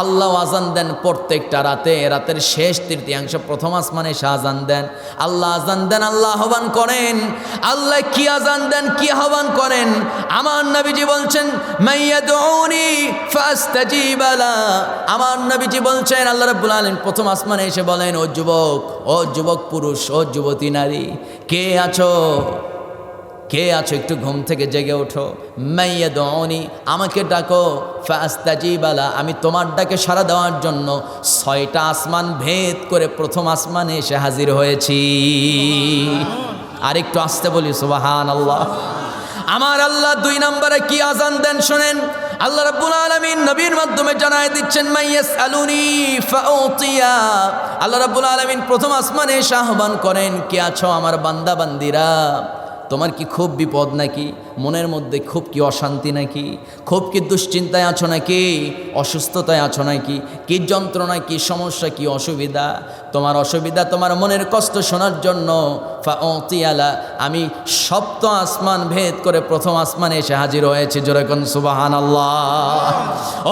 আল্লাহ আজান দেন প্রত্যেকটা রাতে, রাতের শেষ তৃতীয়াংশ প্রথম আসমানে এসে আজান দেন। আল্লাহ আজান দেন, আল্লাহ আহ্বান করেন। আল্লাহ কি আজান দেন, কি আহ্বান করেন? আমার নবীজি বলছেন, মাইয়াদউনি ফাস্তাজিব লা। আমার নবীজি বলছেন, আল্লাহ রাব্বুল আলামিন প্রথম আসমানে এসে বলেন, ও যুবক, ও যুবক পুরুষ, ও যুবতী নারী, কে আছো? কে আছো? একটু ঘুম থেকে জেগে ওঠো। মাইয়াদউনি, আমাকে ডাকো। ফাস্তাজিব লা, আমি তোমার ডাকে সাড়া দেওয়ার জন্য 6টা আসমান ভেদ করে প্রথম আসমানে এসে হাজির হয়েছি। আর একটু আসতে বলি সুবহানাল্লাহ। আমার আল্লাহ 2 নম্বরে কি আজান দেন শোনেন। আল্লাহ রাব্বুল আলামিন নবীর মাধ্যমে জানায় দিচ্ছেন, মাইয়াসআলুনি ফাউতিয়া। আল্লাহ রাব্বুল আলামিন প্রথম আসমানে এসে আহ্বান করেন, কে আছো আমার বান্দা বান্দিরা? তোমার কি খুব বিপদ নাকি? মনের মধ্যে খুব কি অশান্তি নাকি? খুব কি দুশ্চিন্তায় আছো নাকি? অসুস্থতায় আছো নাকি? কি যন্ত্রণা, কি সমস্যা, কি অসুবিধা? তোমার অসুবিধা, তোমার মনের কষ্ট শোনার জন্য ফাউতিয়ালা, আমি 7ম আসমান ভেদ করে প্রথম আসমানে এসে হাজির হয়েছে। জোরে কোন সুবহানাল্লাহ।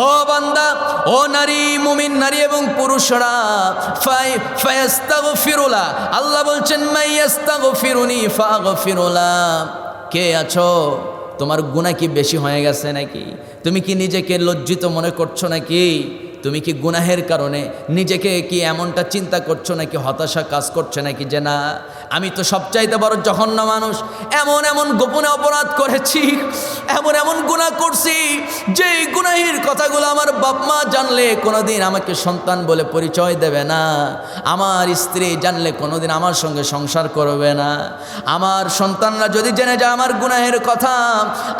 ও বান্দা, ও নারী, মুমিন নারী এবং পুরুষরা, ফায়াস্তাগফিরুলা, আল্লাহ বলছেন, মাইয়াস্তাগফিরুনি ফাগফিরুলা। কে আছো? তোমার গুনাহ কি বেশি হয়ে গেছে নাকি? তুমি কি নিজেকে লজ্জিত মনে করছো নাকি? তুমি কি গুনাহের কারণে নিজেকে কি এমনটা চিন্তা করছো নাকি হতাশা কাজ করছে নাকি যে না আমি তো সবচাইতে বড় জঘন্য মানুষ, এমন এমন গোপনে অপরাধ করেছি, এমন এমন গুনাহ করছি যে গুনাহের কথাগুলো আমার বাপ মা জানলে কোনোদিন আমাকে সন্তান বলে পরিচয় দেবে না, আমার স্ত্রী জানলে কোনোদিন আমার সঙ্গে সংসার করবে না, আমার সন্তানরা যদি জেনে যায় আমার গুনাহের কথা,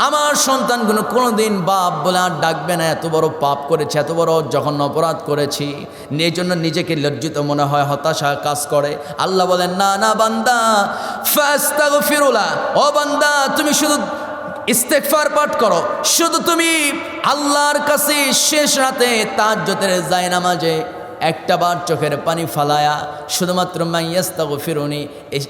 আমার সন্তানগুলো কোনোদিন বাপ বলে আর ডাকবে না, এত বড় পাপ করেছে, এত বড় জঘন্য অপরাধ করেছি। এই জন্য নিজেকে লজ্জিত মনে হয়, হতাশা কাজ করে। আল্লাহ বলেন না না বান্দা, ফাস্তাগফিরুল্লাহ, ও বান্দা তুমি শুধু ইস্তেগফার পাঠ করো, শুধু তুমি আল্লাহর কাছে শেষ রাতে তাহাজ্জুদের জায়নামাজে একটা বার চোখের পানি ফালায়া শুধুমাত্র মাইয়াস্তাগফিরুনি,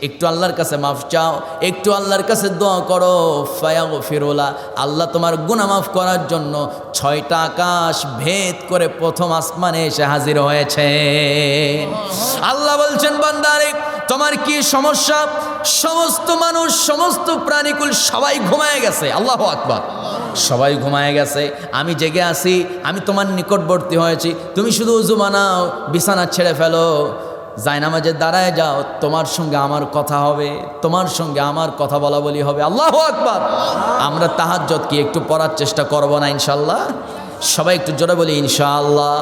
একটু আল্লাহর কাছে মাফ চাও, একটু আল্লাহর কাছে দোয়া করো, ফায়াগফিরুল্লাহ, আল্লাহ তোমার গুনাহ মাফ করার জন্য 6টা আকাশ ভেদ করে প্রথম আসমানে এসে হাজির হয়েছে। আল্লাহ বলছেন বান্দারে তোমার কি সমস্যা? সমস্ত মানুষ, সমস্ত প্রাণীকুল সবাই ঘুমায় গেছে, আল্লাহু আকবার, সবাই ঘুমায় গেছে, আমি জেগে আছি, আমি তোমার নিকটবর্তী হয়েছি, তুমি শুধু উযু বানাও, বিছানা ছেড়ে ফেলো, জায়নামাজে দাঁড়ায় যাও, তোমার সঙ্গে আমার কথা হবে, তোমার সঙ্গে আমার কথা বলা বলি হবে। আল্লাহু আকবার। আমরা তাহাজ্জুদ কি একটু পড়ার চেষ্টা করব না ইনশাআল্লাহ? সবাই একটু জোরে বলি ইনশাআল্লাহ।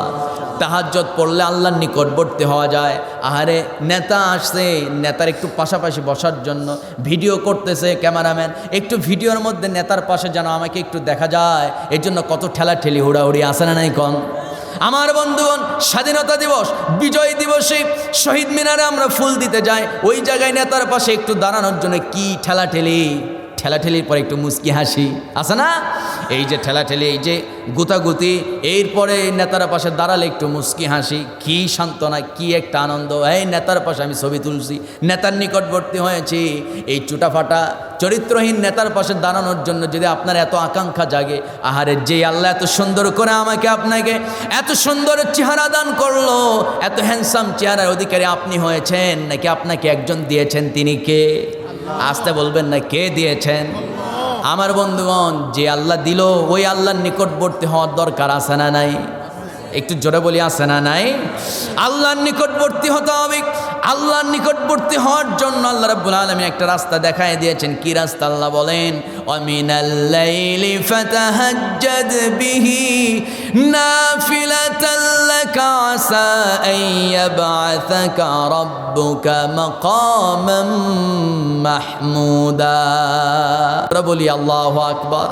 তাহাজ্জুদ পড়লে আল্লাহর নিকটবর্তী হওয়া যায়। আহারে নেতা আসছে, নেতার একটু পাশাপাশি বসার জন্য ভিডিও করতেছে ক্যামেরাম্যান, একটু ভিডিওর মধ্যে নেতার পাশে যেন আমাকে একটু দেখা যায়, এর জন্য কত ঠেলাঠেলি হুড়াহুড়ি আসে না নাই কম? আমার বন্ধুগণ, স্বাধীনতা দিবস, বিজয় দিবসে শহীদ মিনারে আমরা ফুল দিতে যাই, ওই জায়গায় নেতার পাশে একটু দাঁড়ানোর জন্য কি ঠেলাঠেলি, ঠেলাঠেলির পরে একটু মুচকি হাসি আছে না? এই যে ঠেলাঠেলি, এই যে গুতাগুতি, এরপরে নেতার পাশে দাঁড়ালে একটু মুচকি হাসি, কি সান্ত্বনা, কি একটা আনন্দ। এই নেতার পাশে আমি ছবি তুলছি, নেতার নিকটবর্তী হয়েছি, এই চুটাফাটা চরিত্রহীন নেতার পাশে দাঁড়ানোর জন্য যদি আপনার এত আকাঙ্ক্ষা জাগে, আহারে যে আল্লাহ এত সুন্দর করে আমাকে আপনাকে এত সুন্দর চেহারা দান করলো, এত হ্যান্ডসাম চেহারার অধিকারী আপনি হয়েছেন, নাকি আপনাকে একজন দিয়েছেন, তিনি কে? আসতে বলবেন না, কে দিয়েছেন? আমার বন্ধুগণ, যে আল্লাহ দিল ওই আল্লাহর নিকটবর্তী হওয়ার দরকার আছে না নাই? একটু জোরে বলি আছে না নাই? আল্লাহর নিকটবর্তী হতে হবে। আল্লাহর নিকটবর্তী হওয়ার জন্য আল্লাহ রাব্বুল আলামিন একটা রাস্তা দেখায় দিয়েছেন। কি রাস্তা? আল্লাহ বলেন, ওয়ামিনাল লাইলি ফাতাহাজ্জাদ বিহি নাফিলাতাল লাকা আসা আন ইয়াবআসাকা রাব্বুকা মাকামান মাহমুদা। বলি আল্লাহু আকবার।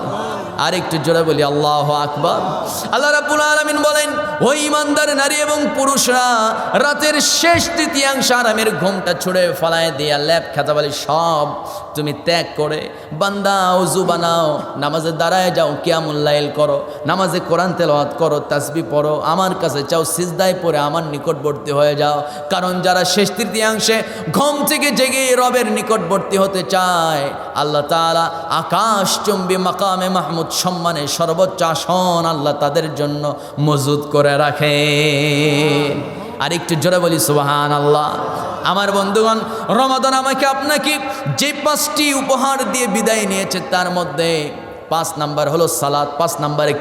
আর একটু জোরে বলি আল্লাহু আকবার। আল্লাহ রাব্বুল আলামিন বলেন, ও ঈমানদার নারী এবং পুরুষরা, রাতের শেষ তৃতীয়াংশ আরামের ঘুমটা ছুড়ে ফলায় দিয়া ল্যাপ খাতাবালি সব তুমি ত্যাগ করে বান্দা ওযু বানাও, নামাজে দাঁড়ায় যাও, কিয়ামুল লাইল করো, নামাজে কোরআন তেলাওয়াত করো, তাসবিহ পড়ো, আমার কাছে চাও, সিজদায় পড়ে আমার নিকটবর্তী হয়ে যাও। কারণ যারা শেষ তৃতীয়াংশে ঘুম থেকে জেগে রবের নিকটবর্তী হতে চায়, আল্লাহ তাআলা আকাশচুম্বী মাকামে মাহমুদ সম্মানে সর্বোচ্চ আসন আল্লাহ তাদের জন্য মজুদ করে রাখে। আর একটু জোরে বলি সুবহানাল্লাহ। আমার বন্ধুগণ, রমাদান আমাকে আপনাকে যে 5টি উপহার দিয়ে বিদায় নিয়েছে, তার মধ্যে 5 নাম্বার হলো সালাত। 5 নাম্বারে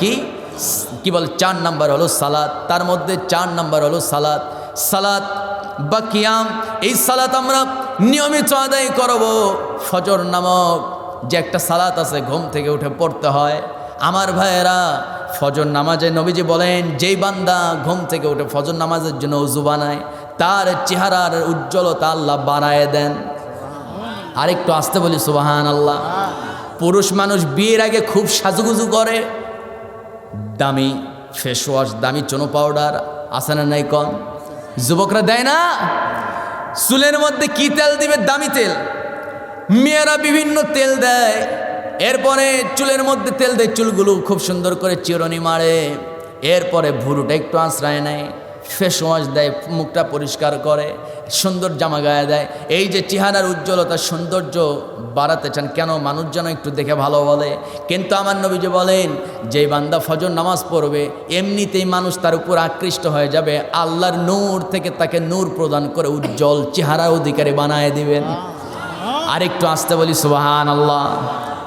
কি বলে? 4 নাম্বার হলো সালাত। তার মধ্যে 4 নাম্বার হলো সালাত। সালাত বা কিয়াম, এই সালাত আমরা নিয়মিত আদায় করব। ফজর নামক যে একটা সালাত আছে, ঘুম থেকে উঠে পড়তে হয়। আমার ভাইয়েরা, ফজর নামাজে নবীজি বলেন, যেই বান্দা ঘুম থেকে উঠে ফজর নামাজের জন্য ওযু বানায়, তার চেহারার উজ্জ্বলতা আল্লাহ বাড়ায় দেন। আরেকটু আসতে বলি সুবহানাল্লাহ। পুরুষ মানুষ বিয়ের আগে খুব সাজুগুজু করে, দামি ফেস ওয়াশ, দামি চুনো পাউডার আছে না নাই কম? যুবকরা দেয় না? চুলের মধ্যে কি তেল দিবে? দামি তেল। মেয়েরা বিভিন্ন তেল দেয়, এরপরে চুলের মধ্যে তেল দেয়, চুলগুলো খুব সুন্দর করে চিরুনি মারে, এরপরে ভুরুটা একটু আঁচড়ায় নেয়, ফেস ওয়াশ দেয়, মুখটা পরিষ্কার করে, সুন্দর জামা গায়ে দেয়। এই যে চেহারার উজ্জ্বলতা, সৌন্দর্য বাড়াতে চান, কেন? মানুষ যেন একটু দেখে ভালো বলে। কিন্তু আমার নবীজি বলেন, যেই বান্দা ফজর নামাজ পড়বে, এমনিতেই মানুষ তার উপর আকৃষ্ট হয়ে যাবে, আল্লাহর নূর থেকে তাকে নূর প্রদান করে উজ্জ্বল চেহারার অধিকারী বানায় দিবেন। আরেকটু আসতে বলি সুবহানাল্লাহ।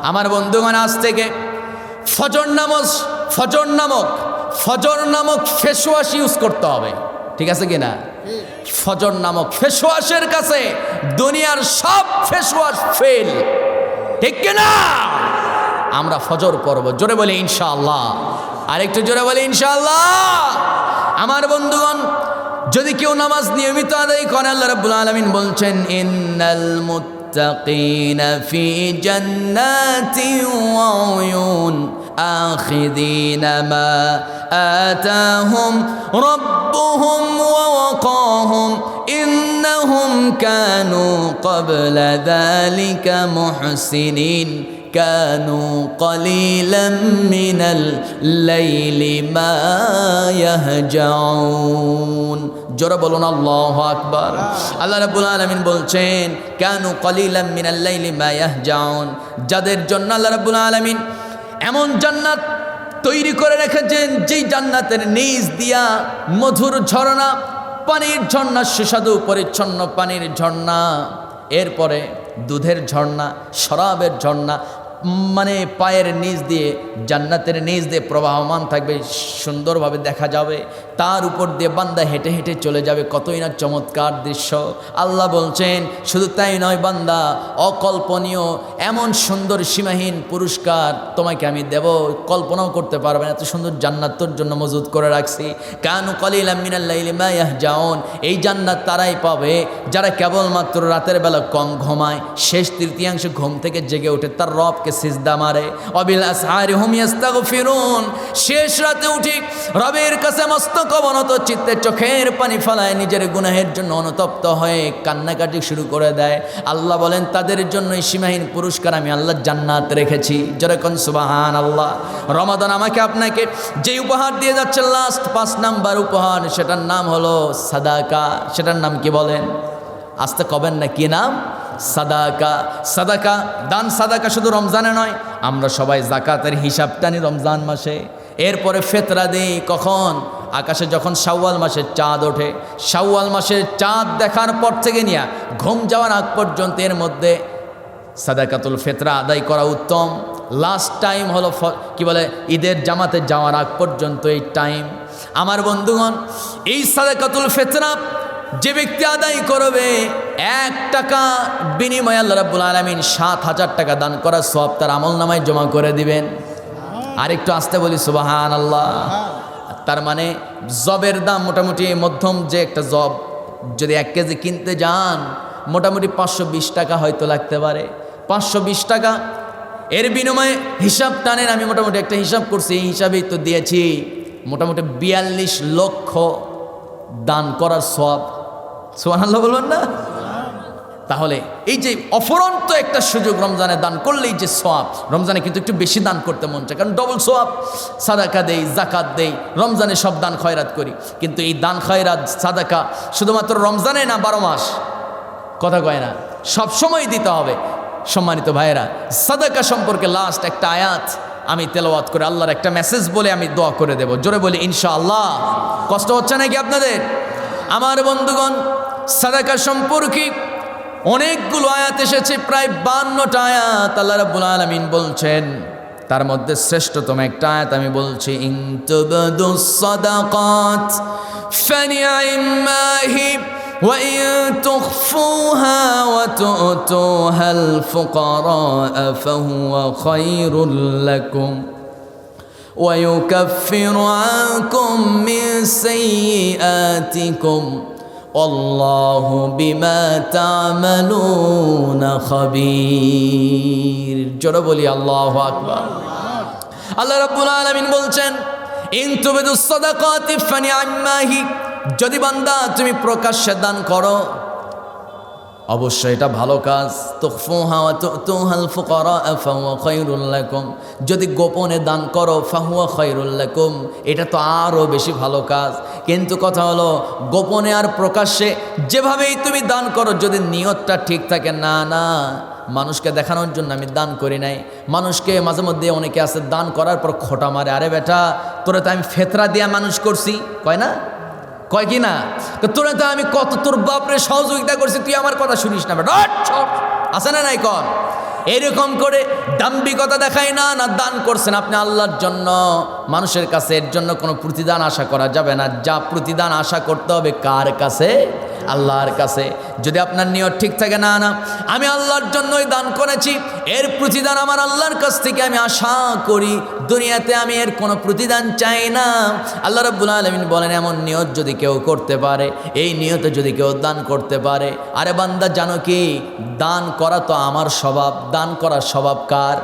আমার বন্ধুগণ, আজ থেকে ফজর নামক ফজর নামক ফেস ওয়াশ ইউজ করতে হবে, ঠিক আছে কিনা? ফজর নামক ফেস ওয়াশের কাছে দুনিয়ার সব ফেস ওয়াশ ফেল, ঠিক কিনা? আমরা ফজর পড়ব, জোরে বলি ইনশাআল্লাহ, আর একটু জোরে বলি ইনশাআল্লাহ। আমার বন্ধুগণ, যদি কেউ নামাজ নিয়মিত আদায় করে, আল্লাহ রাব্বুল আলামিন বলছেন ইন্নাল মুত্তাকিনা ফি জান্নাতিন ওয়া উয়ুন আখিযিনা মা আতাহুম রাব্বুহুম ওয়া ওয়াকাহুম ইন্নাহুম কানু ক্বাবলা যালিকা মুহসিনিন كانوا قليلا من الليل ما يهجعون জোরে বলুন আল্লাহু আকবার। আল্লাহ রাব্বুল আলামিন বলছেন কানু কলিলাম মিনাল লাইলি মা ইয়াহজাউন, যাদের জন্য আল্লাহ রাব্বুল আলামিন এমন জান্নাত তৈরি করে রেখেছেন যেই জান্নাতের নিচ দিয়া মধুর ঝর্ণা, পানির ঝর্ণা, সুস্বাদু পরিচ্ছন্ন পানির ঝর্ণা, এরপরে দুধের ঝর্ণা, শরাবের ঝর্ণা, মানে পায়ের নিচ দিয়ে, জান্নাতের নিচ দিয়ে প্রবাহমান থাকবে, সুন্দরভাবে দেখা যাবে, তার উপর দিয়ে বান্দা হেঁটে হেঁটে চলে যাবে। কতই না চমৎকার দৃশ্য। আল্লাহ বলছেন শুধু তাই নয় বান্দা, অকল্পনীয় এমন সুন্দর সীমাহীন পুরস্কার তোমাকে আমি দেব, কল্পনাও করতে পারবে না, এত সুন্দর জান্নাত তোর জন্য মজুদ করে রাখছি। কানু কলিলাম মিনাল লাইলি মা ইয়াহজাউন, এই জান্নাত তারাই পাবে যারা কেবলমাত্র রাতের বেলা কম ঘুমায়, শেষ তৃতীয়াংশ ঘুম থেকে জেগে ওঠে, তার রবকে সিজদা মারে। অবিল আসহারি হুম ইস্তাগফিরুন, শেষ রাতে উঠে রবের কাছে মস্তক অবনত চিত্তে চোখের পানি ফেলায়, নিজের গুনাহের জন্য অনুতপ্ত হয়ে কান্নাকাটি শুরু করে দেয়। আল্লাহ বলেন তাদের জন্য সীমাহীন পুরস্কার আমি আল্লাহ জান্নাত রেখেছি। যেরকম সুবহানাল্লাহ। রমাদান আমাকে আপনাকে যে উপহার দিয়ে যাচ্ছে, লাস্ট 5 নাম্বার উপহার, সেটার নাম হলো সাদাকা। সেটার নাম কি বলেন? আসতে কবেন না, কি নাম? সাদাকা। সাদাকা, দান সাদাকা শুধু রমজানে নয়, আমরা সবাই যাকাতের হিসাব টানি রমজান মাসে, এরপরে ফেতরা দেই কখন? আকাশে যখন শাওয়াল মাসের চাঁদ ওঠে। শাওয়াল মাসের চাঁদ দেখার পর থেকে নিয়ে ঘুম যাওয়ার আগ পর্যন্ত এর মধ্যে সাদাকাতুল ফেতরা আদায় করা উত্তম। লাস্ট টাইম হলো কি বলে, ঈদের জামাতে যাওয়ার আগ পর্যন্ত এই টাইম। আমার বন্ধুগণ, এই সাদাকাতুল ফেতরা যে ব্যক্তি আদায় করবে, 1 টাকা বিনিময়ে আল্লাহ রাব্বুল আলামিন 7,000 টাকা দান করার সওয়াব তার আমলনামায় জমা করে দিবেন। আরেকটু আসতে বলি সুবহানাল্লাহ। তার মানে জবের দাম মোটামুটি মধ্যম, যে একটা জব যদি 1 কেজি কিনতে যান, মোটামুটি 520 টাকা হয়তো লাগতে পারে। 520 টাকা এর বিনিময়ে হিসাব টানেন, আমি মোটামুটি একটা হিসাব করছি, এই হিসাবেই তো দিয়েছি মোটামুটি 42 লক্ষ দান করার সওয়াব। সুবহানাল্লাহ বলবেন না? তাহলে এই যে অফুরন্ত একটা সুযোগ, রমজানে দান করলেই যে সওয়াব, রমজানে কিন্তু একটু বেশি দান করতে মন চায়, কারণ ডবল সওয়াব। সাদাকা দেই, জাকাত দেই, রমজানে সব দান খয়রাত করি, কিন্তু এই দান খয়রাত সাদাকা শুধুমাত্র রমজানে না, 12 মাস, কথা কয় না, সব সময় দিতে হবে। সম্মানিত ভাইয়েরা, সাদাকা সম্পর্কে লাস্ট একটা আয়াত আমি তেলাওয়াত করে আল্লাহর একটা মেসেজ বলে আমি দোয়া করে দেব। জোরে বলি ইনশাআল্লাহ। কষ্ট হচ্ছে নাকি আপনাদের? আমার বন্ধুগণ, সাদাকা সম্পর্কে অনেকগুলো আয়াত এসেছে, প্রায় 52টা আয়াত। আল্লাহ রাব্বুল আলামিন বলছেন, তার মধ্যে শ্রেষ্ঠতম একটা আয়াত আমি বলছি, ইন তুবদুস সাদাকাত ফানি'মা হি ওয়া ইন তুখফুহা ওয়া তু'তুহাল ফুকারা ফাহুয়া খায়রুল লাকুম ওয়া ইউকাফিরু আনকুম মিন সাইয়্যাতিকুম আল্লাহু বিমা তা'মালুনা খাবীর। জোরে বলি আল্লাহু আকবার। আল্লাহ রাব্বুল আলামিন বলছেন, ইন তুবদুস সাদাকাতি ফানি'মা হি, যদি বান্দা তুমি প্রকাশ্যে দান করো, অবশ্যই এটা ভালো কাজ। তুখফুহা ওয়া তু'তুহাল ফুকারা ফাহুয়া খায়রুল লাকুম, যদি গোপনে দান করো, ফাহুয়া খায়রুল লাকুম, এটা তো আরও বেশি ভালো কাজ। কিন্তু কথা হলো, গোপনে আর প্রকাশ্যে যেভাবেই তুমি দান করো, যদি নিয়তটা ঠিক থাকে, না না মানুষকে দেখানোর জন্য আমি দান করি নাই, মানুষকে মাঝে মধ্যে অনেকে আছে দান করার পর খোটা মারে, আরে বেটা তোরা তো আমি ফেতরা দিয়া মানুষ করছি, কয় না, কয় কি না, তোরা তো আমি কত তোর বাপরে সহযোগিতা করছি, তুই আমার কথা শুনিস না বেটা, আছে না নাই কর। এরকম করে দাম্ভিকতা দেখায় না, না দান করছেন আপনি আল্লাহর জন্য, মানুষের কাছে এর জন্য কোনো প্রতিদান আশা করা যাবে না। যা প্রতিদান আশা করতে হবে কার কাছে? আল্লাহর কাছে। যদি আপনার নিয়ত ঠিক থাকে, না না আমি আল্লাহর জন্যই দান করেছি, এর প্রতিদান আমার আল্লাহর কাছ থেকে আমি আশা করি, দুনিয়াতে আমি এর কোনো প্রতিদান চাই না। আল্লাহ রাব্বুল আলামিন বলেন এমন নিয়ত যদি কেউ করতে পারে, এই নিয়তে যদি কেউ দান করতে পারে, আরে বান্দা জানো কি, দান করা তো আমার স্বভাব, দান করার স্বভাব কার?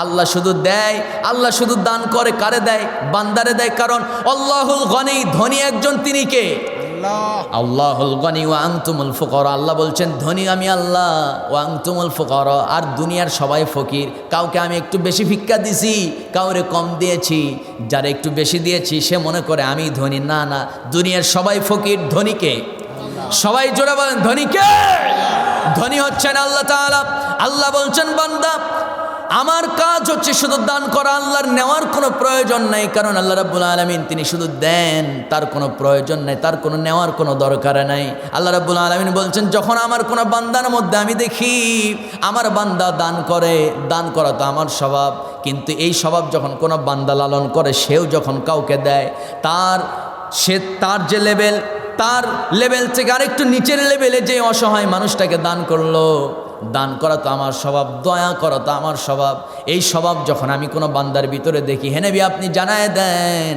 আল্লাহ শুধু দেয়, আল্লাহ শুধু দান করে কারে দেয়? বান্দারে দেয়। কারণ আল্লাহুল গনি, ধনী একজন, তিনি কে? আল্লাহুল গনি ওয়া আনতুমুল ফুকারা। আল্লাহ বলছেন ধনী আমি আল্লাহ, ওয়া আনতুমুল ফুকারা, আর দুনিয়ার সবাই ফকির। কাউকে আমি একটু বেশি ভিক্ষা দিছি, কাউরে কম দিয়েছি, যারা একটু বেশি দিয়েছি সে মনে করে আমি ধনী। না না, দুনিয়ার সবাই ফকির, ধনীকে সবাই জোরে বলেন ধনীকে? ধনী হচ্ছেন আল্লাহ তাআলা। আল্লাহ বলছেন বান্দা আমার কাজ হচ্ছে শুধু দান করা, আল্লাহর নেওয়ার কোনো প্রয়োজন নাই। কারণ আল্লাহ রাব্বুল আলামিন তিনি শুধু দেন, তার কোনো প্রয়োজন নাই, তার কোনো নেওয়ার কোনো দরকার নাই। আল্লাহ রাব্বুল আলামিন বলছেন যখন আমার কোনো বান্দার মধ্যে আমি দেখি আমার বান্দা দান করে, দান করা তো আমার স্বভাব, কিন্তু এই স্বভাব যখন কোনো বান্দা লালন করে, সেও যখন কাউকে দেয়, তার যে লেভেল, তার লেভেল থেকে আরেকটু নিচের লেভেলে যে অসহায় মানুষটাকে দান করলো, দান করা তো আমার স্বভাব, দয়া করা তো আমার স্বভাব। এই স্বভাব যখন আমি কোনো বান্দার ভিতরে দেখি, হে নবী আপনি জানায় দেন,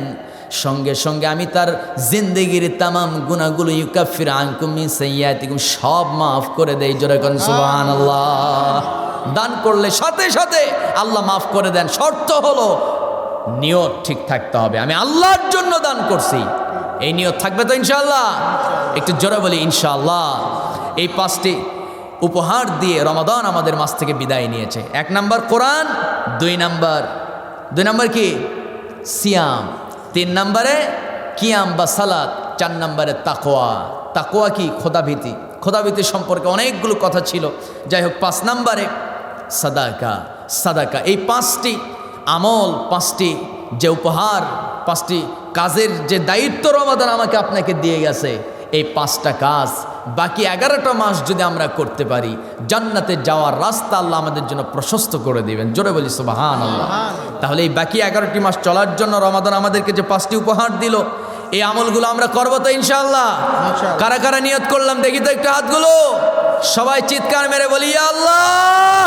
সঙ্গে সঙ্গে আমি তার জিন্দেগির তামাম গুনাহগুলো ইউকাফির আনকুম মিন সাইয়্যাতিকুম, সব মাফ করে দেয়। জোরে কোন সুবহানাল্লাহ। দান করলে সাথে সাথে আল্লাহ মাফ করে দেন। শর্ত হলো নিয়ত ঠিক থাকতে হবে, আমি আল্লাহর জন্য দান করছি, এই নিয়ত থাকবে তো ইনশাআল্লাহ? একটু জোরে বলি ইনশাআল্লাহ। এই 5টি উপহার দিয়ে রমাদান আমাদের মাস থেকে বিদায় নিয়েছে। 1 নাম্বার কোরআন, 2 নাম্বার কি? সিয়াম, 3 নাম্বারে কিয়াম বা সালাত, 4 নাম্বারে তাকওয়া। তাকওয়া কি? খোদাভীতি। খোদাভীতি সম্পর্কে অনেকগুলো কথা ছিল, যাই হোক 5 নাম্বারে সাদাকা। এই 5টি আমল, 5টি যে উপহার, 5টি কাজের যে দায়িত্ব রমাদান আমাকে আপনাকে দিয়ে গেছে, এই 5টা কাজ বাকি 11টা মাস যদি আমরা করতে পারি, জান্নাতে যাওয়ার রাস্তা আল্লাহ আমাদের জন্য প্রশস্ত করে দিবেন। জোরে বলি সুবহানাল্লাহ। তাহলে এই বাকি 11টি মাস চলার জন্য রমাদান আমাদেরকে যে 5টি উপহার দিল, এই আমলগুলো আমরা করবো তো ইনশাআল্লাহ? কারা কারা নিয়ত করলাম দেখি তো একটু হাতগুলো, সবাই চিৎকার মেরে বলি ইয়া আল্লাহ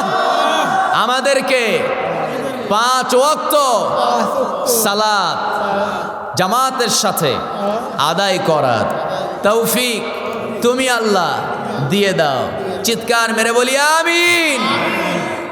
আমাদেরকে 5 ওয়াক্ত সালাত জামাতের সাথে আদায় করার তৌফিক তুমি আল্লাহ দিয়ে দাও। চিৎকার মেরে বলি আমিন।